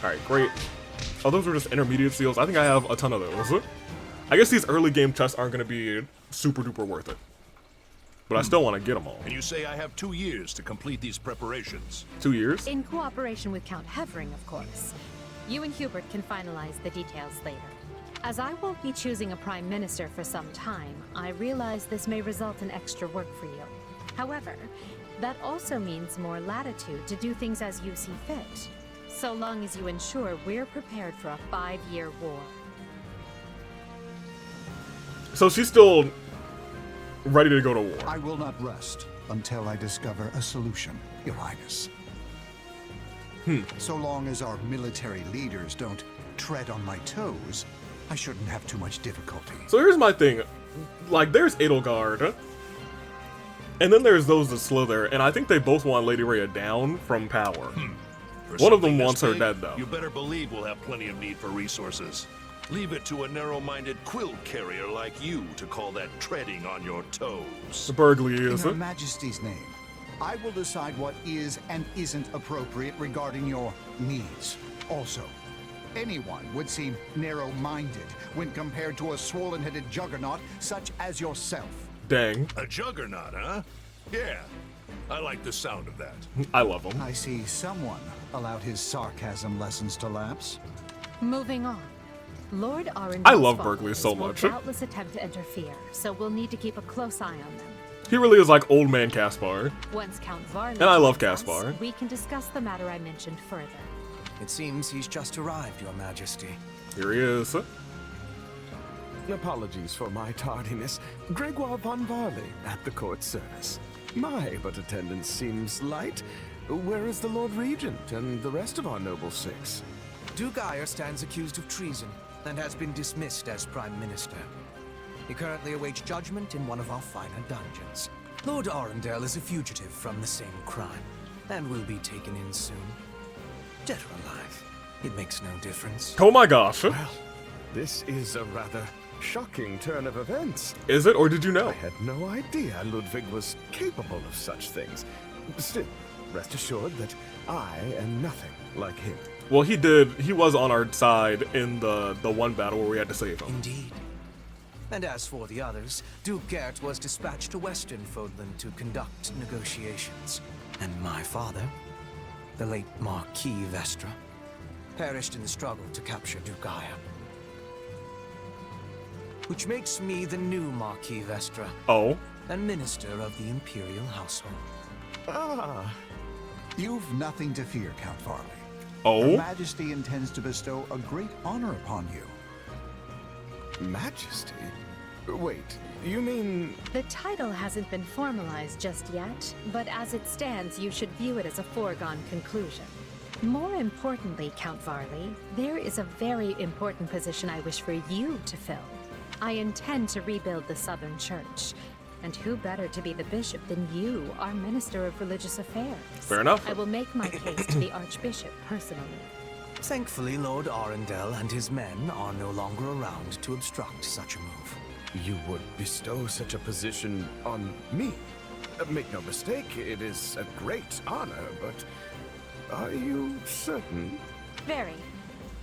Alright, great. Oh, those are just intermediate seals. I think I have a ton of those. I guess these early game chests aren't going to be super duper worth it. But I still want to get them all. And you say I have 2 years to complete these preparations. 2 years? In cooperation with Count Hevering, of course. You and Hubert can finalize the details later. As I won't be choosing a prime minister for some time, I realize this may result in extra work for you. However, that also means more latitude to do things as you see fit, so long as you ensure we're prepared for a 5-year war. So she's still ready to go to war. I will not rest until I discover a solution, Your Highness. So long as our military leaders don't tread on my toes, I shouldn't have too much difficulty. So here's my thing. Like, there's Edelgard. And then there's those that slither, and I think they both want Lady Rhea down from power. One of them wants her dead, though. You better believe we'll have plenty of need for resources. Leave it to a narrow-minded quill carrier like you to call that treading on your toes. Bergley In is Her it? Majesty's name, I will decide what is and isn't appropriate regarding your needs. Also, anyone would seem narrow-minded when compared to a swollen-headed juggernaut such as yourself. Dang. A juggernaut, huh? Yeah, I like the sound of that. I love him. I see someone allowed his sarcasm lessons to lapse. Moving on. Lord Arendel's I love Bergley so will much. doubtless attempt to interfere, so we'll need to keep a close eye on them. He really is like old man Caspar. Once Count Varla And I love joins us, Caspar. we can discuss the matter I mentioned further. It seems he's just arrived, Your Majesty. Here he is. Apologies for my tardiness. Gregoire von Varley at the court service. My, but attendance seems light. Where is the Lord Regent and the rest of our noble six? Dugire stands accused of treason and has been dismissed as Prime Minister. He currently awaits judgment in one of our finer dungeons. Lord Arundel is a fugitive from the same crime, and will be taken in soon. Dead or alive, it makes no difference. Oh my gosh. Well, this is a rather shocking turn of events. Is it, or did you know? I had no idea Ludwig was capable of such things. Still, rest assured that I am nothing like him. Well, he was on our side in the one battle where we had to save him. Indeed. And as for the others, Duke Gert was dispatched to Western Fodland to conduct negotiations. And my father, the late Marquis Vestra, perished in the struggle to capture Duke Aya. Which makes me the new Marquis Vestra. Oh? And Minister of the Imperial Household. Ah. You've nothing to fear, Count Farley. Oh? Her Majesty intends to bestow a great honor upon you. Majesty? Wait, you mean... The title hasn't been formalized just yet, but as it stands, you should view it as a foregone conclusion. More importantly, Count Varley, there is a very important position I wish for you to fill. I intend to rebuild the Southern Church, and who better to be the bishop than you, our Minister of Religious Affairs? Fair enough. I will make my case to the Archbishop personally. Thankfully, Lord Arundel and his men are no longer around to obstruct such a move. You would bestow such a position on me? Make no mistake, it is a great honor, but are you certain? Very.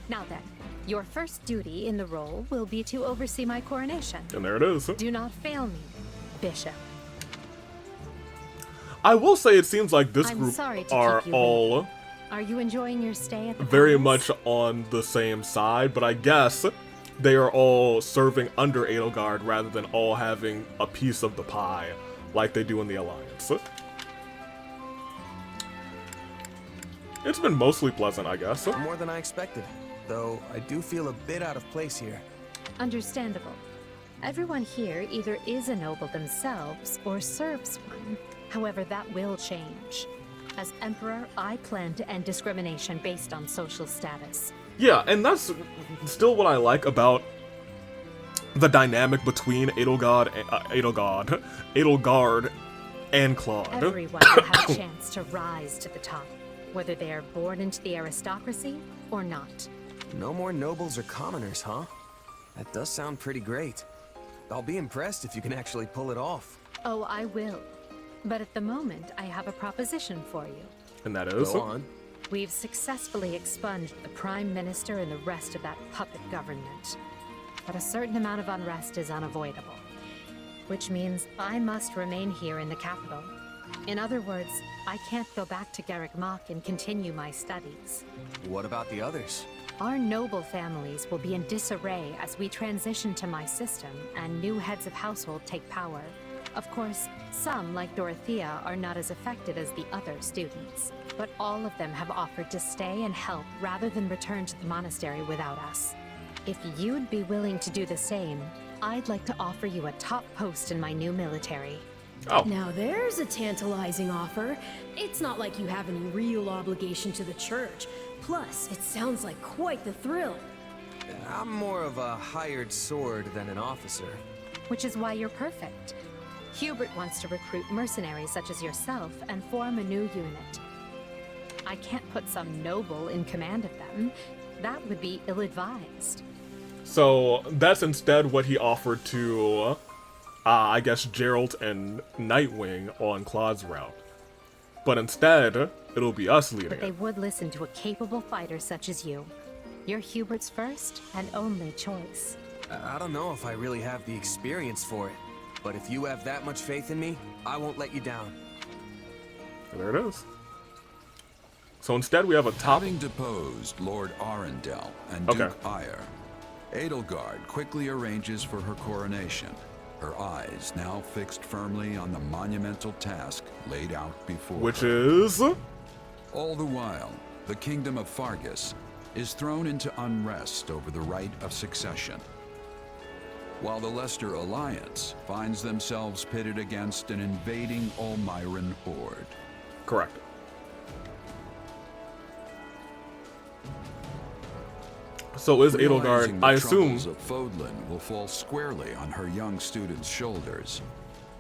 Now then, your first duty in the role will be to oversee my coronation. And there it is. Do not fail me, Bishop. I will say it seems like this I'm group sorry to are keep you all waiting. Are you enjoying your stay at the very palace? much on the same side, but I guess they are all serving under Edelgard rather than all having a piece of the pie like they do in the Alliance. It's been mostly pleasant, I guess. More than I expected, though I do feel a bit out of place here. Understandable. Everyone here either is a noble themselves or serves one. However, that will change. As Emperor, I plan to end discrimination based on social status. Yeah, and that's still what I like about the dynamic between Edelgard and Claude. Everyone will have a chance to rise to the top, whether they are born into the aristocracy or not. No more nobles or commoners, huh? That does sound pretty great. I'll be impressed if you can actually pull it off. Oh, I will. But at the moment, I have a proposition for you. And that is? Go on. We've successfully expunged the Prime Minister and the rest of that puppet government. But a certain amount of unrest is unavoidable. Which means I must remain here in the capital. In other words, I can't go back to Garrick Mach and continue my studies. What about the others? Our noble families will be in disarray as we transition to my system and new heads of household take power. Of course, some, like Dorothea, are not as affected as the other students, but all of them have offered to stay and help rather than return to the monastery without us. If you'd be willing to do the same, I'd like to offer you a top post in my new military. Oh. Now there's a tantalizing offer. It's not like you have any real obligation to the church. Plus, it sounds like quite the thrill. I'm more of a hired sword than an officer. Which is why you're perfect. Hubert wants to recruit mercenaries such as yourself and form a new unit. I can't put some noble in command of them. That would be ill-advised. So that's instead what he offered to, I guess, Geralt and Nightwing on Claude's route. But instead, it'll be us leading But they it. would listen to a capable fighter such as you. You're Hubert's first and only choice. I don't know if I really have the experience for it. But if you have that much faith in me, I won't let you down. There it is. So instead we have a top... Having deposed Lord Arundel and Okay. Duke Eyre, Edelgard quickly arranges for her coronation, her eyes now fixed firmly on the monumental task laid out before Which her. is? All the while, the kingdom of Fargus is thrown into unrest over the right of succession, while the Leicester Alliance finds themselves pitted against an invading Ulmyran horde. Correct. So is Realizing Edelgard, the I assume... troubles of Fodlan will fall squarely on her young students' shoulders.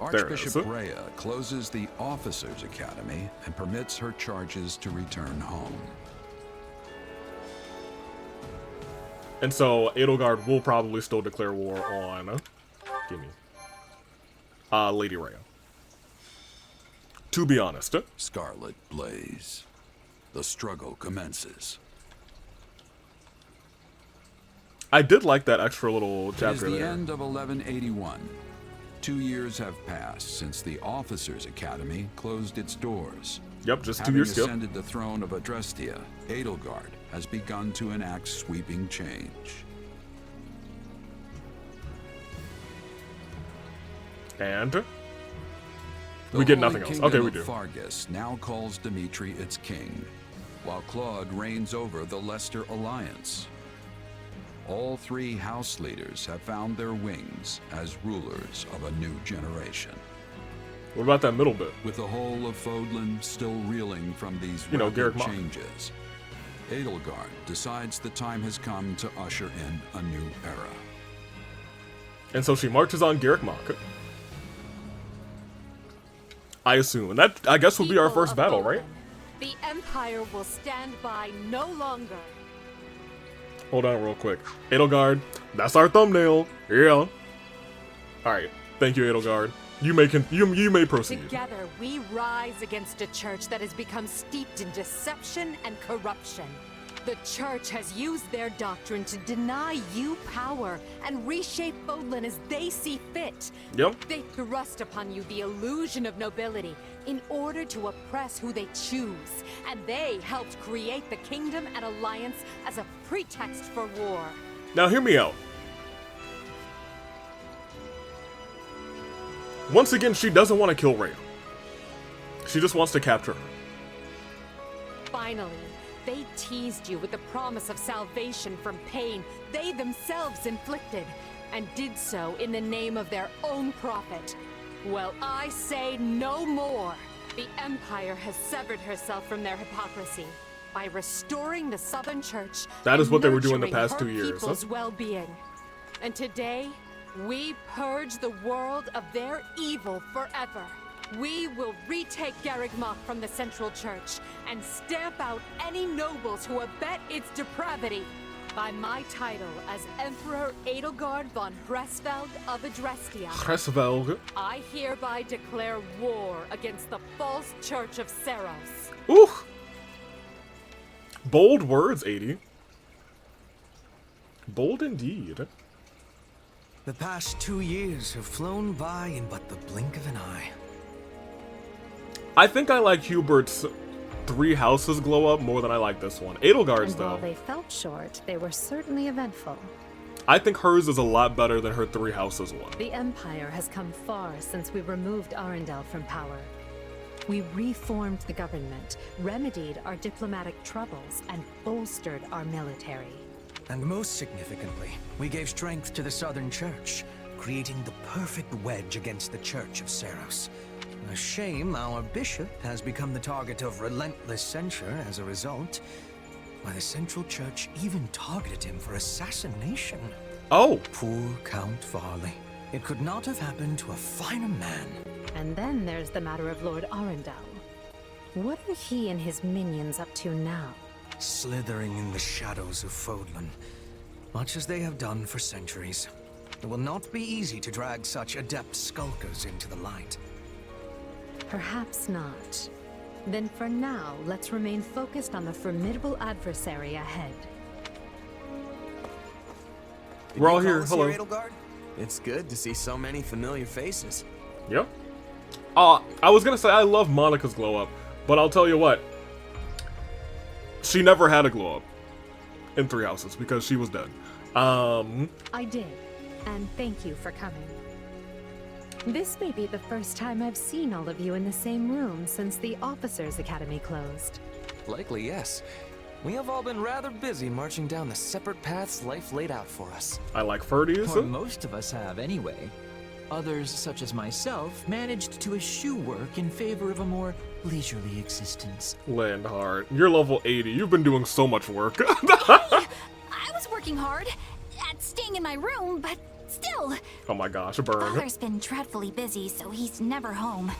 Archbishop Rhea closes the Officers' Academy and permits her charges to return home. And so Edelgard will probably still declare war on Lady Rhea. To be honest. Scarlet blaze. The struggle commences. I did like that extra little chapter It is the there. end of 1181. 2 years have passed since the Officers' Academy closed its doors. Yep, just 2 Having years ago. ascended the throne of Adrestia, Edelgard has begun to enact sweeping change. And we get nothing else. Okay, we do. Fargus now calls Dimitri its king, while Claude reigns over the Leicester Alliance. All three house leaders have found their wings as rulers of a new generation. What about that middle bit? With the whole of Fodlan still reeling from these Garrick rapid Mach. changes, Edelgard decides the time has come to usher in a new era. And so she marches on Garrick Mach. I assume. And that, I guess, will be our first battle, right? The Empire will stand by no longer. Hold on real quick. Edelgard, that's our thumbnail. Yeah. Alright. Thank you, Edelgard. You may proceed. Together, we rise against a church that has become steeped in deception and corruption. The church has used their doctrine to deny you power and reshape Fodlan as they see fit. Yep. They thrust upon you the illusion of nobility in order to oppress who they choose, and they helped create the kingdom and alliance as a pretext for war. Now hear me out. Once again, she doesn't want to kill Rhea. She just wants to capture her. Finally, they teased you with the promise of salvation from pain they themselves inflicted, and did so in the name of their own profit. Well, I say no more. The Empire has severed herself from their hypocrisy by restoring the Southern Church. That is and what they were doing the nurturing past her 2 years, people's huh? well-being. And today, we purge the world of their evil forever. We will retake Garrick Mach from the Central Church and stamp out any nobles who abet its depravity. By my title as Emperor Edelgard von Hresvelg of Adrestia, Hresvelg. I hereby declare war against the false Church of Seros. Ooh! Bold words, Edie. Bold indeed. The past 2 years have flown by in but the blink of an eye. I think I like Hubert's 3 houses glow up more than I like this one. Edelgard's, And while though, they felt short, they were certainly eventful. I think hers is a lot better than her 3 houses one. The Empire has come far since we removed Arundel from power. We reformed the government, remedied our diplomatic troubles, and bolstered our military. And most significantly, we gave strength to the Southern Church, creating the perfect wedge against the Church of Seros. A shame our bishop has become the target of relentless censure as a result. Why, the Central Church even targeted him for assassination. Oh! Poor Count Varley. It could not have happened to a finer man. And then there's the matter of Lord Arundel. What are he and his minions up to now? Slithering in the shadows of Fodlan, much as they have done for centuries. It will not be easy to drag such adept skulkers into the light. Perhaps not. Then for now, let's remain focused on the formidable adversary ahead. We're all here. Hello. Edelgard? It's good to see so many familiar faces. Yep. I was gonna say I love Monica's glow up, but I'll tell you what. She never had a glow up in 3 houses because she was dead. I did, and thank you for coming. This may be the first time I've seen all of you in the same room since the Officers' Academy closed. Likely, yes. We have all been rather busy marching down the separate paths life laid out for us. I like Ferdies. Or most of us have, anyway. Others, such as myself, managed to eschew work in favor of a more leisurely existence. Landhard, you're level 80. You've been doing so much work. I was working hard at staying in my room, but Still, Oh my gosh, a burn. Father's been dreadfully busy, so he's never home.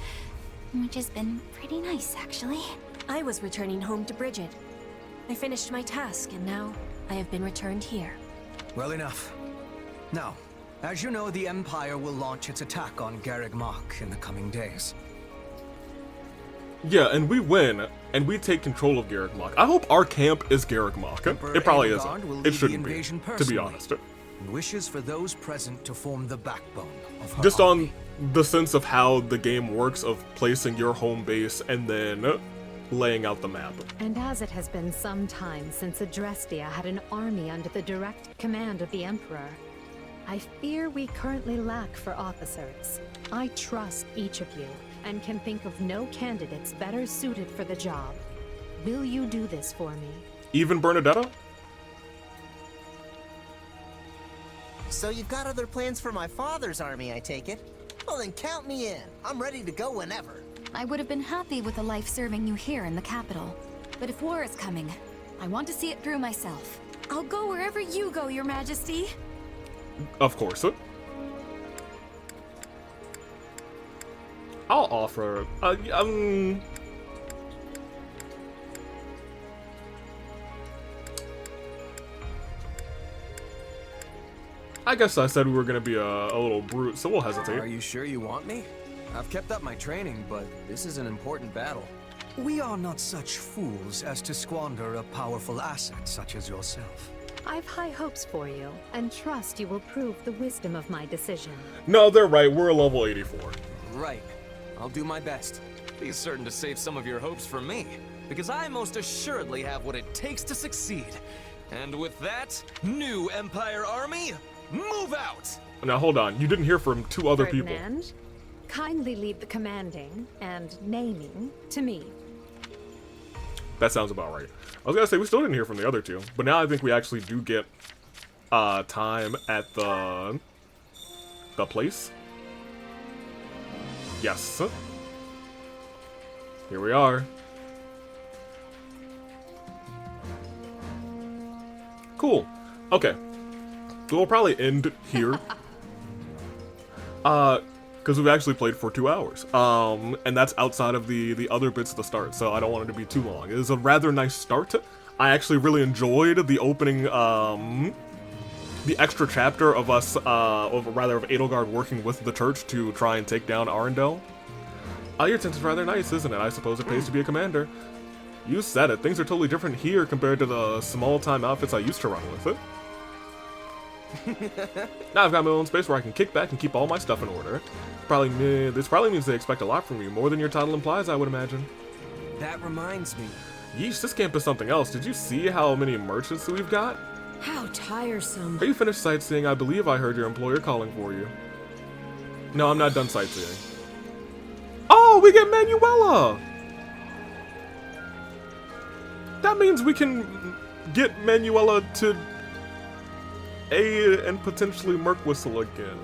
Which has been pretty nice, actually. I was returning home to Bridget. I finished my task, and now I have been returned here. Well enough. Now, as you know, the Empire will launch its attack on Garreg Mach in the coming days. Yeah, and we win, and we take control of Garreg Mach. I hope our camp is Garreg Mach. It probably isn't. It shouldn't be, to be honest. And wishes for those present to form the backbone of her Just army. on the sense of how the game works of placing your home base and then laying out the map. And as it has been some time since Adrestia had an army under the direct command of the Emperor, I fear we currently lack for officers. I trust each of you, and can think of no candidates better suited for the job. Will you do this for me? Even Bernadetta? So you've got other plans for my father's army, I take it? Well then count me in. I'm ready to go whenever. I would have been happy with a life serving you here in the capital. But if war is coming, I want to see it through myself. I'll go wherever you go, Your Majesty. Of course. I'll offer. I guess I said we were gonna be a little brute, so we'll hesitate. Are you sure you want me? I've kept up my training, but this is an important battle. We are not such fools as to squander a powerful asset such as yourself. I've high hopes for you, and trust you will prove the wisdom of my decision. No, they're right. We're a level 84. Right. I'll do my best. Be certain to save some of your hopes for me, because I most assuredly have what it takes to succeed. And with that, new Empire army, move out! Now hold on. You didn't hear from two other people. Ferdinand, kindly leave the commanding and naming to me. That sounds about right. I was gonna say we still didn't hear from the other two, but now I think we actually do get time at the place. Yes. Here we are. Cool. Okay. So we'll probably end here. Because we've actually played for 2 hours. And that's outside of the other bits of the start, so I don't want it to be too long. It is a rather nice start. I actually really enjoyed the opening, the extra chapter of us, of Edelgard working with the church to try and take down Arundel. Your tent is rather nice, isn't it? I suppose it pays to be a commander. You said it. Things are totally different here compared to the small-time outfits I used to run with. Now I've got my own space where I can kick back and keep all my stuff in order. This probably means they expect a lot from you, more than your title implies, I would imagine. That reminds me. Yeesh, this camp is something else. Did you see how many merchants we've got? How tiresome. Are you finished sightseeing? I believe I heard your employer calling for you. No, I'm not done sightseeing. Oh, we get Manuela! That means we can get Manuela to aid and potentially Merkwhistle again.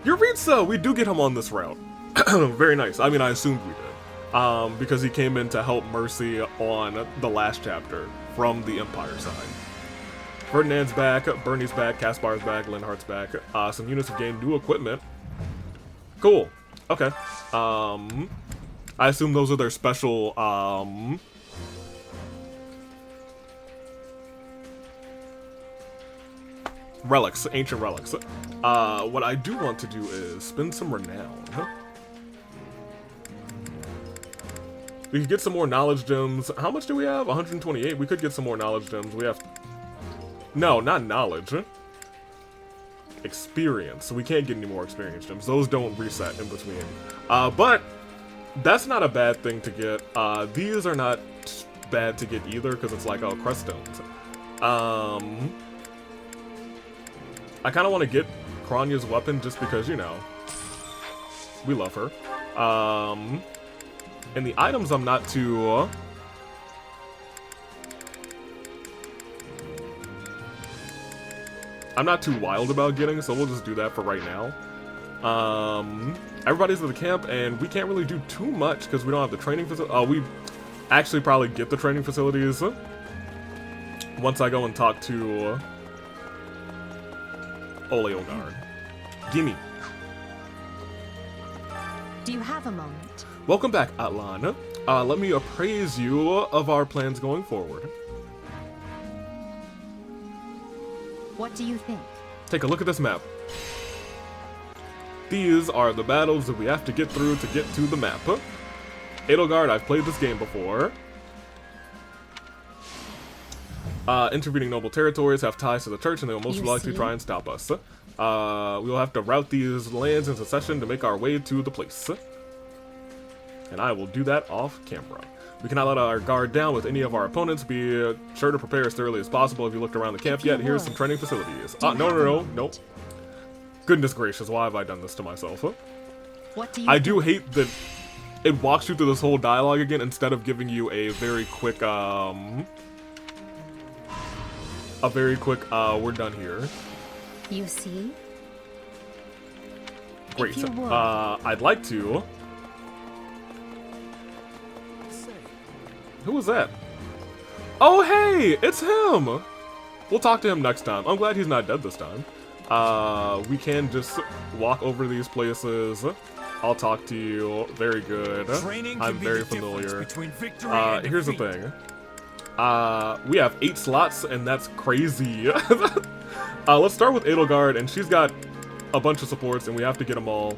Yuritsa! We do get him on this route. Very nice. I mean, I assumed we did. Because he came in to help Mercy on the last chapter from the Empire side. Ferdinand's back, Bernie's back, Caspar's back, Linhardt's back. Some units have gained new equipment. Cool. Okay. I assume those are their special, relics, ancient relics. What I do want to do is spend some renown. We could get some more knowledge gems. How much do we have? 128. We could get some more knowledge gems. We have... No, not knowledge. Experience. We can't get any more experience gems. Those don't reset in between. But that's not a bad thing to get. These are not bad to get either, because it's like, oh, crest stones. I kind of want to get Kronya's weapon just because, you know, we love her. And the items I'm not too... I'm not too wild about getting, so we'll just do that for right now. Everybody's at the camp, and we can't really do too much because we don't have the training facility. We actually probably get the training facilities once I go and talk to Oleogard. Gimme. Do you have a moment? Welcome back, Atlan. Let me appraise you of our plans going forward. What do you think? Take a look at this map. These are the battles that we have to get through to get to the map. Edelgard, I've played this game before. Intervening noble territories have ties to the church and they will most likely try and stop us. We will have to route these lands in succession to make our way to the place. And I will do that off camera. We cannot let our guard down with any of our opponents. Be sure to prepare as thoroughly as possible. If you looked around the camp yet, here's some training facilities. Nope. Goodness gracious, why have I done this to myself? What do you I do hate that it walks you through this whole dialogue again instead of giving you a very quick, we're done here. You see? Great. I'd like to. Who was that? Oh, hey, it's him. We'll talk to him next time. I'm glad he's not dead this time. We can just walk over these places. I'll talk to you. Very good. I'm very familiar. Here's the thing. We have 8 slots, and that's crazy. Let's start with Edelgard, and she's got a bunch of supports, and we have to get them all.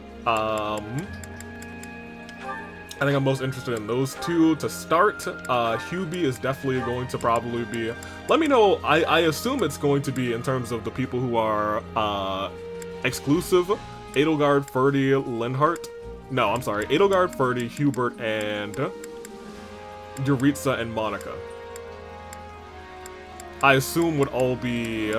I think I'm most interested in those 2 to start. Hubie is definitely going to probably be... Let me know. I assume it's going to be in terms of the people who are exclusive. Edelgard, Ferdy, Linhart. No, I'm sorry. Edelgard, Ferdy, Hubert, and Yuritsa and Monica. I assume would all be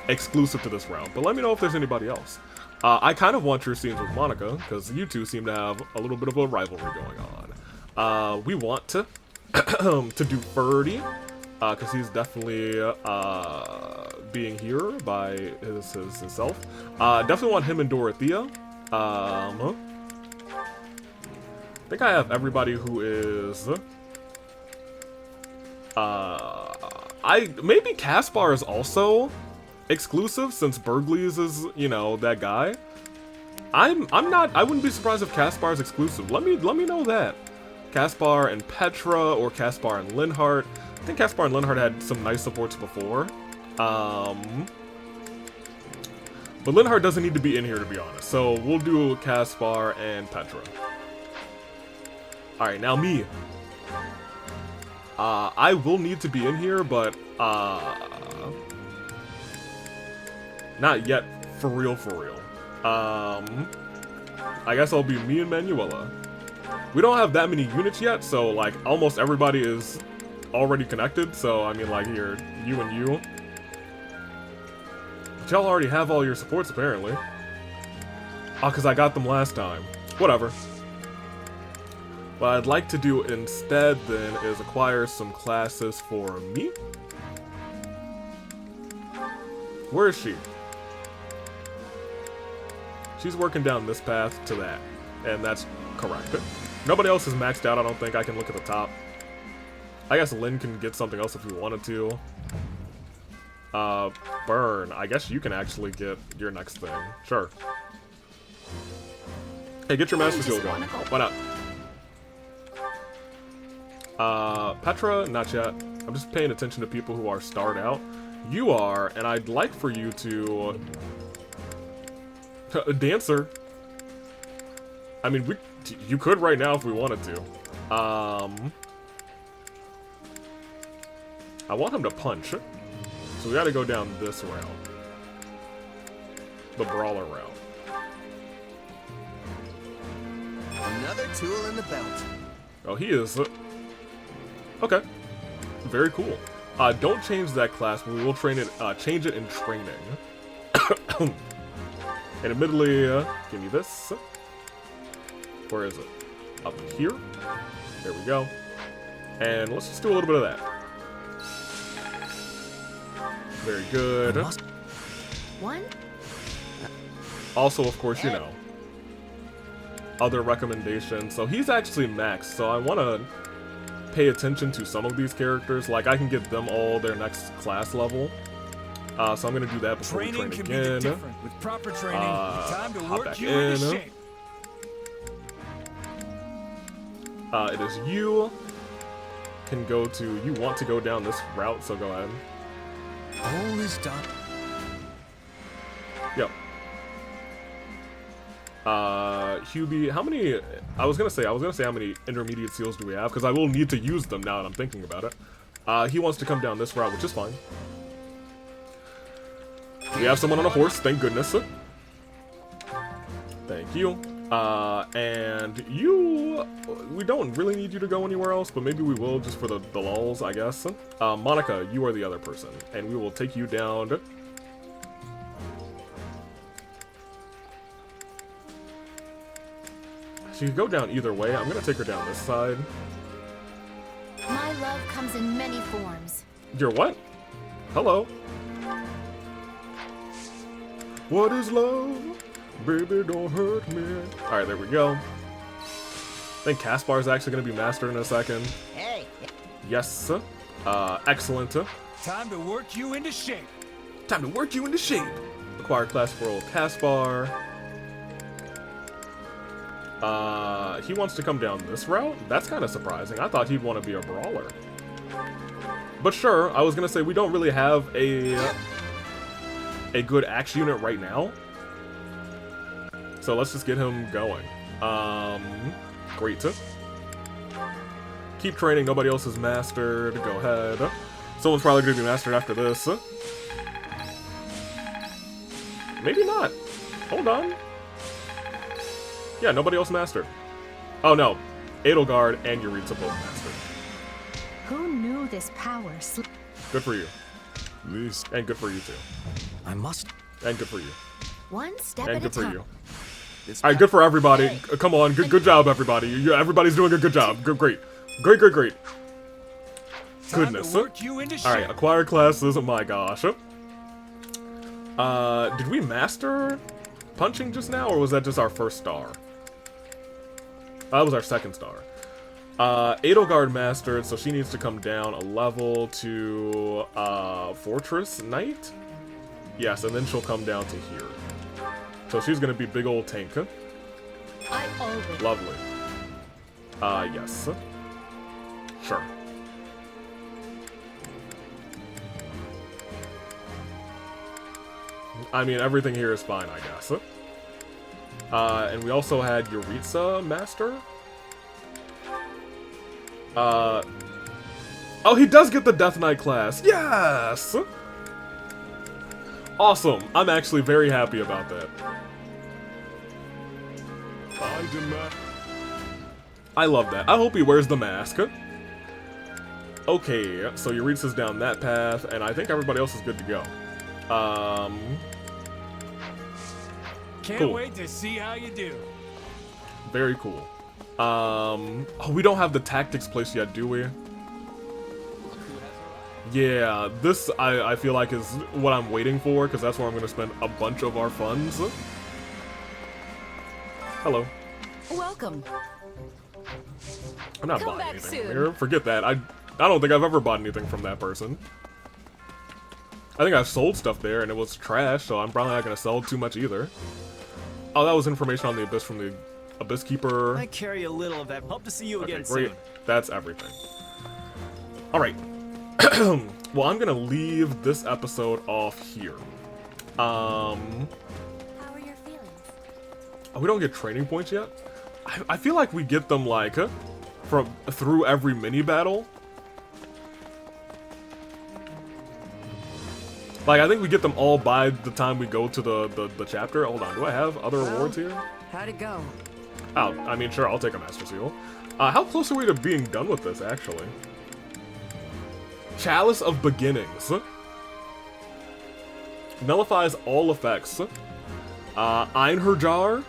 exclusive to this round. But let me know if there's anybody else. I kind of want your scenes with Monica, because you two seem to have a little bit of a rivalry going on. We want to do Ferdy, because he's definitely being here by himself. Definitely want him and Dorothea. I think I have everybody who is... maybe Caspar is also exclusive, since Bergley's is, you know, that guy. I wouldn't be surprised if Caspar is exclusive. Let me know that. Caspar and Petra, or Caspar and Linhart. I think Caspar and Linhart had some nice supports before. But Linhart doesn't need to be in here, to be honest. So we'll do Caspar and Petra. Alright, now me. I will need to be in here, but not yet, for real. I guess I'll be me and Manuela. We don't have that many units yet, so like almost everybody is already connected. So I mean, like here, you and you. But y'all already have all your supports apparently. Oh, because I got them last time. Whatever. What I'd like to do instead then is acquire some classes for me. Where is she? She's working down this path to that, and that's correct. Nobody else is maxed out, I don't think. I can look at the top. I guess Lynn can get something else if we wanted to. Burn. I guess you can actually get your next thing. Sure. Hey, get your Master Seal going. Why not? Petra, not yet. I'm just paying attention to people who are starred out. You are, and I'd like for you to... Dancer. I mean, you could right now if we wanted to. I want him to punch. So we gotta go down this route. The brawler route. Another tool in the belt. Oh, he is. Okay. Very cool. Don't change that class, but we will train it. Change it in training. And admittedly, give me this. Where is it? Up here? There we go. And let's just do a little bit of that. Very good. One? Also, of course, you know, other recommendations. So he's actually maxed, so I want to pay attention to some of these characters. Like, I can get them all their next class level. So I'm gonna do that before we train Training can again. be different. With proper training, time to hop work back you into in. shape. It is you. Can go to. You want to go down this route, so go ahead. All is done. Yep. Hubie, how many? I was gonna say how many intermediate seals do we have? Because I will need to use them now that I'm thinking about it. He wants to come down this route, which is fine. We have someone on a horse, thank goodness. Thank you. And you, we don't really need you to go anywhere else, but maybe we will just for the lulz, I guess. Monica, you are the other person, and we will take you down. She could go down either way. I'm gonna take her down this side. My love comes in many forms. Your what? Hello. What is love? Baby, don't hurt me. Alright, there we go. I think Caspar's actually gonna be mastered in a second. Hey. Yes. Excellent. Time to work you into shape. Time to work you into shape. Acquire class for old Caspar. He wants to come down this route? That's kind of surprising. I thought he'd want to be a brawler. But sure, I was gonna say we don't really have a good axe unit right now. So let's just get him going. Great. Keep training, nobody else is mastered. Go ahead. Someone's probably gonna be mastered after this. Maybe not. Hold on. Yeah, nobody else mastered. Oh no, Edelgard and Yuritsa both mastered. Who knew this power? Good for you. And good for you too. I must. And good for you. One step And at a good for time. you. Alright, good for everybody. Come on, good job, everybody. Everybody's doing a good job. Great. Goodness. Alright, acquire classes. Oh my gosh. Did we master punching just now, or was that just our first star? That was our second star. Edelgard mastered, so she needs to come down a level to Fortress Knight? Yes, and then she'll come down to here. So she's gonna be big old tank. I always. Lovely. Yes. Sure. I mean, everything here is fine, I guess. And we also had Yuritsa master. Oh, he does get the Death Knight class. Yes! Awesome. I'm actually very happy about that. I love that. I hope he wears the mask. Okay, so Yuritsa's down that path, and I think everybody else is good to go. Can't cool. wait to see how you do. Very cool. Oh, we don't have the tactics place yet, do we? Yeah, this I feel like is what I'm waiting for, because that's where I'm going to spend a bunch of our funds. Hello. Welcome. I'm not Come buying back anything soon. from here. Forget that. I don't think I've ever bought anything from that person. I think I've sold stuff there and it was trash, so I'm probably not going to sell too much either. Oh, that was information on the Abyss from the Abyss Keeper. I carry a little of that. Hope to see you Okay, again great. soon. That's everything. Alright. Well, I'm gonna leave this episode off here. How are your feelings? Oh, we don't get training points yet? I feel like we get them, like, through every mini-battle. Like, I think we get them all by the time we go to the chapter. Hold on, do I have other awards here? How'd it go? Oh, I mean, sure, I'll take a Master Seal. How close are we to being done with this, actually? Chalice of Beginnings. Nullifies all effects. Einherjar.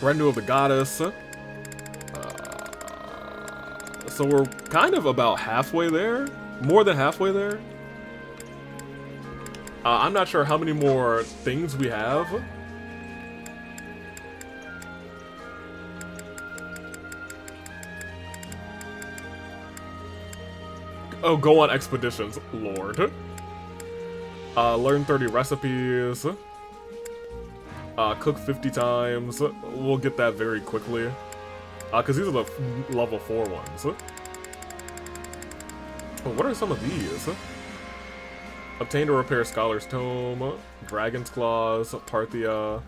Retinue of the Goddess. So we're kind of about halfway there. More than halfway there. I'm not sure how many more things we have. Oh, go on expeditions, Lord. Learn 30 recipes. Cook 50 times. We'll get that very quickly. Because these are the level 4 ones. Oh, what are some of these? Obtain or repair Scholar's Tome, Dragon's Claws, Parthia.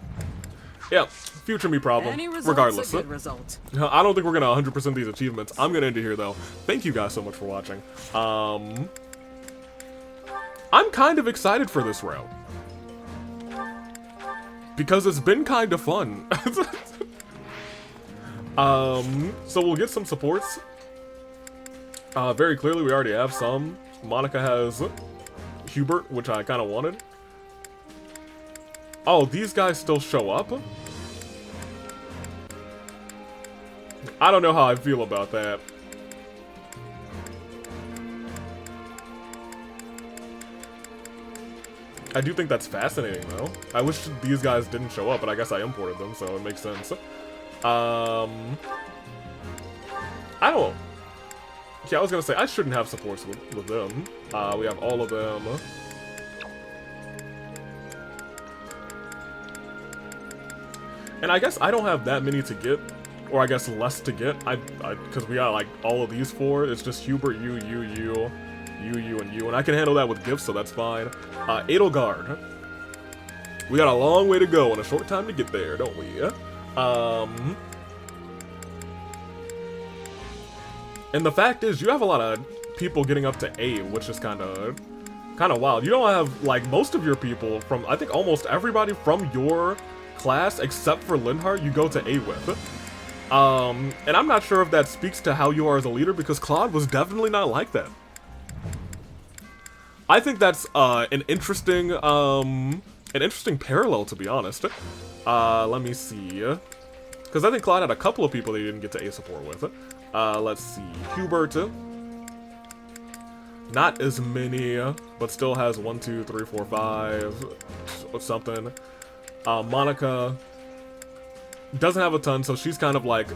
Yeah, future me problem. Any result's Regardless. a good result. I don't think we're gonna 100% these achievements. I'm gonna end it here though. Thank you guys so much for watching. I'm kind of excited for this route. Because it's been kind of fun. So we'll get some supports. Very clearly we already have some. Monica has Hubert, which I kind of wanted. Oh, these guys still show up? I don't know how I feel about that. I do think that's fascinating, though. I wish these guys didn't show up, but I guess I imported them, so it makes sense. I don't know. Yeah, I was gonna say, I shouldn't have supports with them. We have all of them. And I guess I don't have that many to get, or I guess less to get. Because we got like all of these 4. It's just Hubert, you, and you. And I can handle that with gifts, so that's fine. Edelgard. We got a long way to go and a short time to get there, don't we? And the fact is, you have a lot of people getting up to A, which is kind of wild. You don't have, like, most of your people from, I think almost everybody from your class, except for Linhardt, you go to A with. And I'm not sure if that speaks to how you are as a leader, because Claude was definitely not like that. I think that's an interesting parallel, to be honest. Let me see. Because I think Claude had a couple of people that he didn't get to A support with. Let's see. Hubert. Not as many, but still has 1, 2, 3, 4, 5 or something. Monica doesn't have a ton, so she's kind of like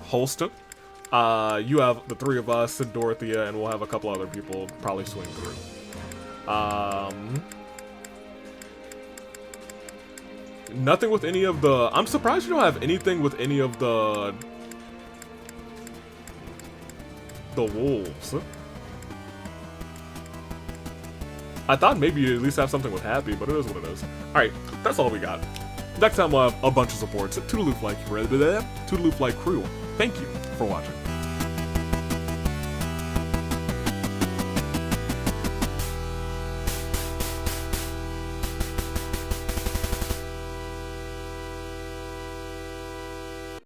host. You have the 3 of us and Dorothea, and we'll have a couple other people probably swing through. Nothing with any of the... I'm surprised you don't have anything with any of the wolves. I thought maybe you at least have something with Happy, but it is what it is. Alright, that's all we got. Next time we'll have a bunch of supports. Toodaloo Flight Crew. Thank you for watching.